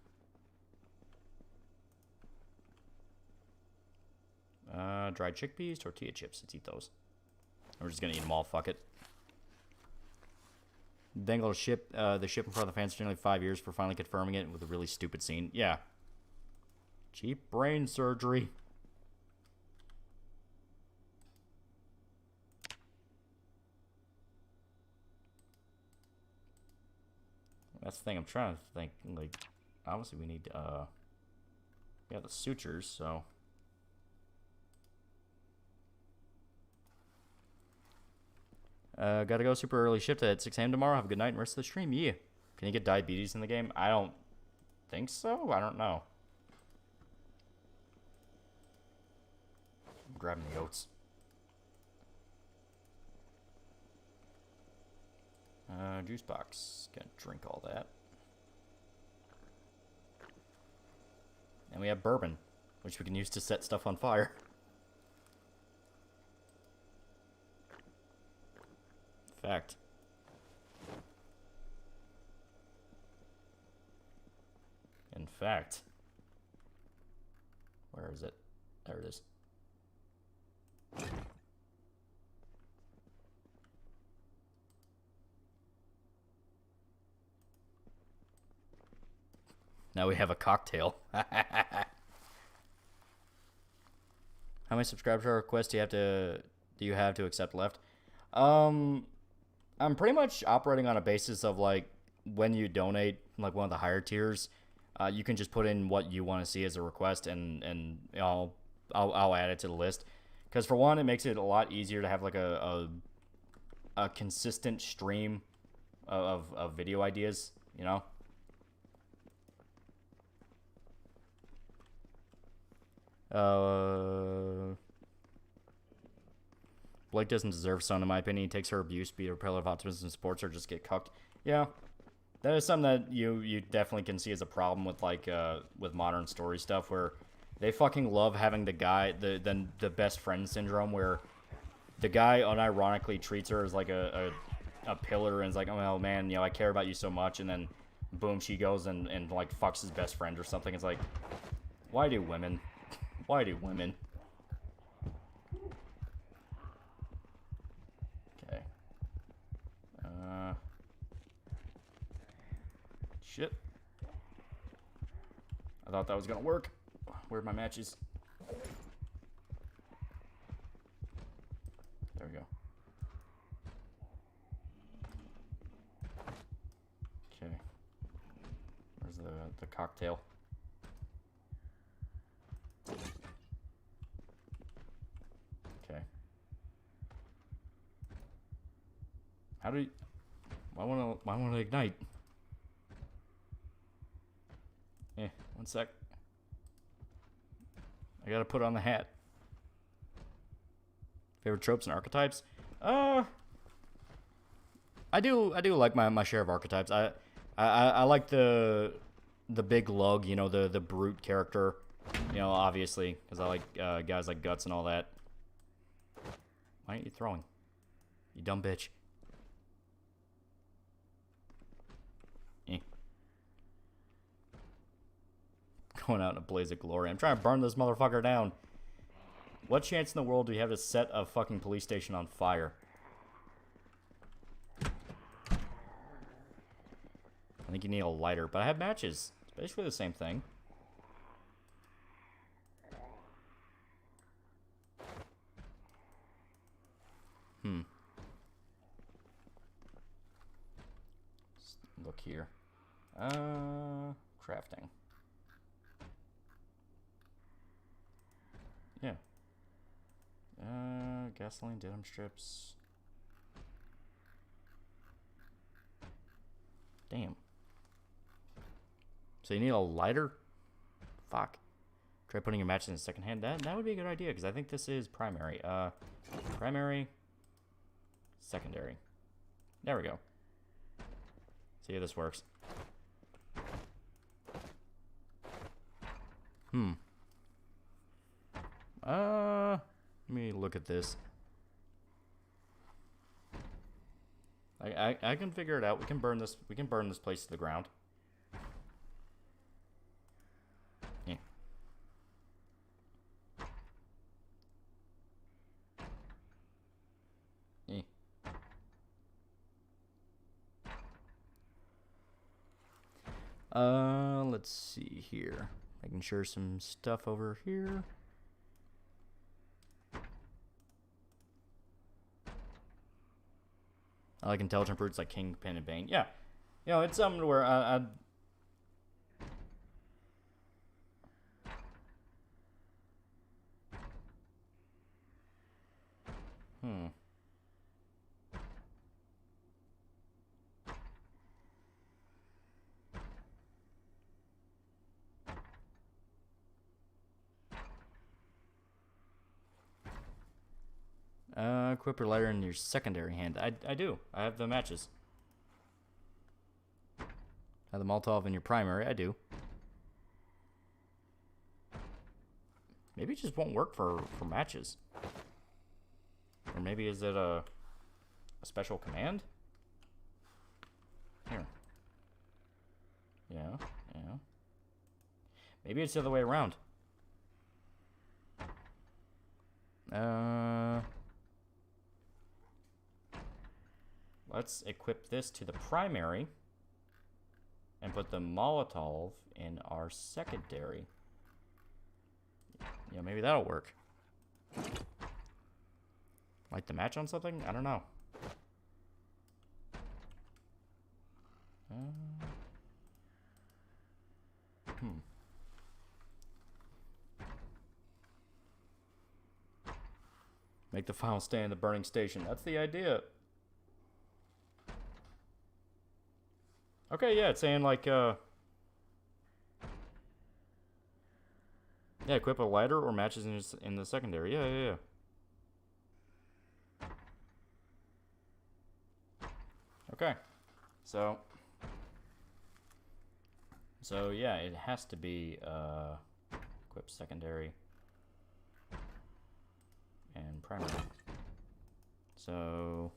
Dried chickpeas, tortilla chips. Let's eat those. We're just gonna eat them all. Fuck it. Dangled the ship in front of the fans for nearly 5 years for finally confirming it with a really stupid scene. Yeah. Cheap brain surgery. That's the thing. I'm trying to think. Like, obviously we need we have the sutures, so. Gotta go super early shift at 6 a.m. tomorrow. Have a good night and rest of the stream. Yeah. Can you get diabetes in the game? I don't think so. I don't know. I'm grabbing the oats. Juice box. Gonna drink all that. And we have bourbon, which we can use to set stuff on fire. Fact. In fact. Where is it? There it is. Now we have a cocktail. How many subscriber requests do you have to accept left? I'm pretty much operating on a basis of, like, when you donate, like, one of the higher tiers, you can just put in what you want to see as a request, and I'll add it to the list. Because for one, it makes it a lot easier to have, like, a consistent stream of video ideas, you know? Blake doesn't deserve Son, in my opinion. He takes her abuse, be a pillar of optimism, supports her, just get cucked. Yeah, that is something that you definitely can see as a problem with, like, with modern story stuff, where they fucking love having the guy, the best friend syndrome, where the guy unironically treats her as, like, a pillar, and is like, oh man, you know, I care about you so much, and then boom, she goes and like fucks his best friend or something. It's like, why do women? Why do women? Okay. Shit. I thought that was gonna work. Where'd my matches? There we go. the cocktail. Okay. How do you... Why wanna ignite? Eh, one sec. I gotta put on the hat. Favorite tropes and archetypes? I do like my share of archetypes. I like the big lug, you know, the brute character, you know, obviously, because I like guys like Guts and all that. Why aren't you throwing? You dumb bitch. Eh. Going out in a blaze of glory. I'm trying to burn this motherfucker down. What chance in the world do you have to set a fucking police station on fire? I think you need a lighter, but I have matches. It's basically the same thing. Let's look here. Crafting. Yeah. Gasoline, denim strips. Damn. So you need a lighter? Fuck. Try putting your matches in second hand. That would be a good idea, because I think this is primary. Primary. Secondary. There we go. See how this works. Let me look at this. I can figure it out. We can burn this place to the ground. Yeah. Yeah. Let's see here. Making sure some stuff over here. I like intelligent brutes like Kingpin and Bane. Yeah. You know, it's something where I equip your lighter in your secondary hand. I do. I have the matches. I have the Molotov in your primary. I do. Maybe it just won't work for matches. Or maybe is it a special command? Here. Yeah, yeah. Maybe it's the other way around. Let's equip this to the primary and put the Molotov in our secondary. Yeah, maybe that'll work. Light the match on something? I don't know. Make the final stand in the burning station. That's the idea. Okay, yeah, it's saying like, yeah, equip a lighter or matches in the secondary. Yeah, yeah, yeah. Okay, so yeah, it has to be equip secondary and primary. So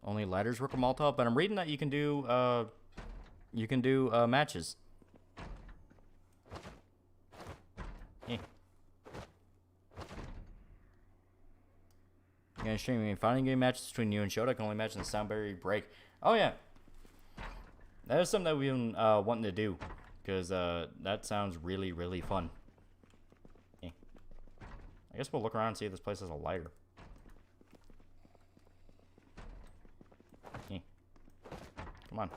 only lighters work with Molotov, but I'm reading that you can do matches. Yeah. You're gonna stream fighting game matches between you and Shota. I can only imagine the sound barrier break. Oh yeah, that is something that we've been wanting to do, because that sounds really, really fun. Yeah. I guess we'll look around and see if this place has a lighter. Yeah. Come on.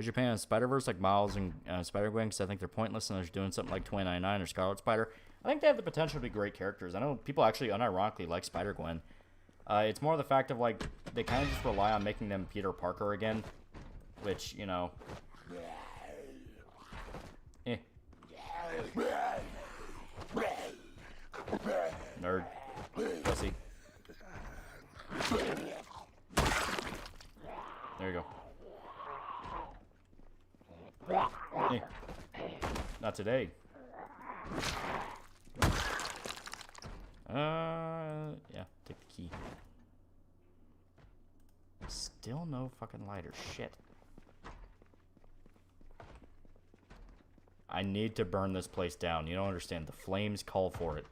Japan and Spider-Verse like Miles and Spider-Gwen? Because I think they're pointless and they're doing something like 2099 or Scarlet Spider. I think they have the potential to be great characters. I know people actually unironically like Spider-Gwen. It's more the fact of, like, they kind of just rely on making them Peter Parker again. Which, you know... Eh. Nerd. Pussy. There you go. Eh. Not today. Yeah, take the key. Still no fucking lighter. Shit. I need to burn this place down. You don't understand. The flames call for it.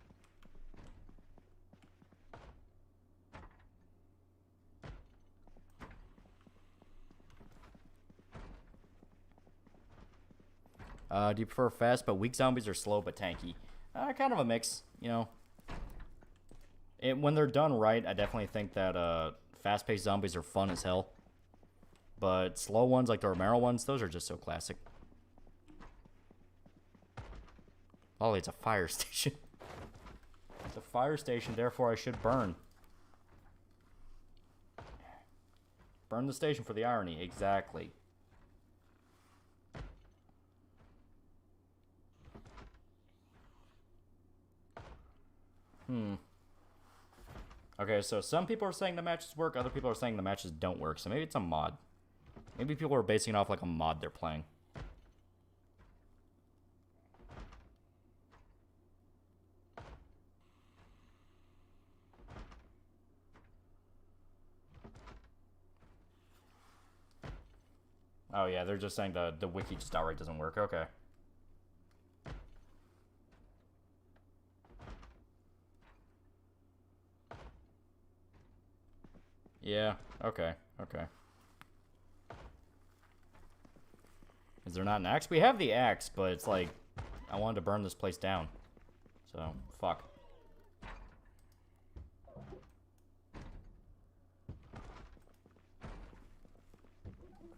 Do you prefer fast but weak zombies or slow but tanky? Kind of a mix, you know. When they're done right, I definitely think that fast-paced zombies are fun as hell. But slow ones, like the Romero ones, those are just so classic. Oh, it's a fire station. It's a fire station, therefore I should burn. Burn the station for the irony, exactly. Okay, so some people are saying the matches work, other people are saying the matches don't work, so maybe it's a mod. Maybe people are basing it off like a mod they're playing. Oh yeah, they're just saying the wiki just outright doesn't work, okay. Yeah, okay, okay. Is there not an axe? We have the axe, but it's like, I wanted to burn this place down. So, fuck.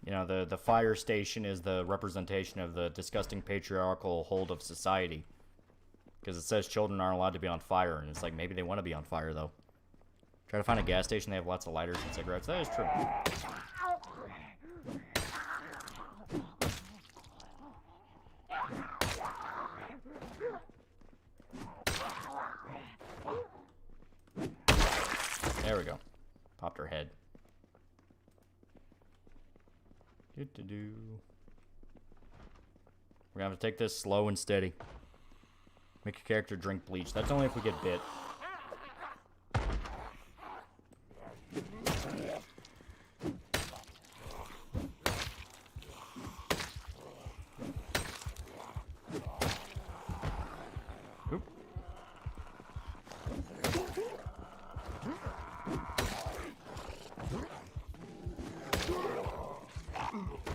You know, the fire station is the representation of the disgusting patriarchal hold of society. Because it says children aren't allowed to be on fire, and it's like, maybe they want to be on fire, though. Try to find a gas station, they have lots of lighters and cigarettes. That is true. There we go. Popped her head. Do-do-do. We're gonna have to take this slow and steady. Make your character drink bleach. That's only if we get bit.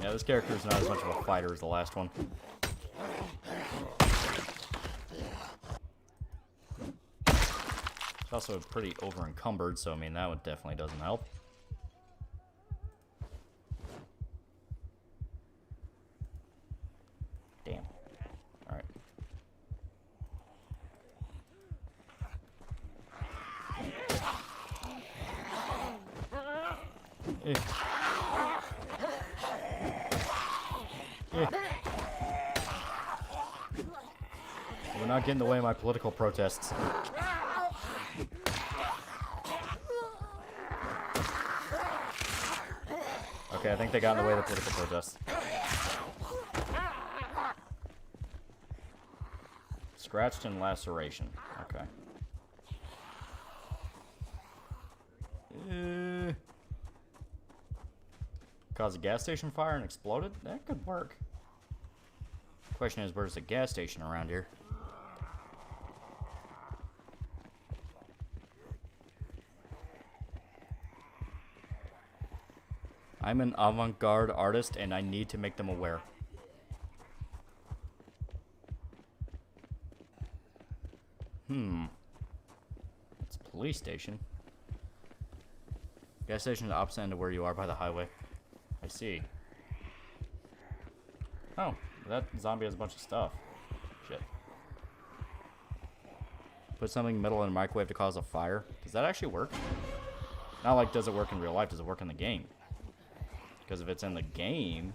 Yeah, this character is not as much of a fighter as the last one. It's also pretty over-encumbered, so I mean, that one definitely doesn't help. Damn. Alright. We're not getting in the way of my political protests. Okay, I think they got in the way of the political protests. Scratched and laceration. Okay. Caused a gas station fire and exploded? That could work. Question is, where's the gas station around here? I'm an avant-garde artist and I need to make them aware. It's a police station. Gas station is the opposite end of where you are by the highway. I see. Oh, that zombie has a bunch of stuff. Shit. Put something metal in a microwave to cause a fire. Does that actually work? Not like does it work in real life, does it work in the game? Because if it's in the game,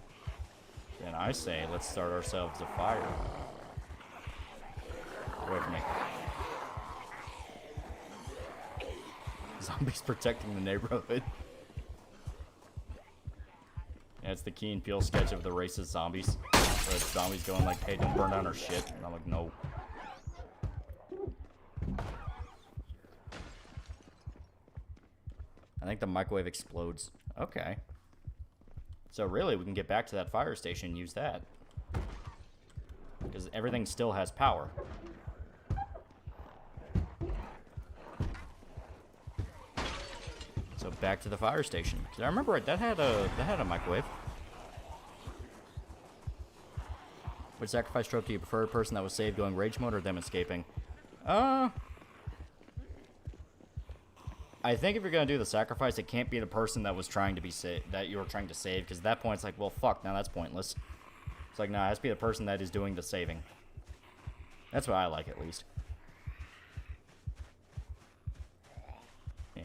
then I say let's start ourselves a fire. Away from me. Zombies protecting the neighborhood. Yeah, it's the Key and Peele sketch of the racist zombies. Where it's zombies going like, hey, don't burn down our shit. And I'm like, no. I think the microwave explodes. Okay. So really, we can get back to that fire station and use that. Because everything still has power. So back to the fire station. Because I remember that had a microwave. Which sacrifice trope do you prefer? A person that was saved going rage mode or them escaping? I think if you're gonna do the sacrifice, it can't be the person that was trying to be that you were trying to save, because at that point it's like, well, fuck, now that's pointless. It's like, nah, it has to be the person that is doing the saving. That's what I like, at least. Yeah.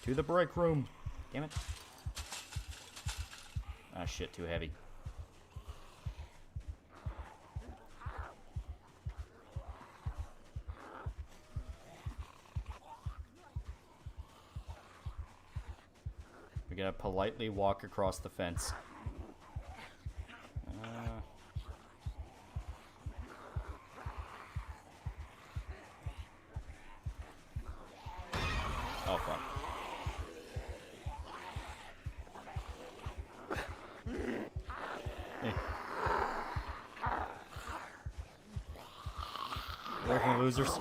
To the break room. Damn it. Ah, shit, too heavy. We gotta politely walk across the fence. Oh, fuck. Hey. Working losers.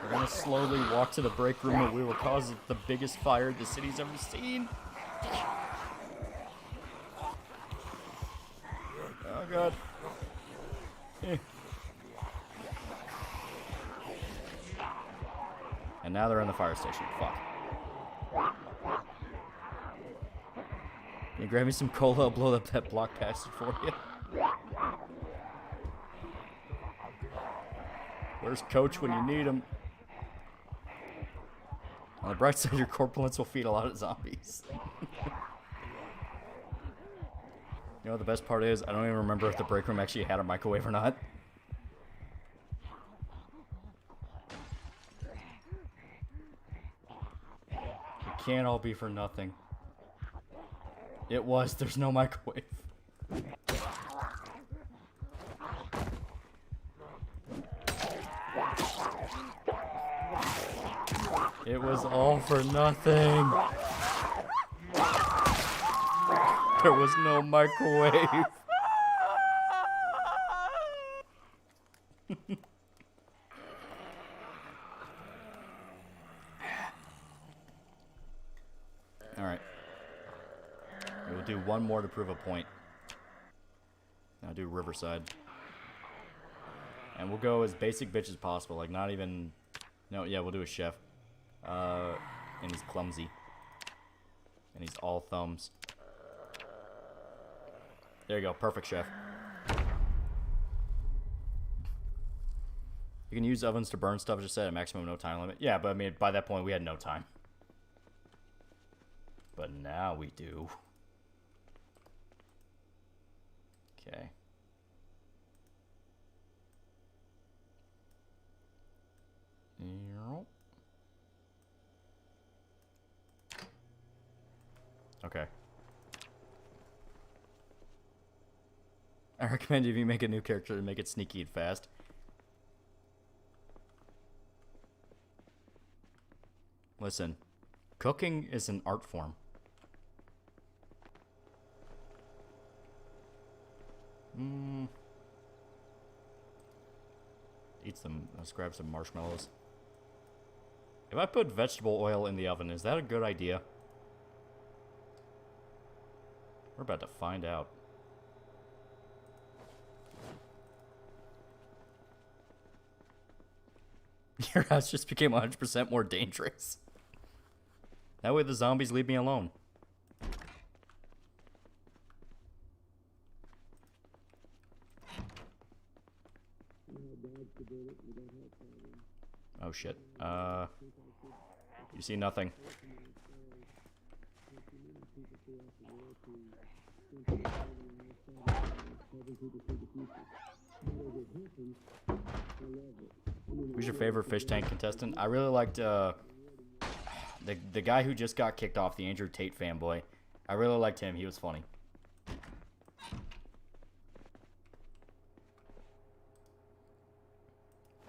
We're gonna slowly walk to the break room and we will cause the biggest fire the city's ever seen. Oh god. And now they're in the fire station. Fuck. Can you grab me some cola? I'll blow up that block passage for you. Where's Coach when you need him? On the bright side, your corpulence will feed a lot of zombies. You know what the best part is? I don't even remember if the break room actually had a microwave or not. It can't all be for nothing. It was. There's no microwave. It was all for nothing. There was no microwave. Alright. We'll do one more to prove a point. I'll do Riverside. And we'll go as basic bitch as possible. Like, not even... No, yeah, we'll do a chef. And he's clumsy. And he's all thumbs. There you go, perfect chef. You can use ovens to burn stuff, just set a maximum no time limit. Yeah, but I mean, by that point, we had no time. But now we do. Okay. Okay. I recommend if you make a new character to make it sneaky and fast. Listen, cooking is an art form. Eat some, let's grab some marshmallows. If I put vegetable oil in the oven, is that a good idea? We're about to find out. Your house just became 100% more dangerous. That way the zombies leave me alone. Oh shit. You see nothing. Who's your favorite fish tank contestant? I really liked the guy who just got kicked off, the Andrew Tate fanboy. I really liked him. He was funny.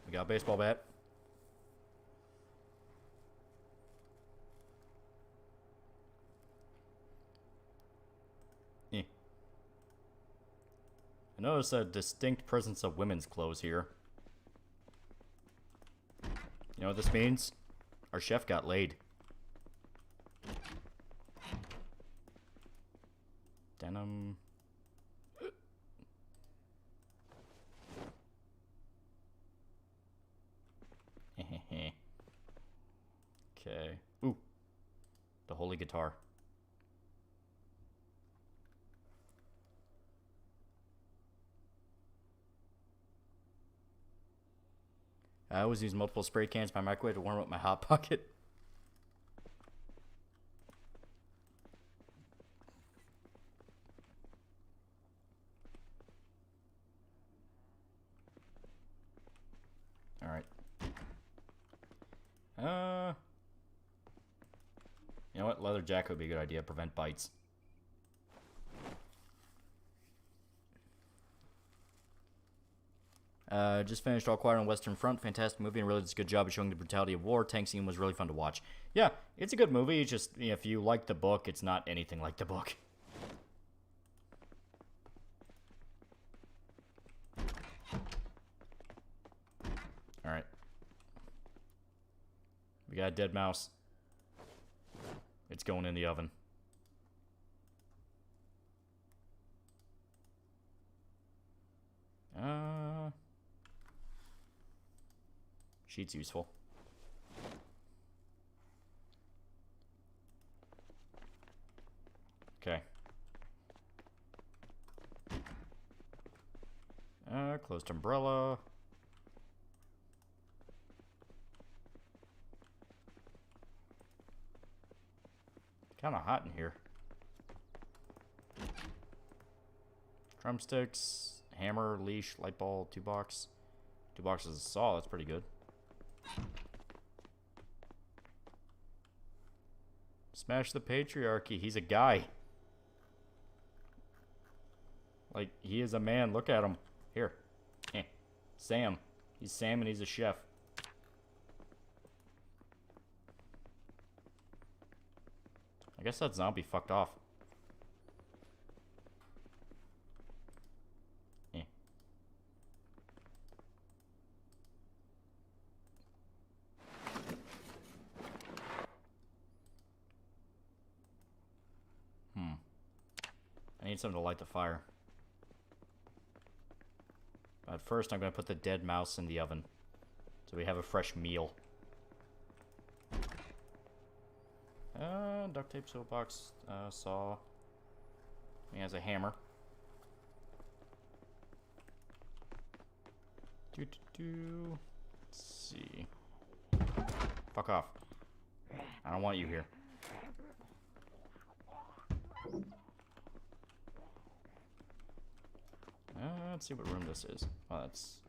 We got a baseball bat. Eh. I notice a distinct presence of women's clothes here. You know what this means? Our chef got laid. Denim. Okay. Ooh. The holy guitar. I always use multiple spray cans in my microwave to warm up my Hot Pocket. Alright. You know what? Leather jacket would be a good idea. Prevent bites. Just finished All Quiet on Western Front. Fantastic movie and really does a good job of showing the brutality of war. Tank scene was really fun to watch. Yeah, it's a good movie. It's just, you know, if you like the book, it's not anything like the book. Alright. We got a dead mouse. It's going in the oven. Sheet's useful. Okay. Closed umbrella. Kind of hot in here. Drumsticks, hammer, leash, light bulb, 2 box. 2 boxes of saw, that's pretty good. Smash the patriarchy. He's a guy. Like, he is a man. Look at him. Here. Sam. He's Sam and he's a chef. I guess that zombie fucked off. I need something to light the fire. But first, I'm going to put the dead mouse in the oven. So we have a fresh meal. Duct tape, soapbox, saw. He has a hammer. Let's see. Fuck off. I don't want you here. Let's see what room this is. Oh, that's...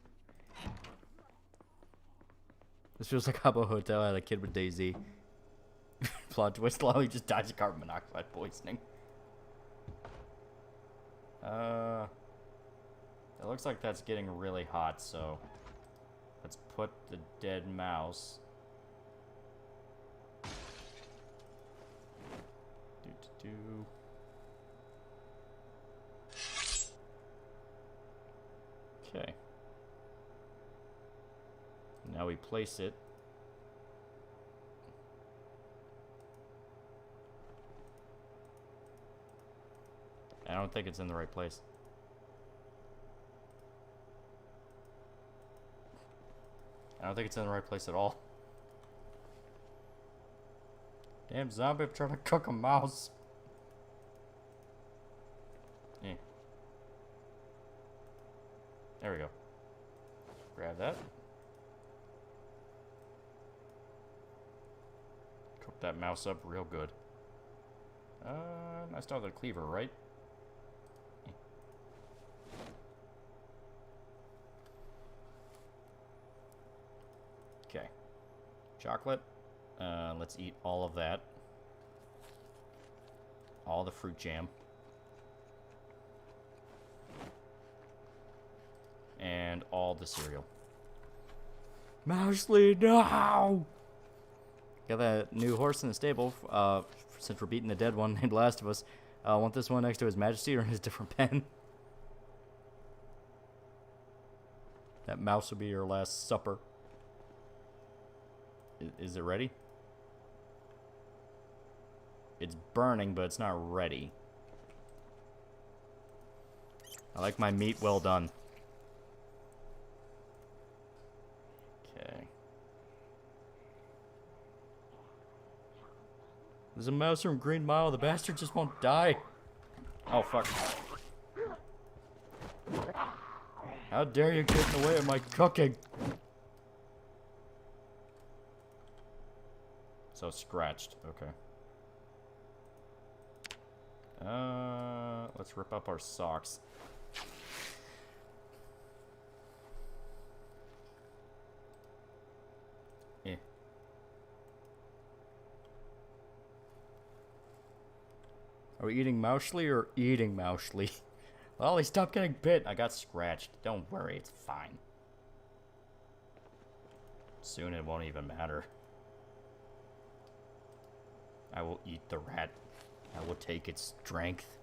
This feels like Habbo Hotel. I had a kid with Daisy. Plot twist, Lolly just dies of carbon monoxide poisoning. It looks like that's getting really hot, so... Let's put the dead mouse... Okay. Now we place it. I don't think it's in the right place. I don't think it's in the right place at all. Damn zombie, I'm trying to cook a mouse. There we go. Grab that. Cook that mouse up real good. I still have the cleaver, right? Okay. Chocolate. Let's eat all of that. All the fruit jam. And all the cereal. Mousley, no! Got that new horse in the stable. Since we're beating the dead one in Last of Us. Want this one next to His Majesty or in his different pen? That mouse will be your last supper. Is it ready? It's burning, but it's not ready. I like my meat well done. Okay. There's a mouse from Green Mile. The bastard just won't die. Oh, fuck. How dare you get in the way of my cooking? So scratched. Okay. Let's rip up our socks. Eh. Are we eating Mousley or eating Mousley? Lolly, stop getting bit. I got scratched. Don't worry, it's fine. Soon it won't even matter. I will eat the rat. I will take its strength.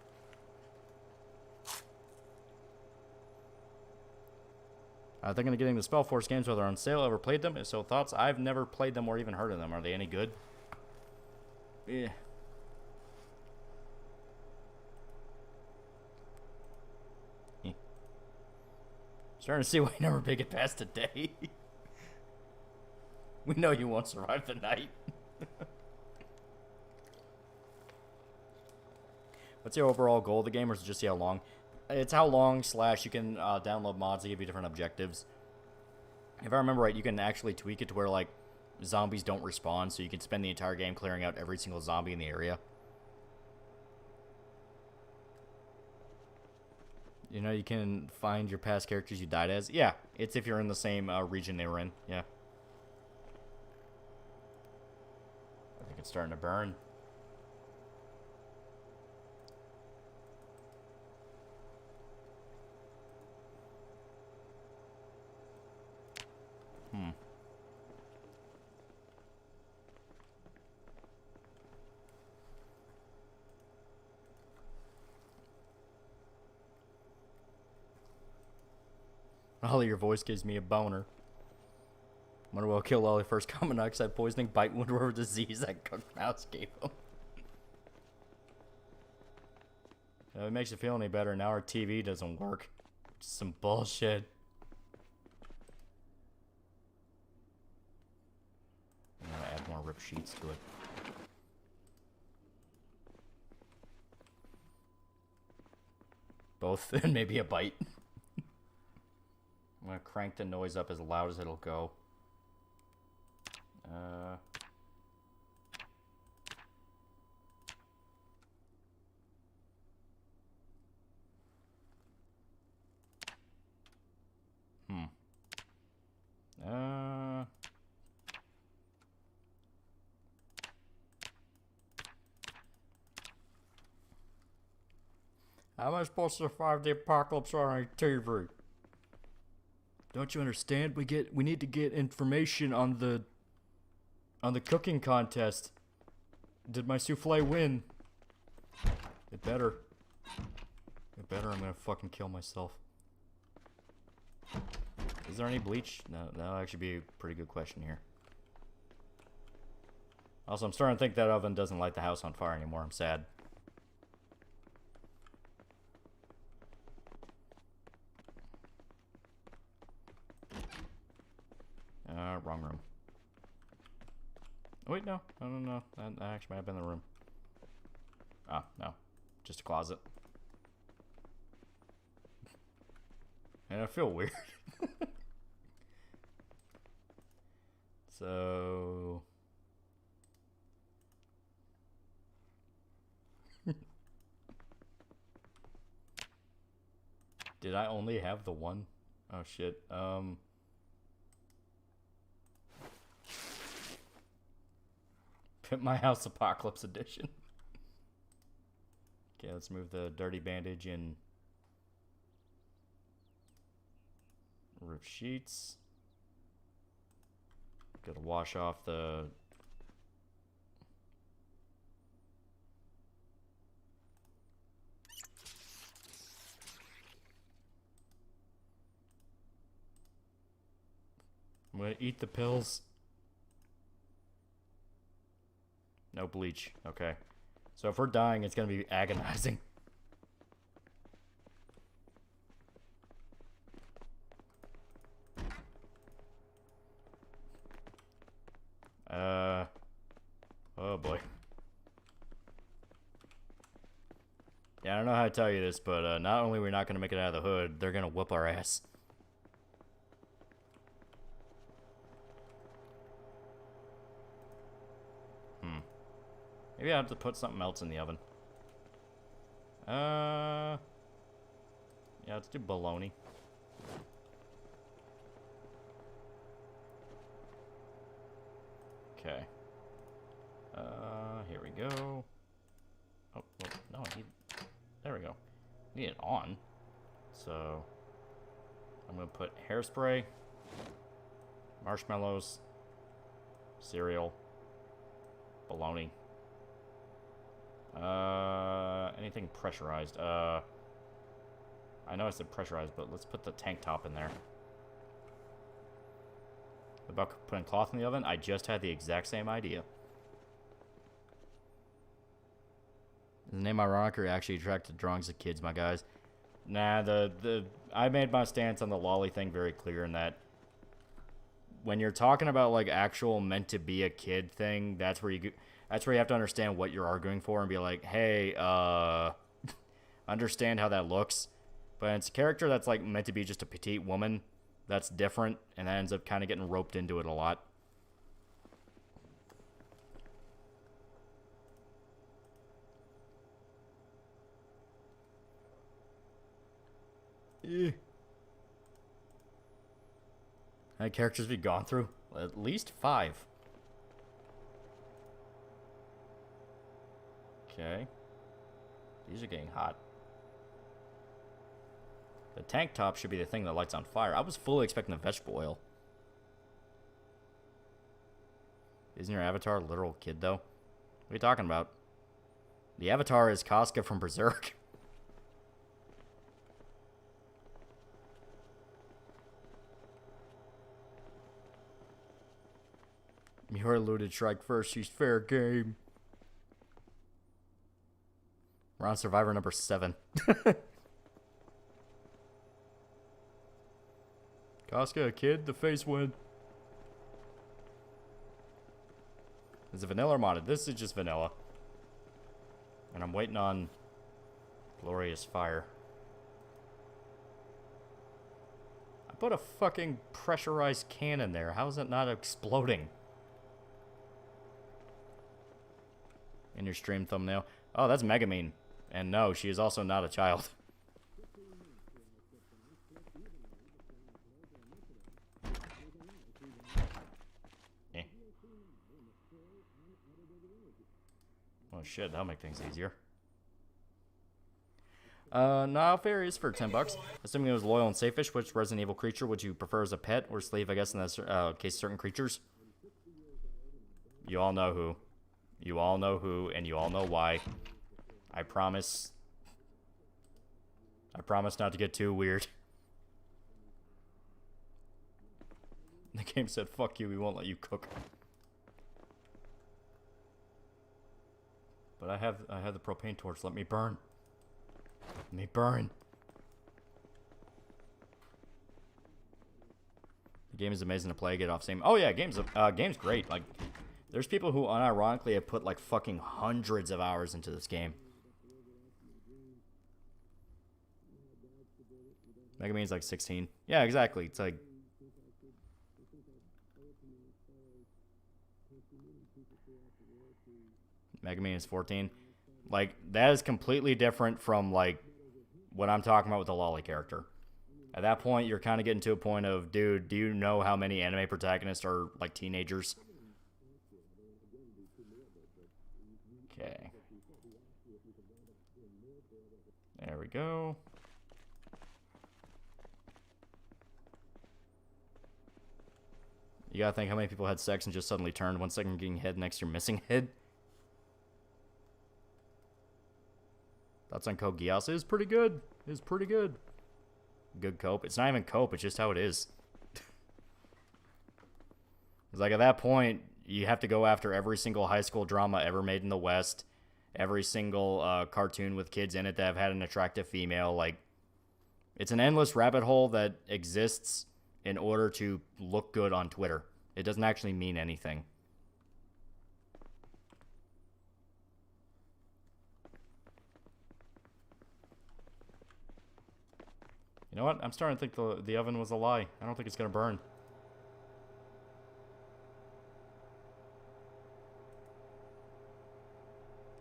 Thinking of getting the Spellforce games while they're on sale. Ever played them? If so, thoughts? I've never played them or even heard of them. Are they any good? Yeah. Starting to see why you never make it past a day. We know you won't survive the night. What's your overall goal of the game, or is it just see how long? It's how long / you can download mods that give you different objectives. If I remember right, you can actually tweak it to where, like, zombies don't respawn, so you can spend the entire game clearing out every single zombie in the area. You know, you can find your past characters you died as. Yeah, it's if you're in the same region they were in. Yeah. I think it's starting to burn. Ollie, your voice gives me a boner. Wonder what will kill Ollie first. Common dioxide poisoning, bite wound, or disease that cooked mouse gave him. If it makes you feel any better, now our TV doesn't work. Some bullshit. I'm gonna add more rip sheets to it. Both, and maybe a bite. I'm gonna crank the noise up as loud as it'll go. How am I supposed to survive the apocalypse on a TV? Don't you understand? We need to get information on the cooking contest. Did my souffle win? It better. It better. I'm gonna fucking kill myself. Is there any bleach? No, that'll actually be a pretty good question here. Also, I'm starting to think that oven doesn't light the house on fire anymore. I'm sad. Wrong room. Oh, wait, no. No. That actually might have been the room. Ah, no. Just a closet. And I feel weird. So... Did I only have the one? Oh shit. Pimp My House Apocalypse Edition. Okay, let's move the dirty bandage and rip sheets. Gotta wash off the... I'm gonna eat the pills. No bleach. Okay. So if we're dying, it's gonna be agonizing. Oh boy. Yeah, I don't know how to tell you this, but not only are we not gonna make it out of the hood, they're gonna whoop our ass. Maybe I have to put something else in the oven. Yeah, let's do bologna. Okay. Here we go. Oh, well, no, I need... There we go. Need it on. So, I'm gonna put hairspray, marshmallows, cereal, bologna. Anything pressurized? I know I said pressurized, but let's put the tank top in there. About putting cloth in the oven, I just had the exact same idea. Is the name ironic or actually attracted to drawings of kids, my guys? Nah, I made my stance on the lolly thing very clear in that when you're talking about like actual meant to be a kid thing, that's where you have to understand what you're arguing for and be like, hey, understand how that looks. But it's a character that's like meant to be just a petite woman. That's different, and that ends up kind of getting roped into it a lot. How many characters have we gone through? At least 5. Okay. These are getting hot. The tank top should be the thing that lights on fire. I was fully expecting the vegetable oil. Isn't your avatar a literal kid, though? What are you talking about? The avatar is Casca from Berserk. You're looted strike first. She's fair game. We're on Survivor number 7. Casca, a kid, the face win. Is it vanilla or modded? This is just vanilla. And I'm waiting on glorious fire. I put a fucking pressurized can in there. How is it not exploding? In your stream thumbnail. Oh, that's Megamine. And no, she is also not a child. Eh. Oh shit, that'll make things easier. Now fairies for $10. Assuming it was loyal and safeish, which Resident Evil creature would you prefer as a pet or slave, I guess, in this case of certain creatures? You all know who. You all know who, and you all know why. I promise not to get too weird. The game said, fuck you, we won't let you cook. But I have the propane torch, let me burn. Let me burn. The game is amazing to play, get off same. Oh yeah, game's great. Like, there's people who unironically have put like fucking hundreds of hours into this game. Megamine's like 16. Yeah, exactly. It's like... Megumin is 14. Like, that is completely different from, like, what I'm talking about with the Loli character. At that point, you're kind of getting to a point of, dude, do you know how many anime protagonists are, like, teenagers? Okay. There we go. You gotta think how many people had sex and just suddenly turned 1 second getting head next to your missing head. Thoughts on Code Geass is pretty good. It's pretty good. Good cope. It's not even cope, it's just how it is. It's like at that point, you have to go after every single high school drama ever made in the West. Every single cartoon with kids in it that have had an attractive female. Like, it's an endless rabbit hole that exists in order to look good on Twitter. It doesn't actually mean anything. You know what? I'm starting to think the oven was a lie. I don't think it's going to burn.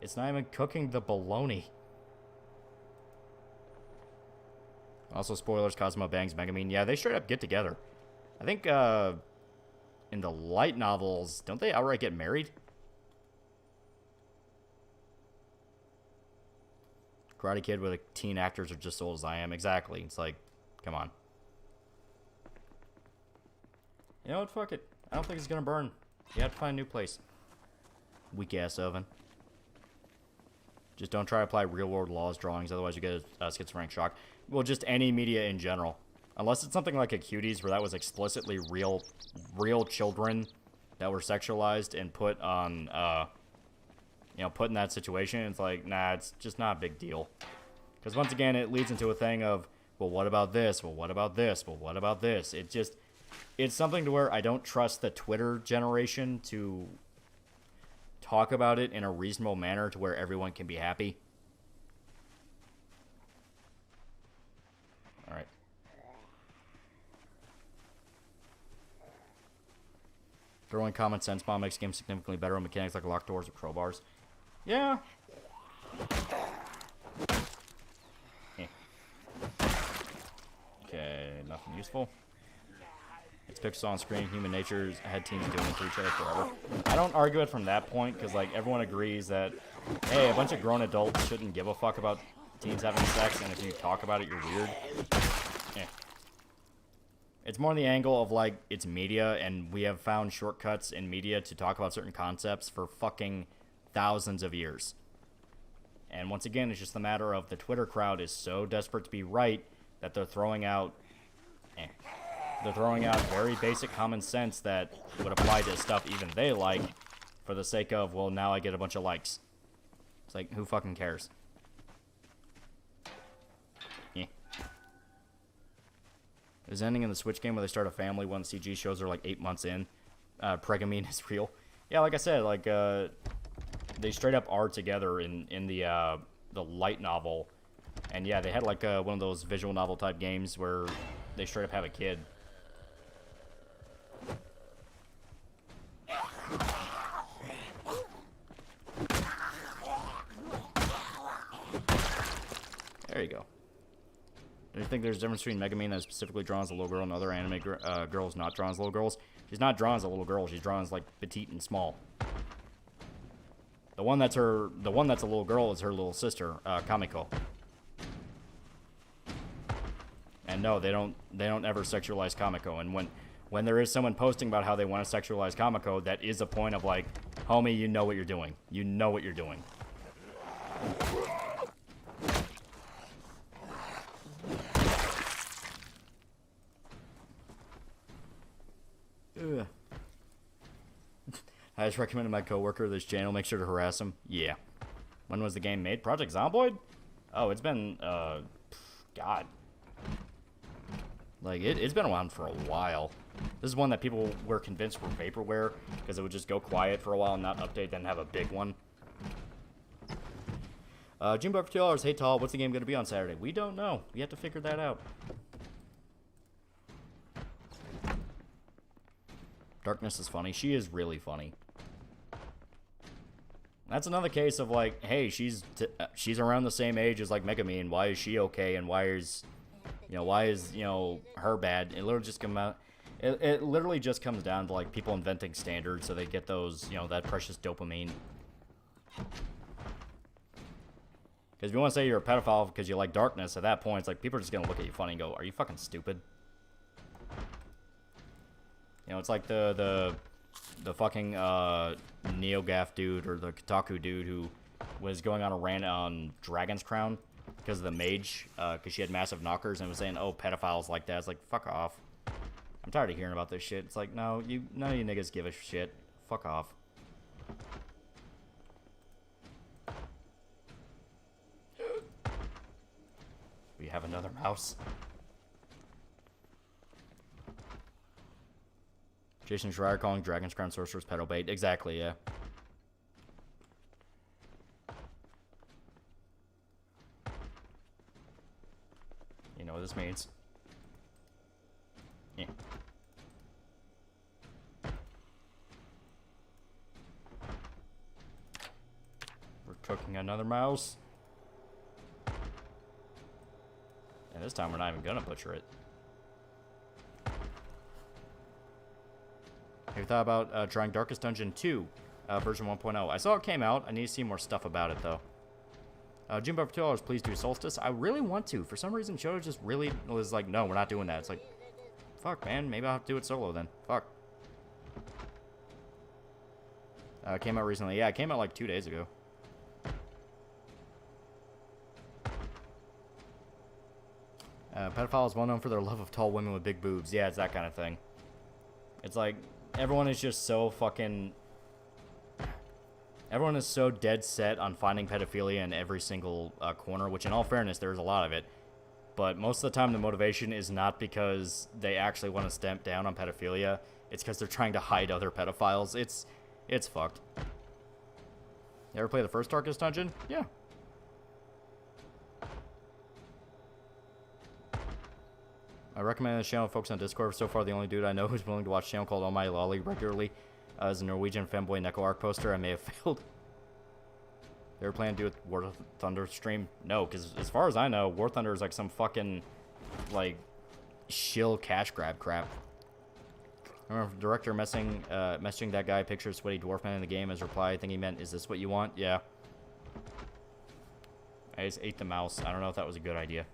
It's not even cooking the bologna. Also, spoilers, Cosmo bangs Megumin. Yeah, they straight up get together. I think, in the light novels, don't they outright get married? Karate Kid with teen actors are just old as I am. Exactly. It's like, come on. You know what? Fuck it. I don't think it's gonna burn. You have to find a new place. Weak ass oven. Just don't try to apply real-world laws drawings, otherwise you get a schizophrenic shock. Well, just any media in general. Unless it's something like a Cuties, where that was explicitly real children that were sexualized and put on, you know, put in that situation. It's like, nah, it's just not a big deal. Because once again, it leads into a thing of, well, what about this? Well, what about this? Well, what about this? It's something to where I don't trust the Twitter generation to talk about it in a reasonable manner to where everyone can be happy. Alright. Throwing common sense bomb makes games significantly better with mechanics like locked doors or crowbars. Yeah. Okay, nothing useful. It's pixels on screen. Human nature's had teens doing it to each other forever. I don't argue it from that point, because, like, everyone agrees that, hey, a bunch of grown adults shouldn't give a fuck about teens having sex, and if you talk about it, you're weird. Eh. It's more the angle of, like, it's media, and we have found shortcuts in media to talk about certain concepts for fucking thousands of years. And once again, it's just the matter of the Twitter crowd is so desperate to be right that they're throwing out... They're throwing out very basic common sense that would apply to stuff even they like for the sake of, well, now I get a bunch of likes. It's like, who fucking cares? Yeah. There's an ending in the Switch game where they start a family when CG shows are like 8 months in. Protagonist is real. Yeah, like I said, like, they straight up are together in the light novel. And yeah, they had like one of those visual novel type games where they straight up have a kid. There you go. Do you think there's a difference between Megumin that is specifically drawn as a little girl and other anime girls not drawn as little girls? She's not drawn as a little girl. She's drawn as like petite and small. The one that's a little girl is her little sister, Kamiko. And no, they don't ever sexualize Kamiko. And when there is someone posting about how they want to sexualize Kamiko, that is a point of like, homie, you know what you're doing. You know what you're doing. Ugh. I just recommended my coworker this channel. Make sure to harass him. Yeah. When was the game made? Project Zomboid? Oh, it's been, God. Like, it's been around for a while. This is one that people were convinced were vaporware, because it would just go quiet for a while and not update, then have a big one. Jimbo for $2. Hey, Tall, what's the game going to be on Saturday? We don't know. We have to figure that out. Darkness is funny. She is really funny. That's another case of like, hey, she's around the same age as like Megumin. Why is she okay and why is her bad? It literally just it literally just comes down to like people inventing standards so they get those, that precious dopamine. Because if you want to say you're a pedophile because you like darkness, at that point it's like people are just gonna look at you funny and go, "Are you fucking stupid?" It's like the fucking NeoGaf dude or the Kotaku dude who was going on a rant on Dragon's Crown because of the mage, because she had massive knockers and was saying, "Oh, pedophiles like that." It's like, fuck off. I'm tired of hearing about this shit. It's like, no, none of you niggas give a shit. Fuck off. We have another mouse. Jason Schreier calling Dragon's Crown Sorcerer's pedo bait. Exactly, yeah. You know what this means. Yeah. We're cooking another mouse. And this time we're not even gonna butcher it. Have you thought about trying Darkest Dungeon 2, version 1.0? I saw it came out. I need to see more stuff about it, though. Jimbo for $2, please do Solstice. I really want to. For some reason, Shoto just really was like, no, we're not doing that. It's like, fuck, man. Maybe I'll have to do it solo then. Fuck. Came out recently. Yeah, it came out like 2 days ago. Pedophiles well known for their love of tall women with big boobs. Yeah, it's that kind of thing. It's like, everyone is just so fucking... Everyone is so dead set on finding pedophilia in every single corner, which in all fairness, there's a lot of it. But most of the time, the motivation is not because they actually want to stamp down on pedophilia. It's because they're trying to hide other pedophiles. It's fucked. You ever play the first Darkest Dungeon? Yeah. I recommend this channel focus on Discord. So far, the only dude I know who's willing to watch a channel called TheAlmightyLoli regularly is a Norwegian femboy Neko Arc poster. I may have failed. They were planning to do a War Thunder stream? No, because as far as I know, War Thunder is like some fucking, like, shill cash grab crap. I remember the director messaging that guy a picture of sweaty dwarf man in the game as reply. I think he meant, "Is this what you want?" Yeah. I just ate the mouse. I don't know if that was a good idea.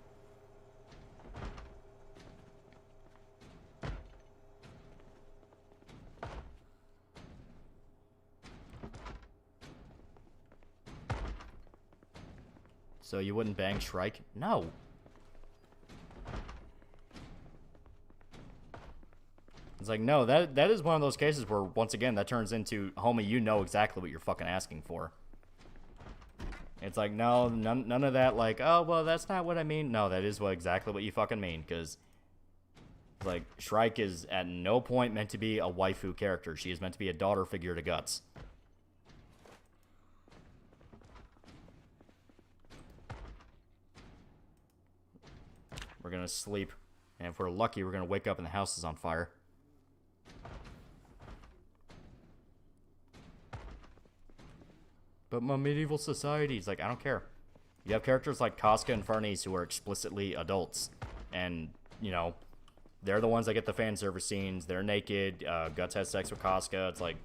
So you wouldn't bang Shrike? No. It's like, no, that is one of those cases where, once again, that turns into, homie, you know exactly what you're fucking asking for. It's like, no, none of that, like, oh, well, that's not what I mean. No, that is exactly what you fucking mean, because, like, Shrike is at no point meant to be a waifu character. She is meant to be a daughter figure to Guts. We're gonna sleep, and if we're lucky, we're gonna wake up and the house is on fire. But my medieval society is like, I don't care. You have characters like Casca and Farnese who are explicitly adults, and they're the ones that get the fan service scenes. They're naked. Guts has sex with Casca. It's like,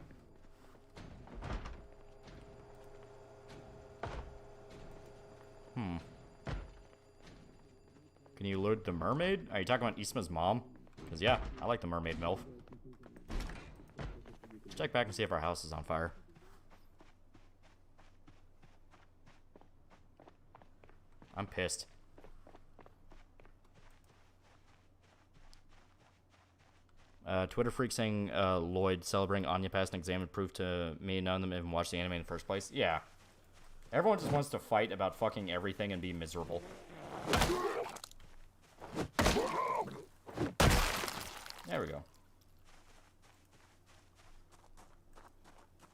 Can you load the mermaid? Are you talking about Isma's mom? Because, yeah, I like the mermaid MILF. Let's check back and see if our house is on fire. I'm pissed. Twitter freak saying Lloyd celebrating Anya passed an exam and proved to me none of them even watched the anime in the first place. Yeah. Everyone just wants to fight about fucking everything and be miserable. There we go.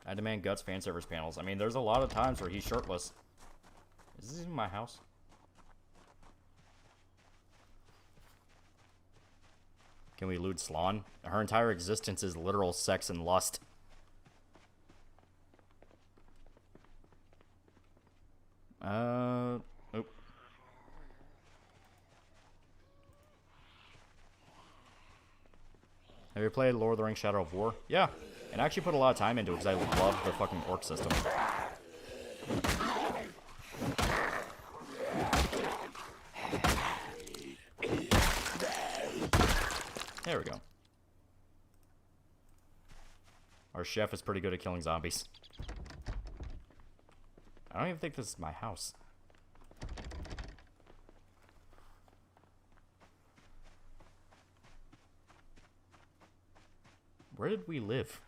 I demand Guts fan service panels. I mean, there's a lot of times where he's shirtless. Is this even my house? Can we elude Slan? Her entire existence is literal sex and lust. Have you played Lord of the Rings Shadow of War? Yeah. And I actually put a lot of time into it because I love the fucking orc system. There we go. Our chef is pretty good at killing zombies. I don't even think this is my house. Where did we live?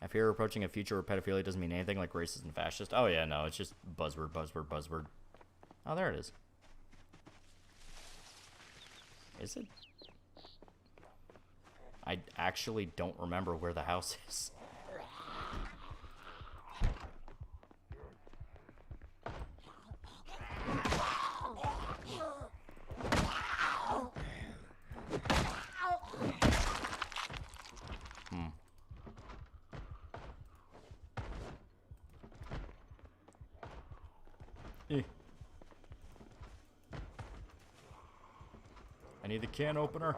I fear approaching a future where pedophilia doesn't mean anything, like racist and fascist. Oh yeah, no, it's just buzzword, buzzword, buzzword. Oh, there it is. Is it? I actually don't remember where the house is. I need the can opener.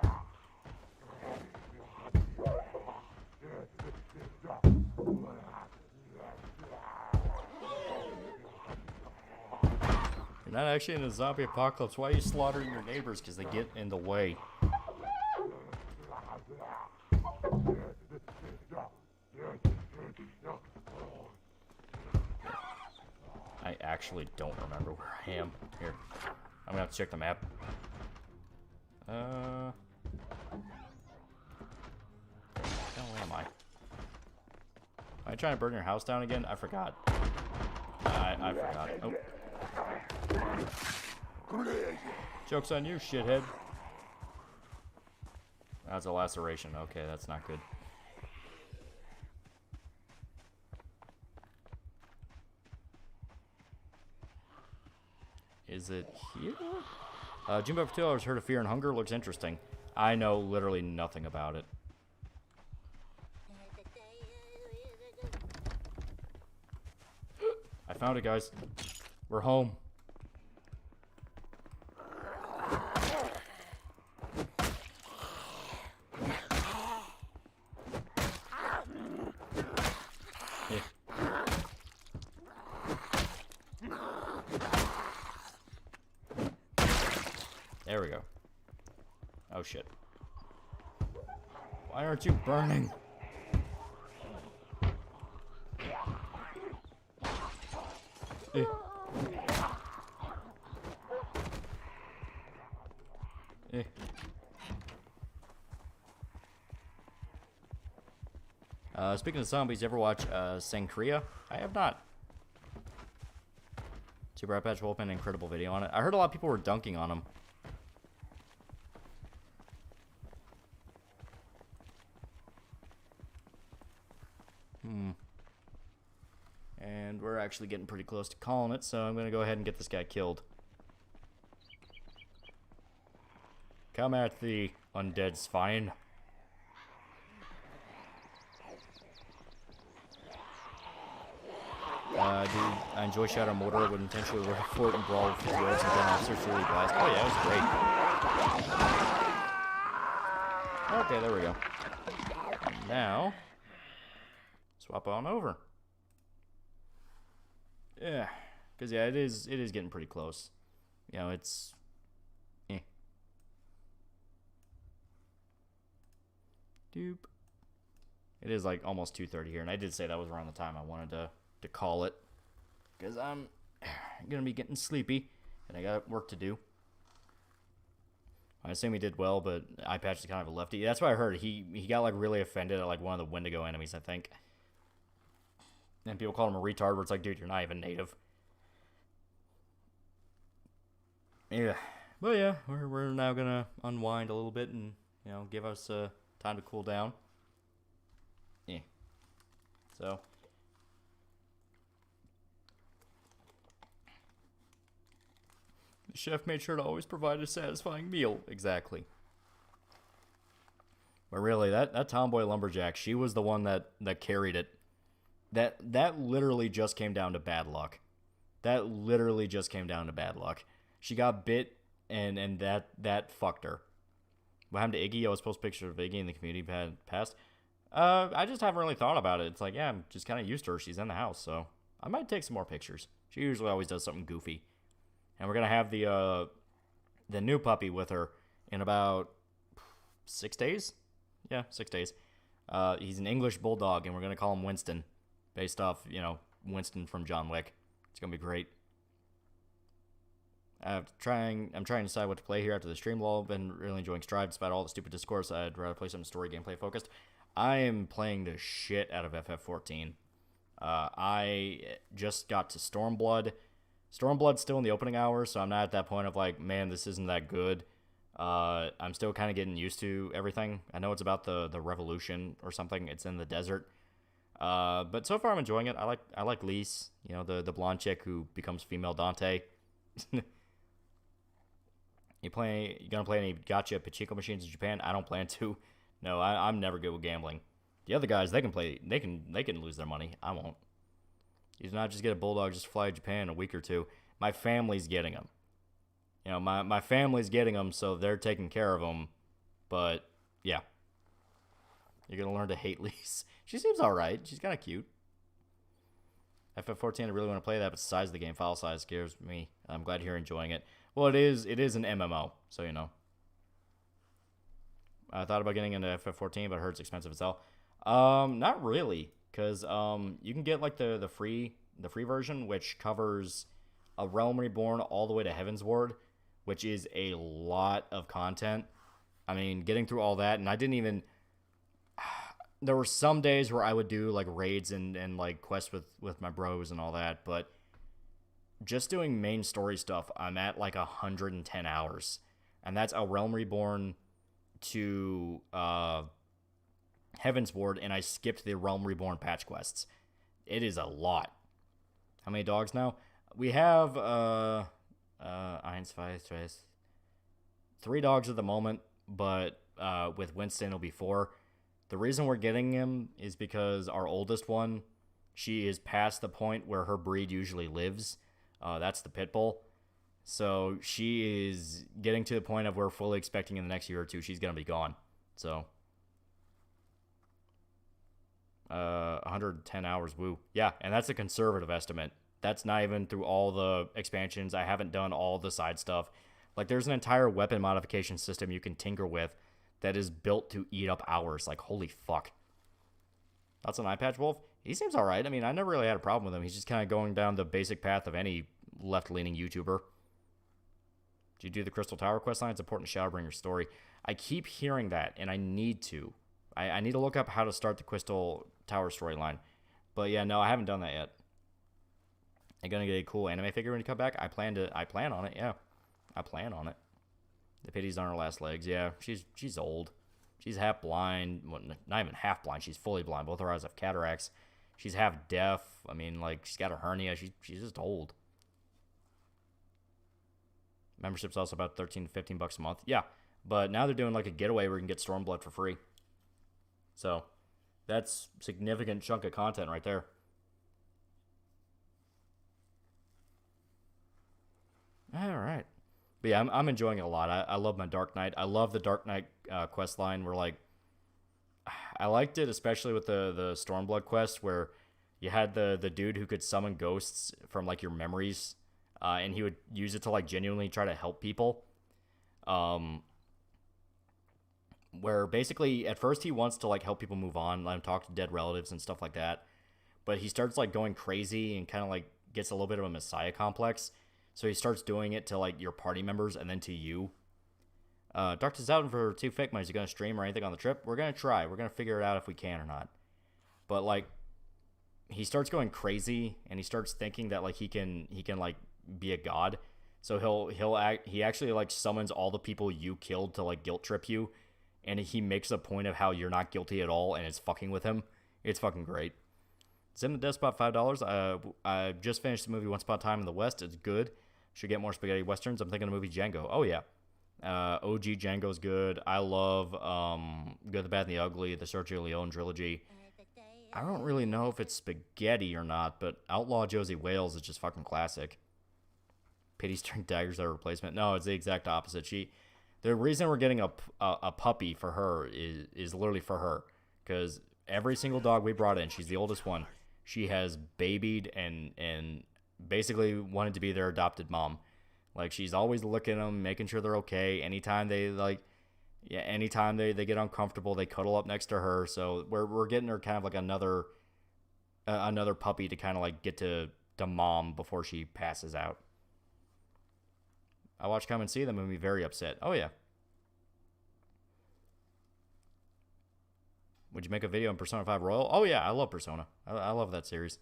You're not actually in a zombie apocalypse. Why are you slaughtering your neighbors? Because they get in the way. I actually don't remember where I am. Here, I'm gonna have to check the map. Where am I? Am I trying to burn your house down again? I forgot. I forgot. Oh. Joke's on you, shithead. That's a laceration. Okay, that's not good. Is it here? Jimbo for 2 hours, heard of Fear and Hunger. Looks interesting. I know literally nothing about it. I found it, guys. We're home. There we go. Oh shit. Why aren't you burning? Speaking of zombies, you ever watch Sankria? I have not. Super Eye Patch Wolfman, incredible video on it. I heard a lot of people were dunking on him. And we're actually getting pretty close to calling it, so I'm going to go ahead and get this guy killed. Come at the undead swine. Dude, I enjoy Shadow Mortar. Would intentionally work for it and brawl with the roads and gun officers really blast. Oh yeah, it was great. Okay, there we go. And now, swap on over. Yeah, because yeah, it is getting pretty close. You know, it's Doop. It is like almost 2:30 here, and I did say that was around the time I wanted to call it, because I'm gonna be getting sleepy and I got work to do. I assume he did well, but Eye Patch is kind of a lefty. That's what I heard. He got like really offended at like one of the Wendigo enemies, I think. And people call him a retard, where it's like, dude, you're not even native. Yeah. But yeah, we're now gonna unwind a little bit and, you know, give us time to cool down. Yeah. So the chef made sure to always provide a satisfying meal. Exactly. But really, that tomboy lumberjack, she was the one that carried it. That literally just came down to bad luck. That literally just came down to bad luck. She got bit, and that fucked her. What happened to Iggy? I was supposed to picture of Iggy in the community past. I just haven't really thought about it. It's like, yeah, I'm just kind of used to her. She's in the house, so I might take some more pictures. She usually always does something goofy. And we're gonna have the new puppy with her in about 6 days. Yeah, 6 days. He's an English bulldog, and we're gonna call him Winston, based off Winston from John Wick. It's gonna be great. I'm trying to decide what to play here after the stream lull. Been really enjoying Strive despite all the stupid discourse. I'd rather play some story gameplay focused. I am playing the shit out of FF14. I just got to Stormblood. Stormblood's still in the opening hours, so I'm not at that point of like, man, this isn't that good. I'm still kind of getting used to everything. I know it's about the revolution or something. It's in the desert. But so far I'm enjoying it. I like Lise, the blonde chick who becomes female Dante. You gonna play any gacha pachinko machines in Japan? I don't plan to. No, I'm never good with gambling. The other guys, they can play. They can lose their money. I won't. You do not just get a bulldog, just fly to Japan in a week or two. My family's getting them. My family's getting them, so they're taking care of them. But yeah, you're gonna learn to hate Lise. She seems all right. She's kind of cute. FF14, I really want to play that, but the size of the game, file size, scares me. I'm glad you're enjoying it. Well, it is an MMO, so you know. I thought about getting into FF14, but I heard it's expensive as hell. Not really, because you can get like the free version, which covers A Realm Reborn all the way to Heaven's Ward, which is a lot of content. I mean, getting through all that, and I didn't even. There were some days where I would do like raids and like quests with my bros and all that, but just doing main story stuff, I'm at like 110 hours, and that's A Realm Reborn to Heaven's Ward, and I skipped the Realm Reborn patch quests. It is a lot. How many dogs now? We have 1, 2, 3 dogs at the moment, but with Winston it'll be 4. The reason we're getting him is because our oldest one, she is past the point where her breed usually lives. That's the pit bull. So she is getting to the point of we're fully expecting in the next year or two she's going to be gone. So 110 hours, woo. Yeah, and that's a conservative estimate. That's not even through all the expansions. I haven't done all the side stuff. Like, there's an entire weapon modification system you can tinker with that is built to eat up hours. Like, holy fuck. That's an eye patch wolf. He seems all right. I mean, I never really had a problem with him. He's just kind of going down the basic path of any left-leaning YouTuber. Did you do the Crystal Tower questline? It's important to Shadowbringer's story. I keep hearing that, and I need to. I need to look up how to start the Crystal Tower storyline. But yeah, no, I haven't done that yet. I'm gonna get a cool anime figure when you come back. I plan on it, yeah. I plan on it. The pity's on her last legs. Yeah, she's old. She's half blind. Well, not even half blind. She's fully blind. Both her eyes have cataracts. She's half deaf. I mean, like, she's got a hernia. She's just old. Membership's also about $13 to $15 a month. Yeah, but now they're doing like a getaway where you can get Stormblood for free. So that's a significant chunk of content right there. All right. But yeah, I'm enjoying it a lot. I love my Dark Knight. I love the Dark Knight quest line where, like, I liked it especially with the Stormblood quest where you had the dude who could summon ghosts from, like, your memories, and he would use it to, like, genuinely try to help people. Where basically at first he wants to, like, help people move on, let him talk to dead relatives and stuff like that. But he starts, like, going crazy and kind of, like, gets a little bit of a messiah complex. So he starts doing it to, like, your party members and then to you. Dr. Zouten for 2 fake money. Is he going to stream or anything on the trip? We're going to try. We're going to figure it out if we can or not. But, like, he starts going crazy and he starts thinking that, like, he can like, be a god. So he actually, like, summons all the people you killed to, like, guilt trip you. And he makes a point of how you're not guilty at all and it's fucking with him. It's fucking great. Sim the Despot, $5. I just finished the movie Once Upon a Time in the West. It's good. Should get more spaghetti westerns. I'm thinking of the movie Django. Oh, yeah. OG Django's good. I love Good, the Bad, and the Ugly, the Sergio Leone trilogy. I don't really know if it's spaghetti or not, but Outlaw Josie Wales is just fucking classic. Pity String Daggers are a replacement. No, it's the exact opposite. The reason we're getting a puppy for her is literally for her. Because every single dog we brought in, she's the oldest one, she has babied and basically wanted to be their adopted mom. Like, she's always looking at them, making sure they're okay. Anytime they anytime they get uncomfortable, they cuddle up next to her. So we're getting her kind of like another puppy to kind of like get to mom before she passes out. I watched Come and See Them and be very upset. Oh yeah. Would you make a video on Persona 5 Royal? Oh yeah, I love Persona. I love that series.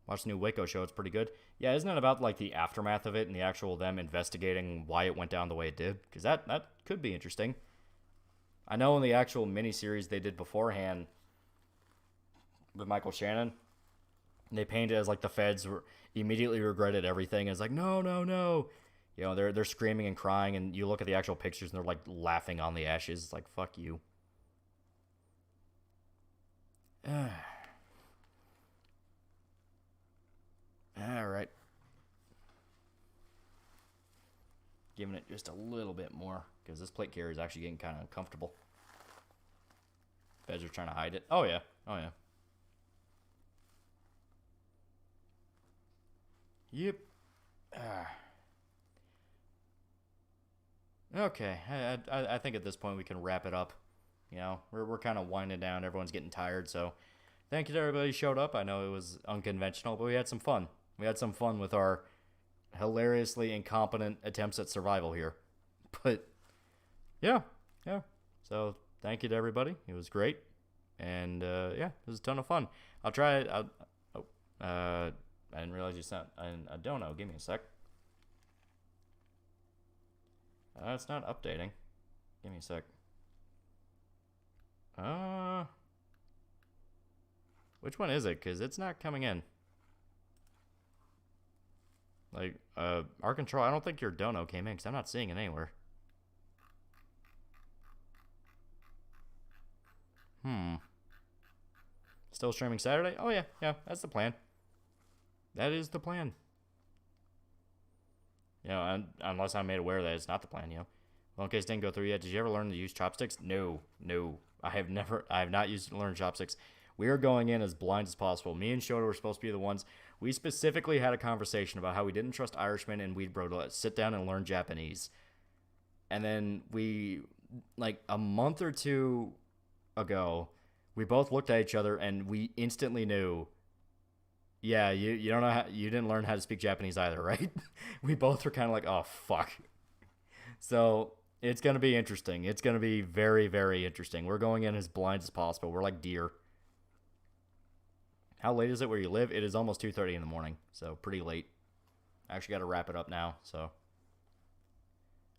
Watch the new Waco show. It's pretty good. Yeah, isn't it about like the aftermath of it and the actual them investigating why it went down the way it did? Because that could be interesting. I know in the actual miniseries they did beforehand with Michael Shannon, they painted it as like the feds immediately regretted everything. It's like, no. You know, they're screaming and crying, and you look at the actual pictures and they're like laughing on the ashes. It's like, fuck you. Alright. Giving it just a little bit more, because this plate carrier is actually getting kind of uncomfortable. Feds are trying to hide it. Oh yeah. Yep. Okay. I think at this point we can wrap it up. You know, we're kind of winding down. Everyone's getting tired, so thank you to everybody who showed up. I know it was unconventional, but we had some fun. We had some fun with our hilariously incompetent attempts at survival here. But, yeah. So, thank you to everybody. It was great. And, yeah, it was a ton of fun. I'll try it. I didn't realize you sent. I don't know. Give me a sec. It's not updating. Give me a sec. Which one is it? Because it's not coming in. Like, our control, I don't think your dono came in because I'm not seeing it anywhere. Still streaming Saturday? Oh, yeah, that's the plan. That is the plan. You know, unless I'm made aware that it's not the plan, you know. Well, in case it didn't go through yet, did you ever learn to use chopsticks? No. I have not learned chopsticks. We are going in as blind as possible. Me and Shota were supposed to be the ones. We specifically had a conversation about how we didn't trust Irishmen and Weed Bro to sit down and learn Japanese. And then we, like a month or two ago, we both looked at each other and we instantly knew, yeah, you don't know you didn't learn how to speak Japanese either, right? We both were kind of like, oh, fuck. So it's going to be interesting. It's going to be very, very interesting. We're going in as blind as possible. We're like deer. How late is it where you live? It is almost 2:30 in the morning, so pretty late. I actually got to wrap it up now, so.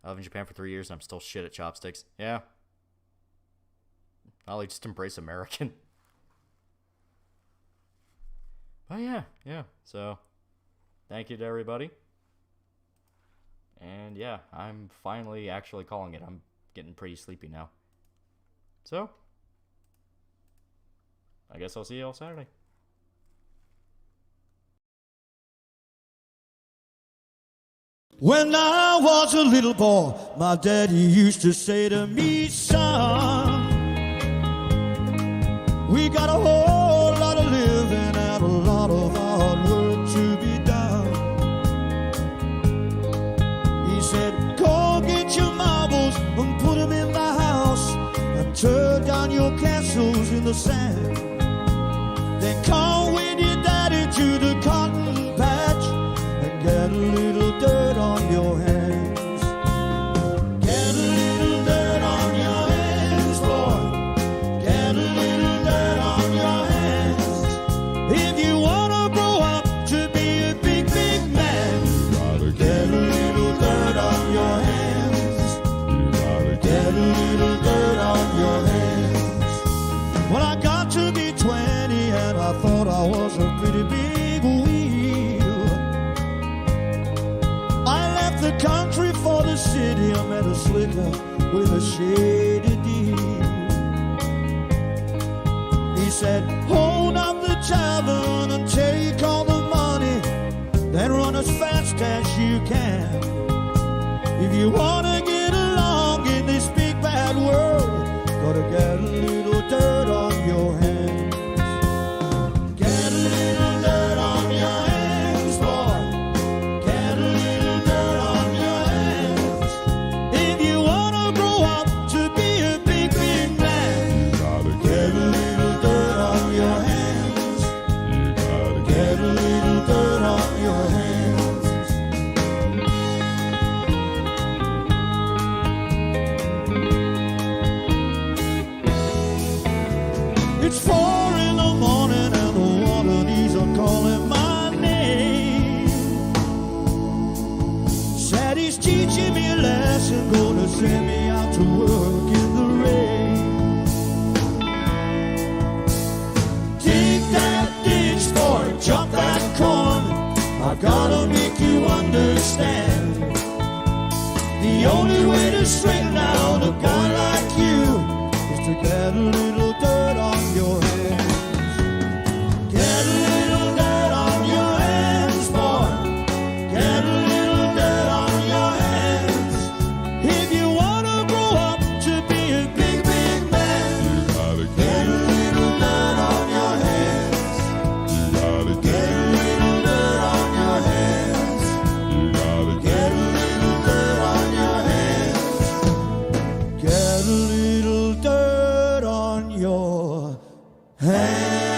I live in Japan for 3 years, and I'm still shit at chopsticks. Yeah. I'll just embrace American. But yeah. So, thank you to everybody. And yeah, I'm finally actually calling it. I'm getting pretty sleepy now. So, I guess I'll see you all Saturday. When I was a little boy, my daddy used to say to me, son, we got a whole lot of living and a lot of hard work to be done. He said, go get your marbles and put them in the house and tear down your castles in the sand. Then come with your daddy to the cotton patch and get a little dirt on your hands. Get a little dirt on your hands, boy. Get a little dirt on your hands. If you wanna grow up to be a big, big man, you gotta get a little dirt on your hands. You gotta get a little dirt on your hands. When I got to be 20 and I thought you wanna get along in this big bad world, gotta get a little dirt on your hands. Get a little dirt on your hands, boy. Get a little dirt on your hands. If you wanna grow up to be a big, big man, you gotta get a little dirt on your hands. You gotta get a little dirt on your hands. It's 4 in the morning and the water knees are calling my name. Said he's teaching me a lesson, gonna send me out to work in the rain. Dig that ditch, boy, jump that corn. I gotta make you understand. The only way to straighten out a guy like you is to get a little dirt on your hands. Get a little dirt on your hands, boy. Get a little dirt on your hands. If you wanna grow up to be a big, big man, you gotta get a little dirt on your hands. You gotta get a little dirt on your hands. You gotta get a little dirt on your hands. Get a little dirt on your hands.